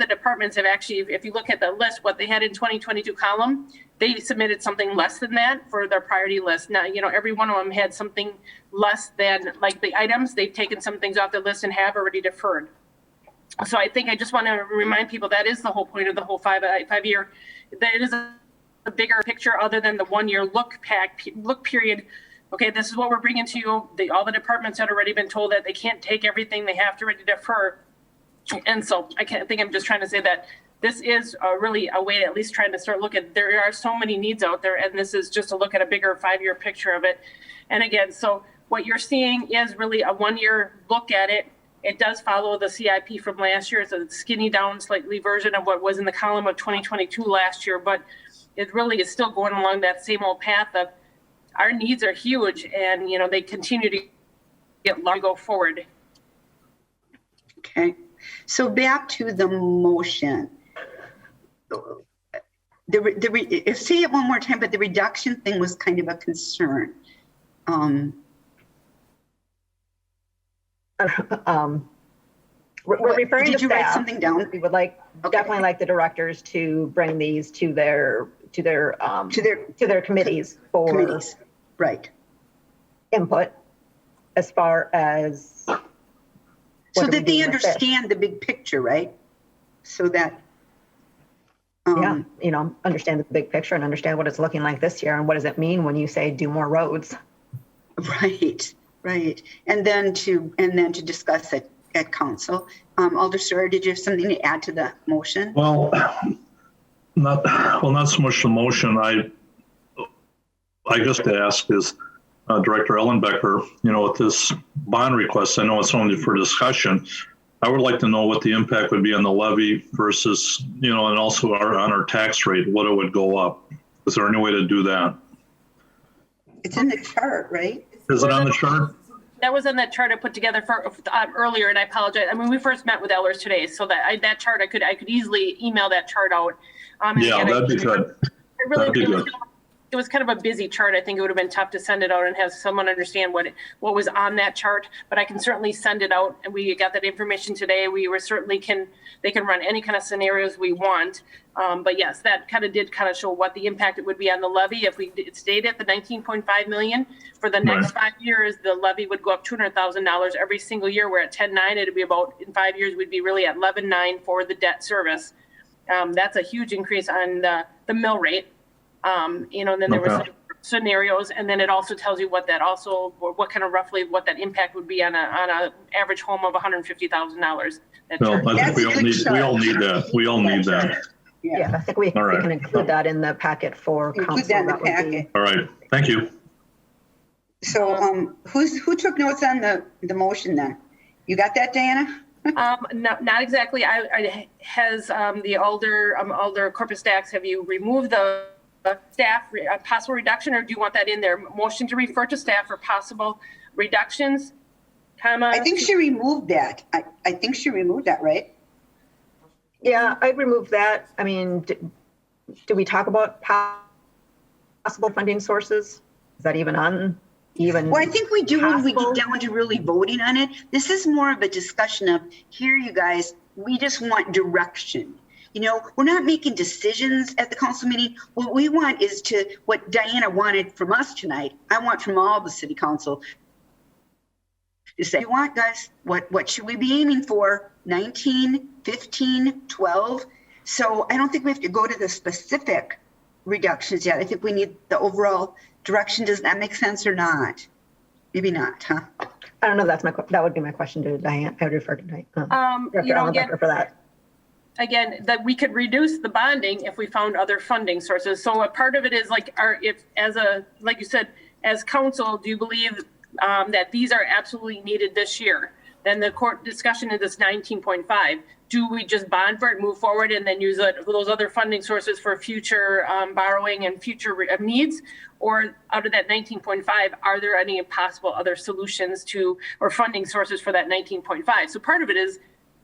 departments have actually, if you look at the list, what they had in 2022 column, they submitted something less than that for their priority list. Now, you know, every one of them had something less than, like the items, they've taken some things off the list and have already deferred. So I think I just want to remind people that is the whole point of the whole 5 year. That it is a bigger picture other than the 1 year look period. Okay, this is what we're bringing to you. All the departments had already been told that they can't take everything; they have to already defer. And so I think I'm just trying to say that this is really a way to at least trying to start looking. There are so many needs out there, and this is just to look at a bigger 5 year picture of it. And again, so what you're seeing is really a 1 year look at it. It does follow the CIP from last year. It's a skinny down slightly version of what was in the column of 2022 last year, but it really is still going along that same old path of our needs are huge, and you know they continue to get large go forward. Okay, so back to the motion. Say it one more time, but the reduction thing was kind of a concern. We're referring to did you write staff. something down? We would definitely like the directors to bring these to their committees for committees, right? Input as far as So that they understand the big picture, right? So that you know, understand the big picture and understand what it's looking like this year and what does it mean when you say do more roads. Right. And then to discuss it at council. Alder Steurer, did you have something to add to the motion? Well, not so much the motion. I guess to ask is Director Ellenbecker, you know, with this bond request, I know it's only for discussion. I would like to know what the impact would be on the levy versus, you know, and also on our tax rate, what it would go up. Is there any way to do that? It's in the chart, right? Is it on the chart? That was on that chart I put together for earlier, and I apologize. I mean, we first met with Ellers today, so that chart I could easily email that chart out. Yeah, that'd be good. It was kind of a busy chart. I think it would have been tough to send it out and have someone understand what was on that chart, but I can certainly send it out. And we got that information today. We were certainly they can run any kind of scenarios we want. But yes, that did show what the impact it would be on the levy. If we stayed at the 19.5 million for the next 5 years, the levy would go up $200,000 every single year. We're at 10.9. It'd be about, in 5 years, we'd be really at 11.9 for the debt service. That's a huge increase on the mill rate. You know, and then there were some scenarios, and then it also tells you what that impact would be on a average home of $150,000. No, I think we all need that. We all need that. Yeah, I think we can include that in the packet for council. Include that in the packet. All right, thank you. So who took notes on the motion then? You got that, Diana? Not exactly. Has the Alder Corpus Dax, have you removed the staff, a possible reduction, or do you want that in there? Motion to refer to staff for possible reductions, comma? I think she removed that. I think she removed that, right? Yeah, I'd remove that. I mean, do we talk about possible funding sources? Is that even on? Well, I think we do when we possible? get down to really voting on it. This is more of a discussion of, here, you guys, we just want direction. You know, we're not making decisions at the council meeting. What we want is what Diana wanted from us tonight, I want from all the city council to say, you want, guys, what should we be aiming for? 19, 15, 12? So I don't think we have to go to the specific reductions yet. I think we need the overall direction. Does that make sense or not? Maybe not, huh? I don't know. That would be my question to Diane. I would refer to Diane. You know, again, for that. Again, that we could reduce the bonding if we found other funding sources. So a part of it is like, like you said, as council, do you believe that these are absolutely needed this year? Then the court discussion is this 19.5. Do we just bond for it, move forward, and then use those other funding sources for future borrowing and future needs? Or out of that 19.5, are there any possible other solutions or funding sources for that 19.5? So part of it is,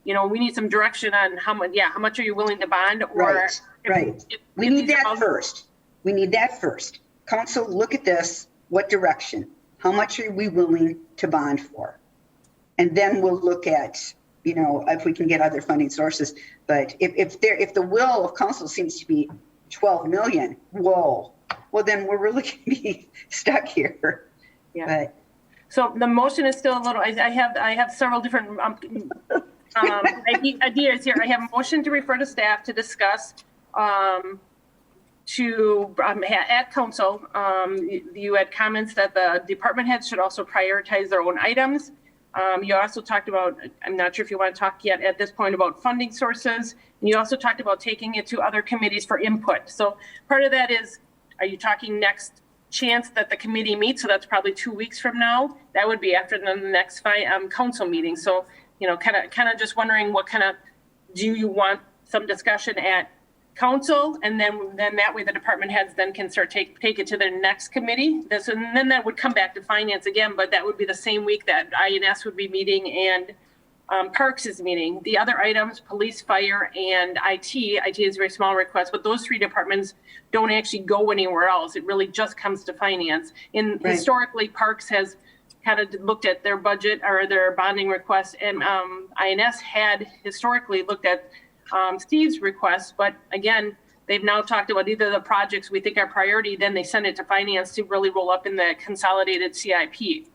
you know, we need some direction on how much are you willing to bond? Or right. We need that first. We need that first. Council, look at this. What direction? How much are we willing to bond for? And then we'll look at, you know, if we can get other funding sources. But if the will of council seems to be 12 million, whoa, well, then we're really going to be stuck here. Yeah. But, so the motion is still a little, I have several different ideas here. I have a motion to refer to staff to discuss at council. You had comments that the department heads should also prioritize their own items. You also talked about, I'm not sure if you want to talk yet at this point about funding sources. And you also talked about taking it to other committees for input. So part of that is, are you talking next chance that the committee meets? So that's probably 2 weeks from now. That would be after the next council meeting. So, you know, kind of just wondering do you want some discussion at council, and then that way the department heads then can start take it to their next committee. And then that would come back to finance again, but that would be the same week that INS would be meeting and Parks is meeting. The other items, police, fire, and IT is a very small request, but those three departments don't actually go anywhere else. It really just comes to finance. Historically, Parks has kind of looked at their budget or their bonding requests, and INS had historically looked at Steve's request, but again, they've now talked about either the projects we think are priority, then they send it to finance to really roll up in the consolidated CIP.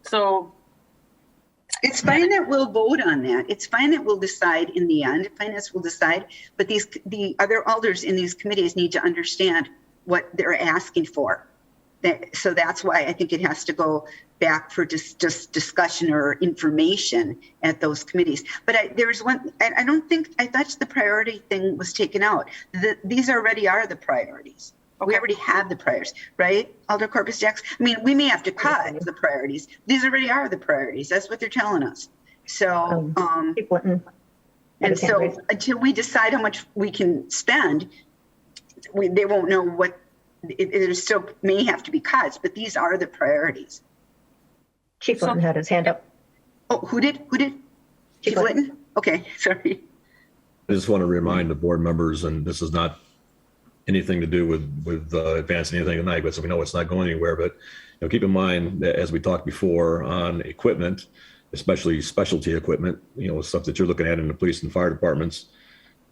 So it's fine that we'll vote on that. It's fine that we'll decide in the end. Finance will decide, but the other alders in these committees need to understand what they're asking for. So that's why I think it has to go back for just discussion or information at those committees. But there's one, I thought the priority thing was taken out. These already are the priorities. Okay. We already have the priorities, right? Alder Corpus Jacks. I mean, we may have to cut the priorities. These already are the priorities. That's what they're telling us. So, and so until we decide how much we can spend, they won't know what. It still may have to be cuts, but these are the priorities. Chief Linton had his hand up. Oh, who did? Chief Linton? Okay, sorry. I just want to remind the board members, and this is not anything to do with advancing anything tonight, but so we know it's not going anywhere. But keep in mind that as we talked before on equipment, especially specialty equipment, stuff that you're looking at in the police and fire departments.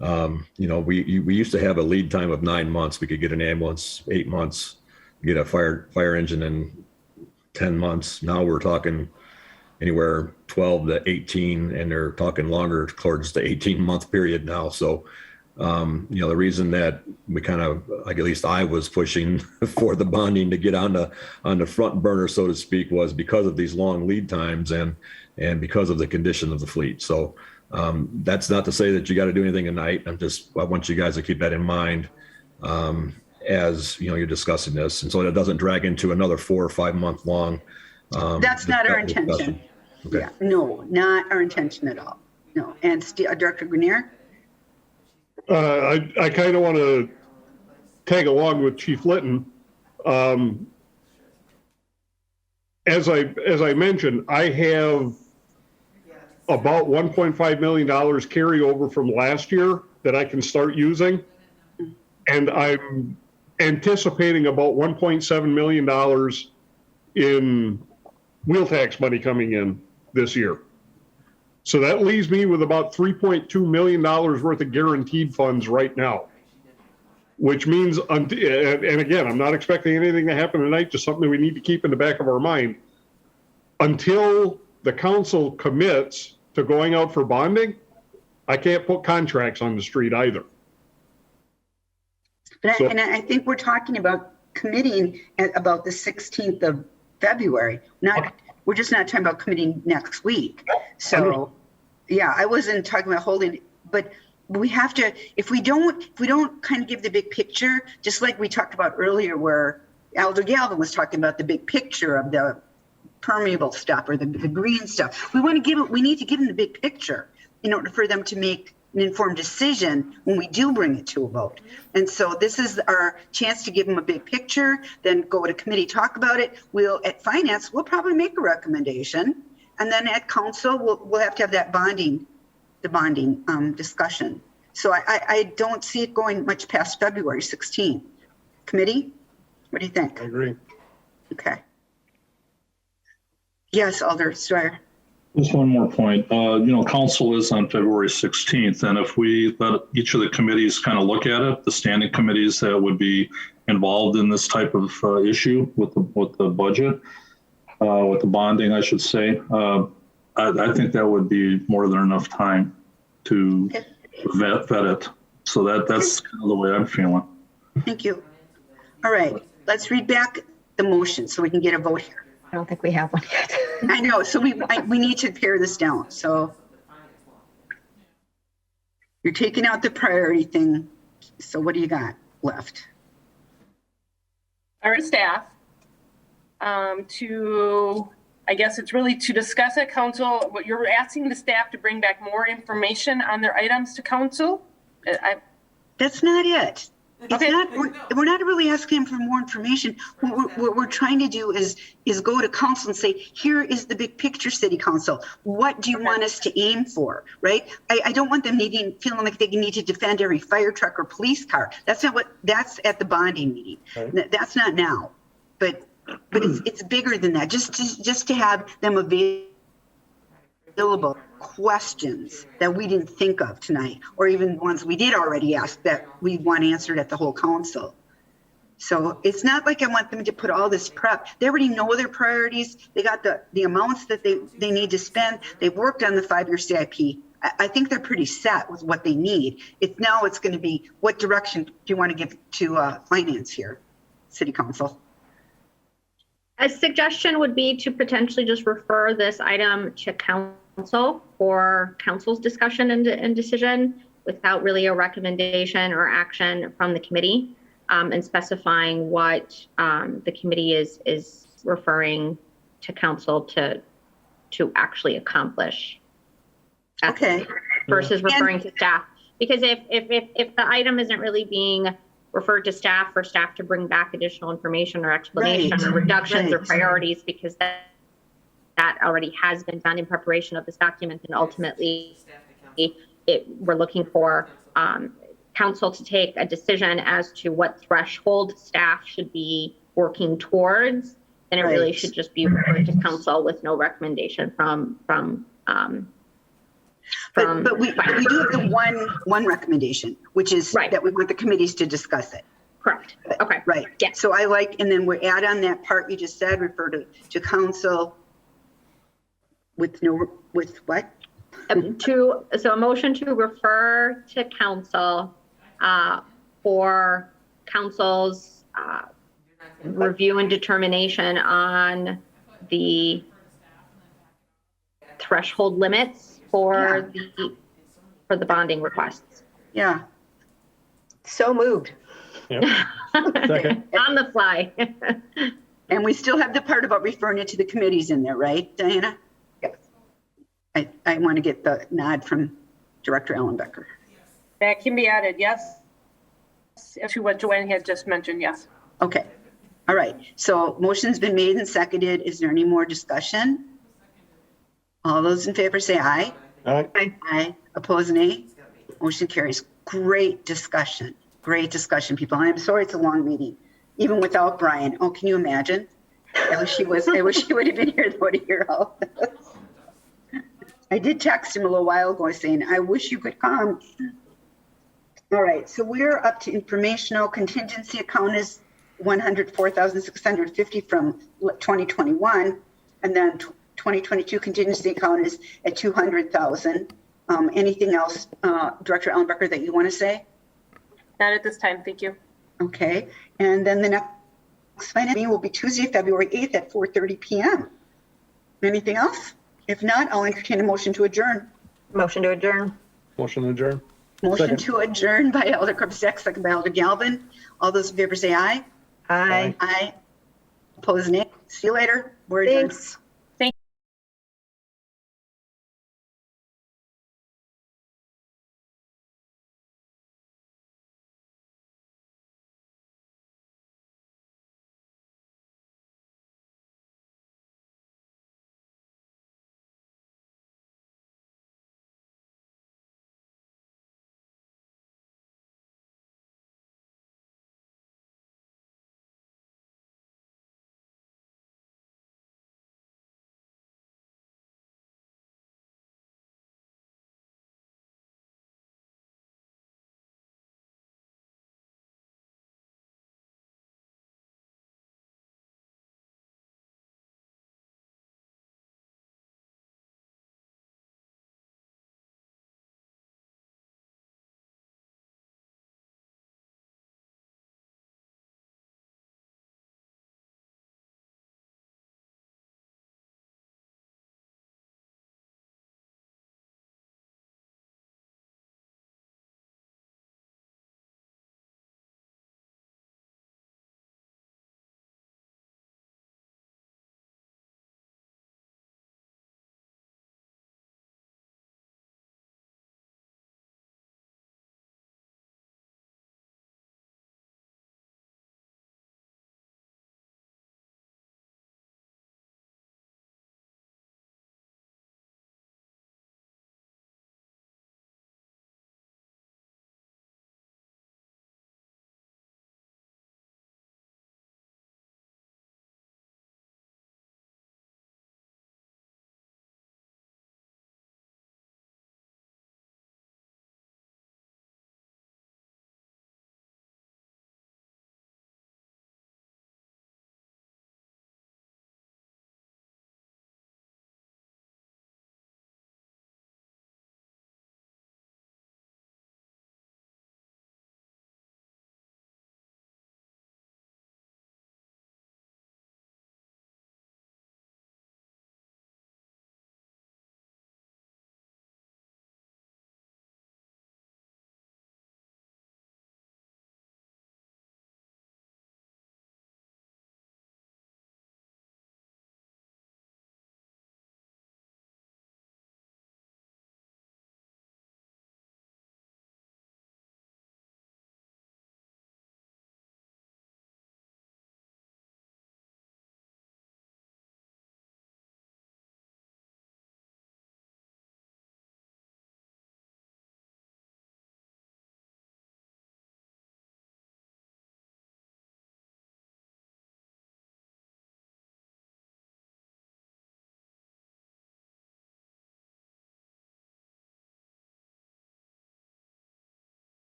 We used to have a lead time of 9 months. We could get an ambulance 8 months, get a fire engine in 10 months. Now we're talking anywhere 12 to 18, and they're talking longer towards the 18-month period now. So, the reason that we kind of, like at least I was pushing for the bonding to get on the front burner, so to speak, was because of these long lead times and because of the condition of the fleet. So. That's not to say that you got to do anything tonight. I want you guys to keep that in mind as you're discussing this, and so it doesn't drag into another 4 or 5 month long. That's not our intention. Okay. Yeah, no, not our intention at all. No. And Director Grenier? I kind of want to tag along with Chief Litton. As I mentioned, I have about $1.5 million carryover from last year that I can start using. And I'm anticipating about $1.7 million in wheel tax money coming in this year. So that leaves me with about $3.2 million worth of guaranteed funds right now. Which means, and again, I'm not expecting anything to happen tonight, just something we need to keep in the back of our mind. Until the council commits to going out for bonding, I can't put contracts on the street either. But and I think we're talking about committing at about the 16th of February. We're just not talking about committing next week. So, yeah, I wasn't talking about holding, but we have to, if we don't kind of give the big picture, just like we talked about earlier where Alder Galvin was talking about the big picture of the permeable stuff or the green stuff. We need to give them the big picture in order for them to make an informed decision when we do bring it to a vote. And so this is our chance to give them a big picture, then go to committee, talk about it. At finance, we'll probably make a recommendation. And then at council, we'll have to have that bonding discussion. So I don't see it going much past February 16th. Committee, what do you think? I agree. Okay. Yes, Alder Strayer. Just one more point. Council is on February 16th, and if we let each of the committees kind of look at it, the standing committees that would be involved in this type of issue with the budget, with the bonding, I should say, I think that would be more than enough time to vet it. So that's kind of the way I'm feeling. Thank you. All right, let's read back the motion so we can get a vote here. I don't think we have one yet. I know, so we need to pare this down. So you're taking out the priority thing. So what do you got left? Our staff I guess it's really to discuss at council, what you're asking the staff to bring back more information on their items to council. That's not it. Okay. We're not really asking for more information. What we're trying to do is go to council and say, here is the big picture, city council. What do you want us to aim for, right? I don't want them feeling like they need to defend every fire truck or police car. That's at the bonding meeting. Right. That's not now, but it's bigger than that. Just to have them available questions that we didn't think of tonight, or even ones we did already ask that we want answered at the whole council. So it's not like I want them to put all this prep. They already know their priorities. They got the amounts that they need to spend. They've worked on the 5-year CIP. I think they're pretty set with what they need. It's going to be, what direction do you want to give to finance here, city council? A suggestion would be to potentially just refer this item to council for council's discussion and decision without really a recommendation or action from the committee, and specifying what the committee is referring to council to actually accomplish. Okay. Versus referring to staff. Because if the item isn't really being referred to staff for staff to bring back additional information or explanation or reductions or priorities, because that already has been done in preparation of this document, and ultimately we're looking for council to take a decision as to what threshold staff should be working towards, then it really should just be referred to council with no recommendation from But we do have the one recommendation, which is that we want the committees to discuss it. Correct. Okay. Right. Yeah. So and then we add on that part you just said, refer to council with what? So a motion to refer to council for council's review and determination on the threshold limits for the bonding requests. Yeah. So moved. Yep. Second. On the fly. And we still have the part about referring it to the committees in there, right, Diana? Yes. I want to get the nod from Director Ellenbecker. That can be added, yes. To what Joanne had just mentioned, yes. Okay. All right. So motion's been made and seconded. Is there any more discussion? All those in favor say aye. All right. Aye. Opposed, nay. Motion carries. Great discussion. Great discussion, people. I'm sorry it's a long meeting, even without Brian. Oh, can you imagine? I wish he would have been here to hear all of this. I did text him a little while ago saying, I wish you could come. All right, so we're up to informational contingency account is 104,650 from 2021, and then 2022 contingency account is at 200,000. Anything else, Director Ellenbecker, that you want to say? Not at this time, thank you. Okay, and then the next finance meeting will be Tuesday, February 8th at 4:30 p.m. Anything else? If not, I'll entertain a motion to adjourn. Motion to adjourn. Motion to adjourn. Motion Second. to adjourn by Elder Krupstek, second by Elder Galvin. All those in favor say aye. Aye. Aye. Opposed, nay. See you later. We're adjourned. Thanks.